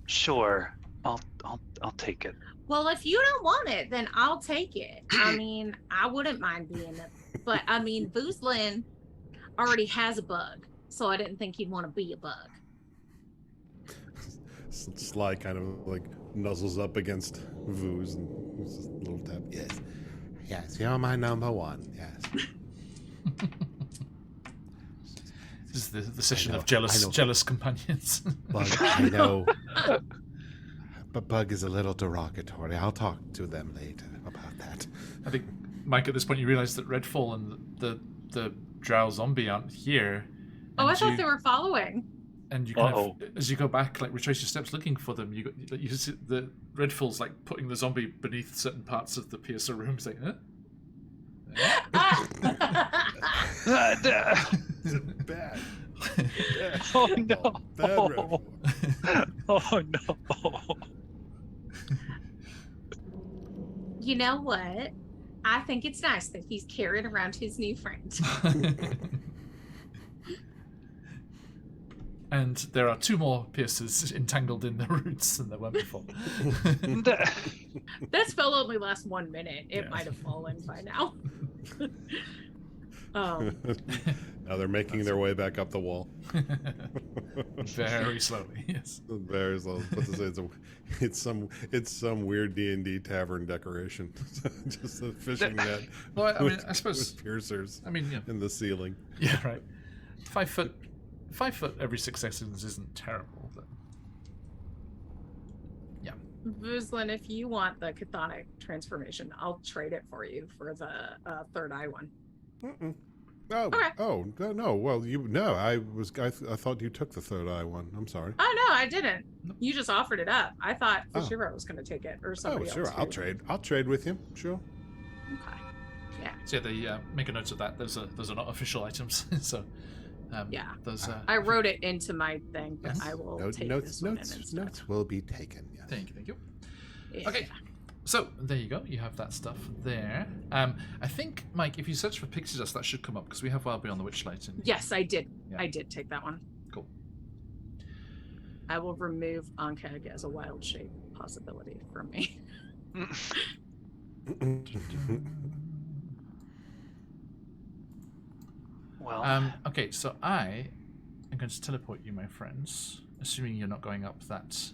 Sure, I'll take it. Well, if you don't want it, then I'll take it. I mean, I wouldn't mind being it, but I mean, Voozlin already has a bug, so I didn't think he'd want to be a bug. Sly kind of like nuzzles up against Vooz and just a little tap. Yes. Yes, you're my number one. Yes. This is the session of jealous companions. Bug, I know. But Bug is a little derogatory. I'll talk to them later about that. I think, Mike, at this point you realise that Redfall and the drow zombie aren't here. Oh, I thought they were following. And you kind of, as you go back, like retrace your steps looking for them, you see the Redfall's like putting the zombie beneath certain parts of the piercer room. He's like, huh? Bad. Oh no! Bad Redfall. Oh no! You know what? I think it's nice that he's carrying around his new friend. And there are 2 more piercers entangled in the roots than there were before. That spell only lasts 1 minute. It might have fallen by now. Now they're making their way back up the wall. Very slowly, yes. Very slowly. What to say? It's some weird D&D tavern decoration. Just a fishing net. Well, I mean, I suppose with piercers. I mean, yeah. In the ceiling. Yeah, right. 5 foot. 5 foot every 6 seconds isn't terrible, but yeah. Voozlin, if you want the chthonic transformation, I'll trade it for you for the third eye one. Mm-mm. Oh, Okay. oh no! Well, I thought you took the third eye one. I'm sorry. Oh no, I didn't. You just offered it up. I thought Fushiro was going to take it, or somebody sure. else. I'll trade with you. Sure. Okay. Yeah. So yeah, they make a note of that. Those are not official items, so. Yeah, those, I wrote it into my thing, but Yes. I will take notes, this one notes, in instead. notes will be taken. Yes. Thank you. Yeah. Okay, so there you go. You have that stuff there. I think, Mike, if you search for pixie dust, that should come up because we have Wild Beyond the Witchlight. Yes, I did. Yeah. I did take that one. Cool. I will remove Ankeg as a wild shape possibility from me. Well, okay, so I am going to teleport you, my friends, assuming you're not going up that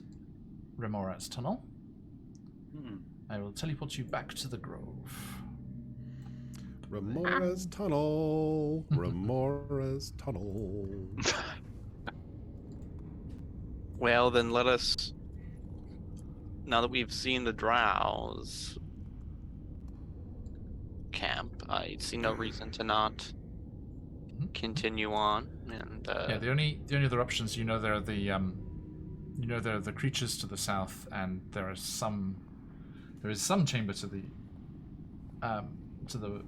Remora's tunnel. I will teleport you back to the grove. Remora's tunnel. Remora's tunnel. Well, then let us. Now that we've seen the drows camp, I see no reason to not continue on. And yeah, the only other options, there are there are the creatures to the south, and there is some chamber to the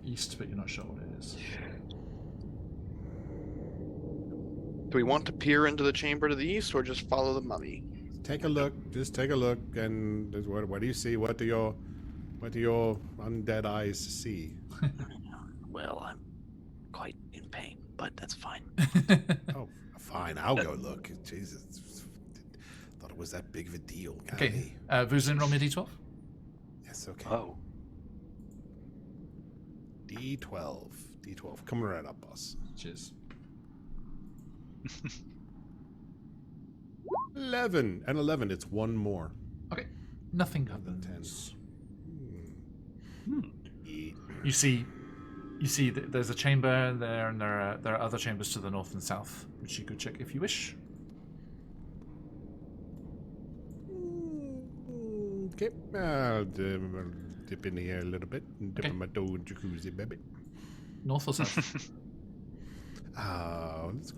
east, but you're not sure what it is. do we want to peer into the chamber to the east, or just follow the mummy? Take a look. Just take a look, and what do you see? What do your undead eyes see? Well, I'm quite in pain, but that's fine. Oh, fine. I'll go look. Jesus, thought it was that big of a deal. Guy. Okay, Voozlin, roll me a d12. Yes. Okay. oh, D12. Coming right up, boss. Cheers. 11 and 11. It's one more. Okay, nothing Than 10. happens. E- You see that there's a chamber there, and there are other chambers to the north and south, which you could check if you wish. Okay. I'll dip in here a little bit and dip Okay. my toe in jacuzzi, baby. North or south? Let's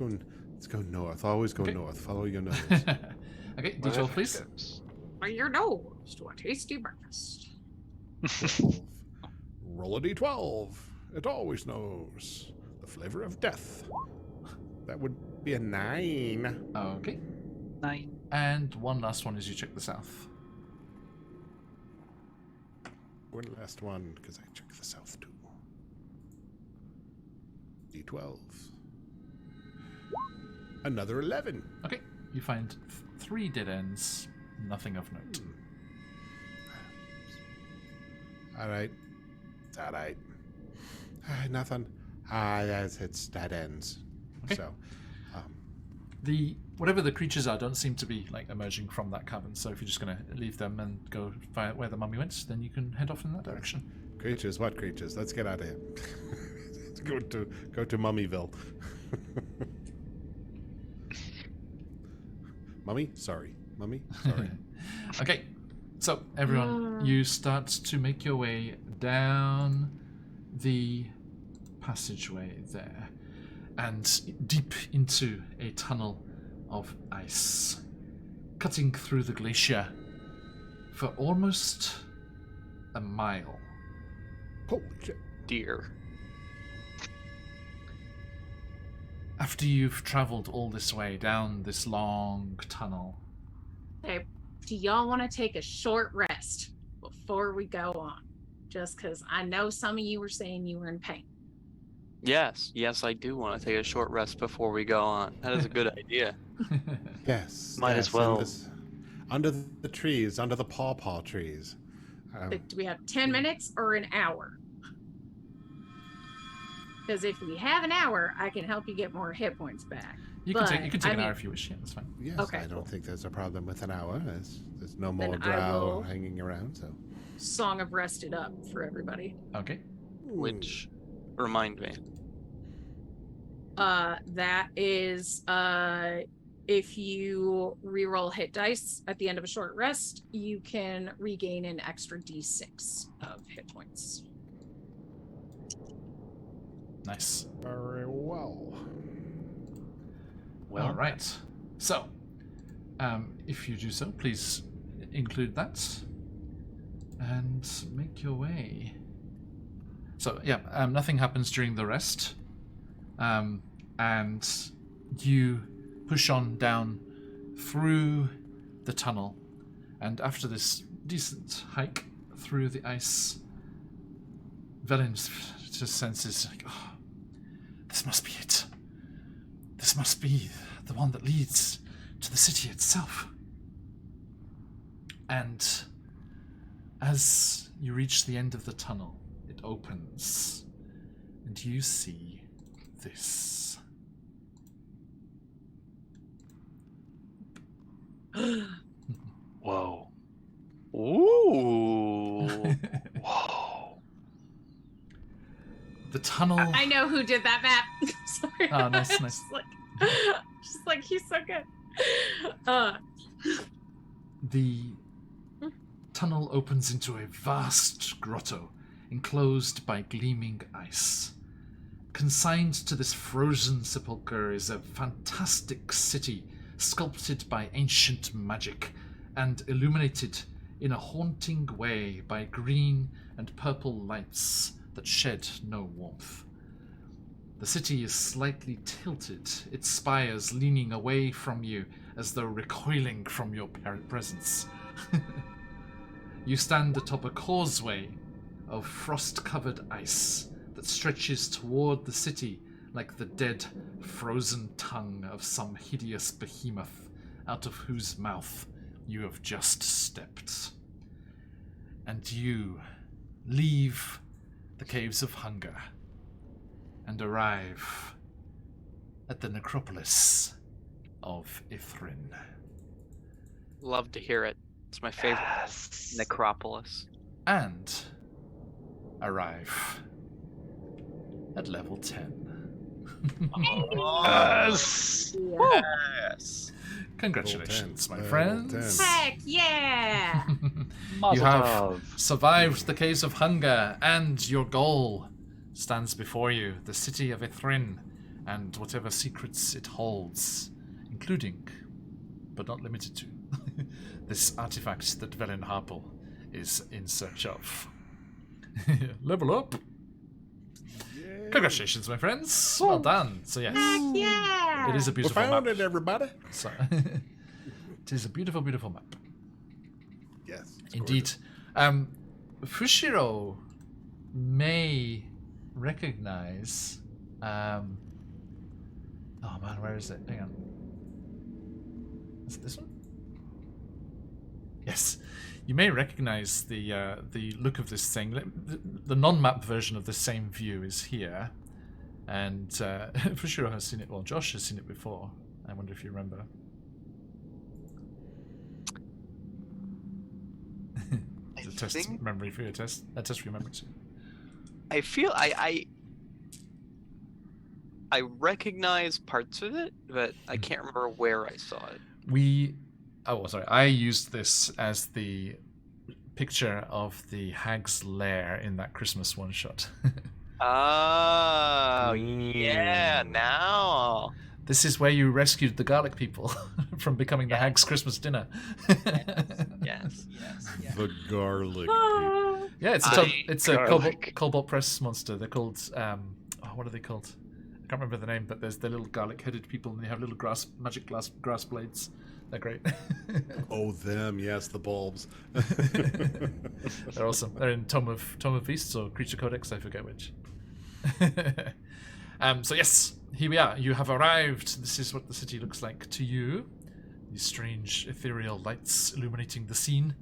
go north. Always go Okay. north. Follow your nose. Okay, d12, please. Or your nose to a tasty breakfast. 12. Roll a d12. It always knows the flavor of death. That would be a 9. Okay. 9. And one last one as you check the south. One last one, because I check the south too. D12. Another 11. Okay, you find 3 dead ends, nothing of note. All right. It's all right. Nothing. Yes, it's dead ends. Okay. So, Whatever the creatures are don't seem to be like emerging from that cavern, so if you're just going to leave them and go where the mummy went, then you can head off in that direction. creatures, what creatures? Let's get out of here. Let's go to Mummyville. Mummy? Sorry. Mummy? Sorry. Okay, so everyone, you start to make your way down the passageway there and deep into a tunnel of ice, cutting through the glacier for almost a mile. Holy shit. Dear. After you've traveled all this way down this long tunnel, Hey, do y'all want to take a short rest before we go on? Just because I know some of you were saying you were in pain. Yes, I do want to take a short rest before we go on. That is a good idea. Yes. Might as well. Under the trees, under the pawpaw trees. Do we have 10 minutes or an hour? Because if we have an hour, I can help you get more hit points back. you can take an hour if you wish. Yeah, that's fine. Yes, Okay, I don't cool. think there's a problem with an hour. There's no more Then I drow will- hanging around, so. Song of Rested Up for everybody. Okay. Which, remind me. That is if you reroll hit dice at the end of a short rest, you can regain an extra d6 of hit points. Nice. Very well. Well, All right. So, if you do so, please include that and make your way. So, yeah, nothing happens during the rest. And you push on down through the tunnel. And after this decent hike through the ice, Velen just senses, like, oh, this must be it. This must be the one that leads to the city itself. And as you reach the end of the tunnel, it opens, and you see this. whoa. Ooh. Whoa. The tunnel. I know who did that map. Sorry. Oh, nice, nice. Just like he's so good. The tunnel opens into a vast grotto enclosed by gleaming ice. Consigned to this frozen sepulchre is a fantastic city sculpted by ancient magic and illuminated in a haunting way by green and purple lights that shed no warmth. The city is slightly tilted, its spires leaning away from you as though recoiling from your presence. You stand atop a causeway of frost-covered ice that stretches toward the city like the dead, frozen tongue of some hideous behemoth out of whose mouth you have just stepped. And you leave the Caves of Hunger and arrive at the necropolis of Ythryn. Love to hear it. It's my favorite Yes. necropolis. And arrive at level 10. Yes. Yes. Congratulations, my Level friends. 10. Heck yeah! You Mazel have tov. survived the Caves of Hunger, and your goal stands before you, the city of Ythryn, and whatever secrets it holds, including, but not limited to, this artifact that Velen Harple is in search of. Level up! Congratulations, my friends. Well done. So yes, Heck yeah! it is a We beautiful found map. it, everybody. So, It is a beautiful, beautiful map. Yes. it's Indeed. gorgeous. Fushiro may recognize. Oh man, where is it? Hang on. Is it this one? Yes. You may recognize the look of this thing. The non-map version of the same view is here, and Fushiro has seen it. Well, Josh has seen it before. I wonder if you remember. It's a test memory for your test. A test for your memory too. I feel I recognize parts of it, but I can't remember where I saw it. I used this as the picture of the Hag's Lair in that Christmas one shot. Oh, yeah, now. This is where you rescued the garlic people from becoming the Hag's Christmas dinner. Yes. The garlic. Yeah, it's a Cobalt Press monster. They're called what are they called? I can't remember the name, but there's the little garlic-headed people, and they have little magic grass blades. They're great. Oh, them, yes, the bulbs. They're awesome. They're in Tome of Beasts or Creature Codex, I forget which. So yes, here we are. You have arrived. This is what the city looks like to you. These strange ethereal lights illuminating the scene,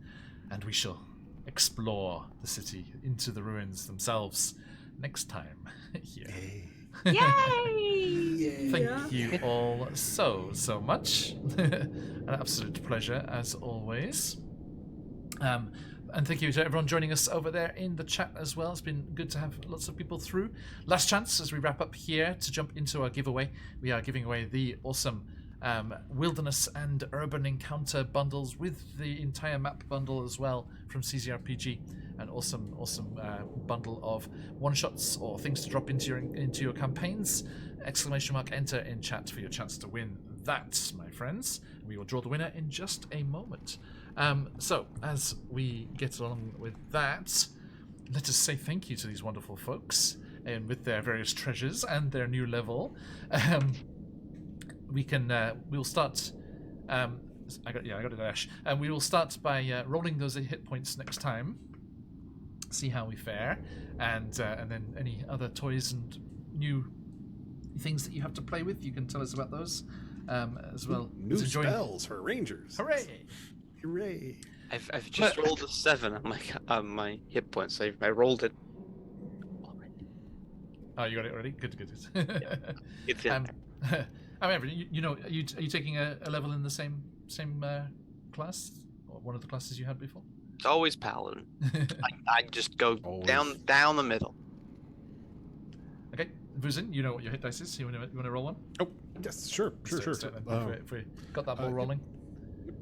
and we shall explore the city into the ruins themselves next time here. Yay! Thank you all so much. An absolute pleasure as always. And thank you to everyone joining us over there in the chat as well. It's been good to have lots of people through. Last chance as we wrap up here to jump into our giveaway. We are giving away the awesome Wilderness and Urban Encounter bundles with the entire map bundle as well from CZRPG. An awesome bundle of one-shots or things to drop into your campaigns. ! Enter in chat for your chance to win that, my friends. We will draw the winner in just a moment. So, as we get along with that, let us say thank you to these wonderful folks, and with their various treasures and their new level. We'll start. I got a dash, and we will start by rolling those hit points next time. See how we fare, and then any other toys and new things that you have to play with, you can tell us about those as well. New spells for Rangers. Hooray! Hooray! I've just rolled a 7 on my hit points. I rolled it already. Oh, you got it already? Good. Yeah, it's in there. I remember, are you taking a level in the same class, or one of the classes you had before? It's always Paladin. I just go Always. down the middle. Okay, Vuzin, you know what your hit dice is. You want to roll one? Oh, yes, sure. Let's do it then, if we got that ball rolling.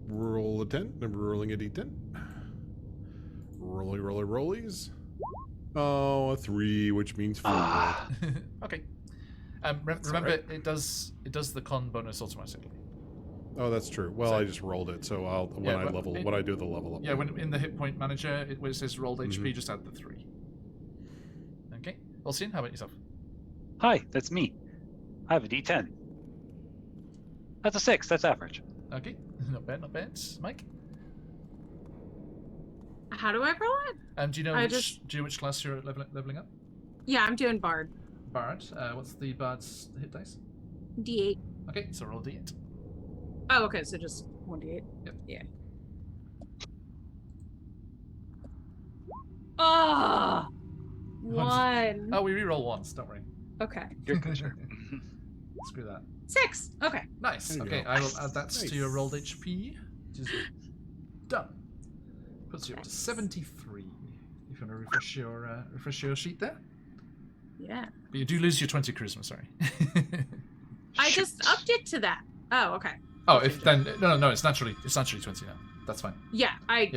Roll a 10. I'm rolling a d10. Rollies. Oh, a 3, which means 4. Okay. Remember, right. it does the con bonus automatically. Oh, that's true. Well, I just rolled it, so when I do the level up. Yeah, when in the hit point manager, where it says rolled HP, just add the 3. Okay. Olsien, how about yourself? Hi, that's me. I have a D10. That's a 6. That's average. Okay. Not bad. Mike? How do I roll it? Do you know which class you're leveling up? Yeah, I'm doing Bard. Bard. What's the Bard's hit dice? D8. Okay, so roll D8. Oh, okay, so just 1d8. Yep. Yeah. Oh, 1. Oh, we reroll once. Don't worry. Okay. Your pleasure. Screw that. 6. Okay. Nice. There you Okay, go. I will add that Nice. to your rolled HP. Which is done. Puts you up to 73. If you want to refresh your sheet there. Yeah. But you do lose your 20 charisma. Sorry. I just upped it to that. Oh, okay. Oh, if then no, it's naturally 20 now. That's fine. Yeah, I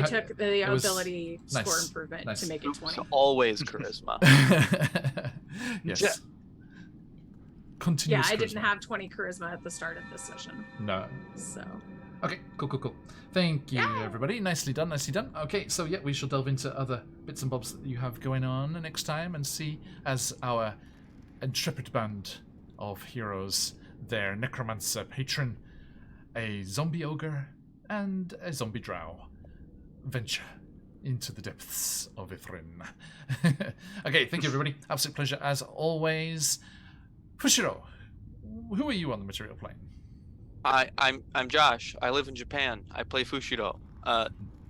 took the it was- ability score nice, improvement nice. to make it 20. It's always charisma. Yes. Yeah. Continuous Yeah, I didn't charisma. have 20 charisma at the start of this session. No. So, Okay, cool. Thank you, Yeah. everybody. Nicely done. Okay, so yeah, we shall delve into other bits and bobs that you have going on next time and see as our intrepid band of heroes, their necromancer patron, a zombie ogre, and a zombie drow venture into the depths of Ythryn. Okay, thank you everybody. Absolute pleasure as always. Fushiro, who are you on the material plane? I'm Josh. I live in Japan. I play Fushiro.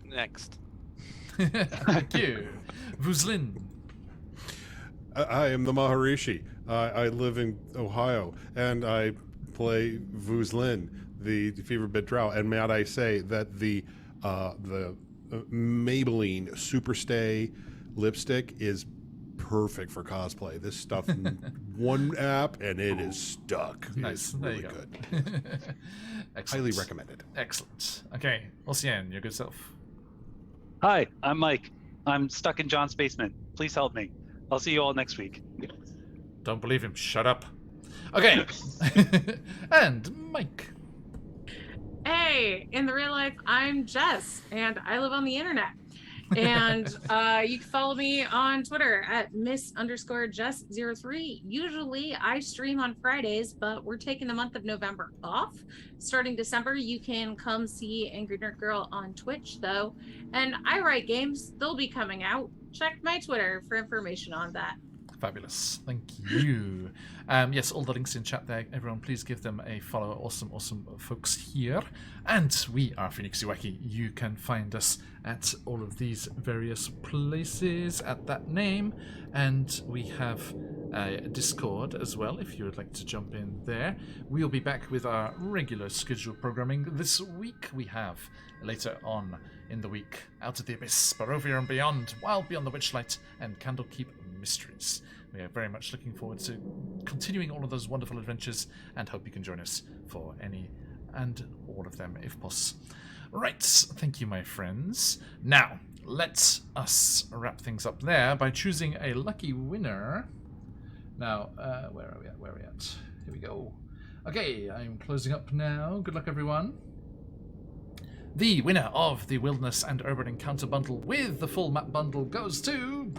Next. Thank you. Vuzlin. I am the Maharishi. I live in Ohio, and I play Vuzlin, the fever bit drow. And might I say that the Maybelline Superstay lipstick is perfect for cosplay. This stuff, one app, and it is stuck. Nice. It's There really you go. good. Excellent. Highly recommended. Excellent. Okay, Ocean, your good self. Hi, I'm Mike. I'm stuck in John's basement. Please help me. I'll see you all next week. Don't believe him. Shut up. Okay. And Mike. Hey, in the real life, I'm Jess, and I live on the internet. And you can follow me on Twitter at Miss_Jess03. Usually I stream on Fridays, but we're taking the month of November off. Starting December, you can come see Angry Nerd Girl on Twitch, though. And I write games. They'll be coming out. Check my Twitter for information on that. Fabulous. Thank you. Yes, all the links in chat there. Everyone, please give them a follow. Awesome, awesome folks here. And we are QuestJunkiesUK. You can find us at all of these various places at that name. And we have a Discord as well, if you would like to jump in there. We'll be back with our regular scheduled programming this week. We have later on in the week Out of the Abyss, Barovia and Beyond, Wild Beyond the Witchlight, and Candlekeep Mysteries. We are very much looking forward to continuing all of those wonderful adventures and hope you can join us for any and all of them if possible. Right, thank you, my friends. Now, let us wrap things up there by choosing a lucky winner. Now, where are we at? Here we go. Okay, I'm closing up now. Good luck, everyone. The winner of the Wilderness and Urban Encounter bundle with the full map bundle goes to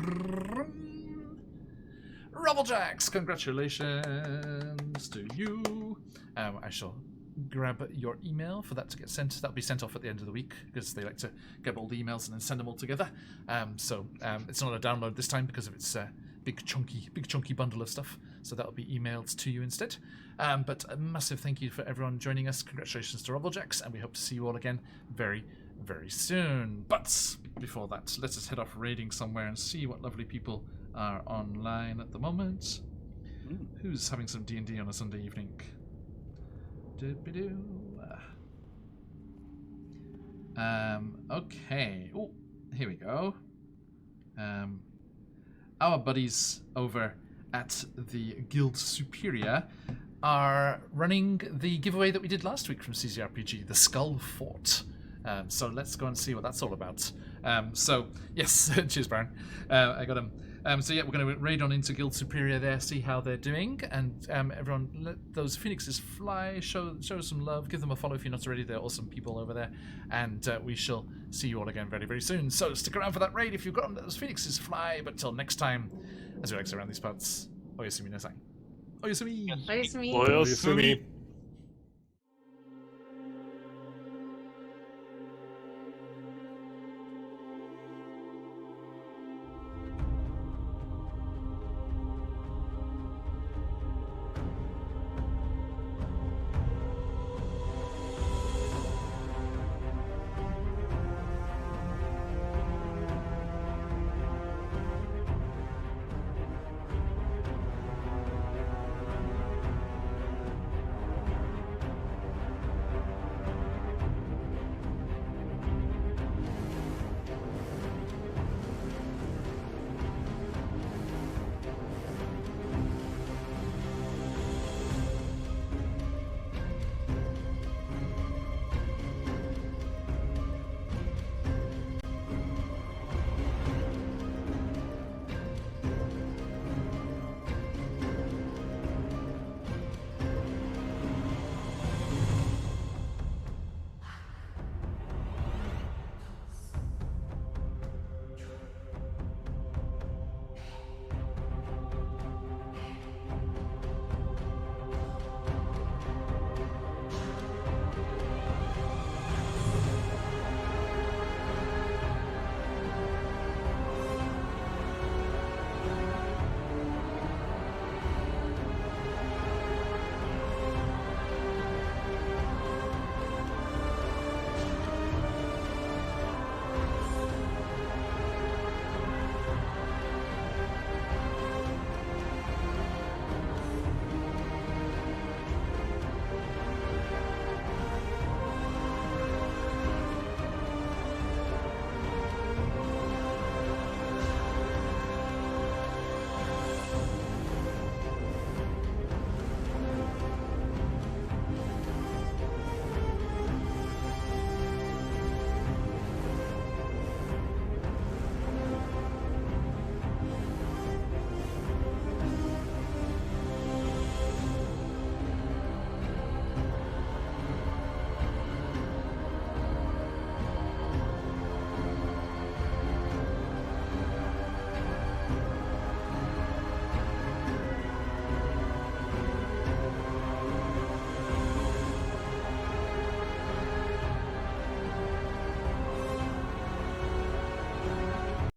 Robblejacks. Congratulations to you. I shall grab your email for that to get sent. That'll be sent off at the end of the week because they like to get all the emails and then send them all together. So it's not a download this time because of its big chunky bundle of stuff. So that'll be emailed to you instead. But a massive thank you for everyone joining us. Congratulations to Robblejacks, and we hope to see you all again very, very soon. But before that, let's just head off raiding somewhere and see what lovely people are online at the moment. Who's having some D&D on a Sunday evening? Okay. Oh, here we go. Our buddies over at the Guild Superior are running the giveaway that we did last week from CZRPG, the Skull Fort. So let's go and see what that's all about. So, yes, cheers, Baron. I got him. So yeah, we're going to raid on into Guild Superior there, see how they're doing, and everyone, let those phoenixes fly, show some love, give them a follow if you're not already. They're awesome people over there, and we shall see you all again very, very soon. So stick around for that raid if you've got them, let those phoenixes fly, but till next time, as we like to say around these parts, oyasumi nasai. Oyasumi! Oyasumi! Oyasumi.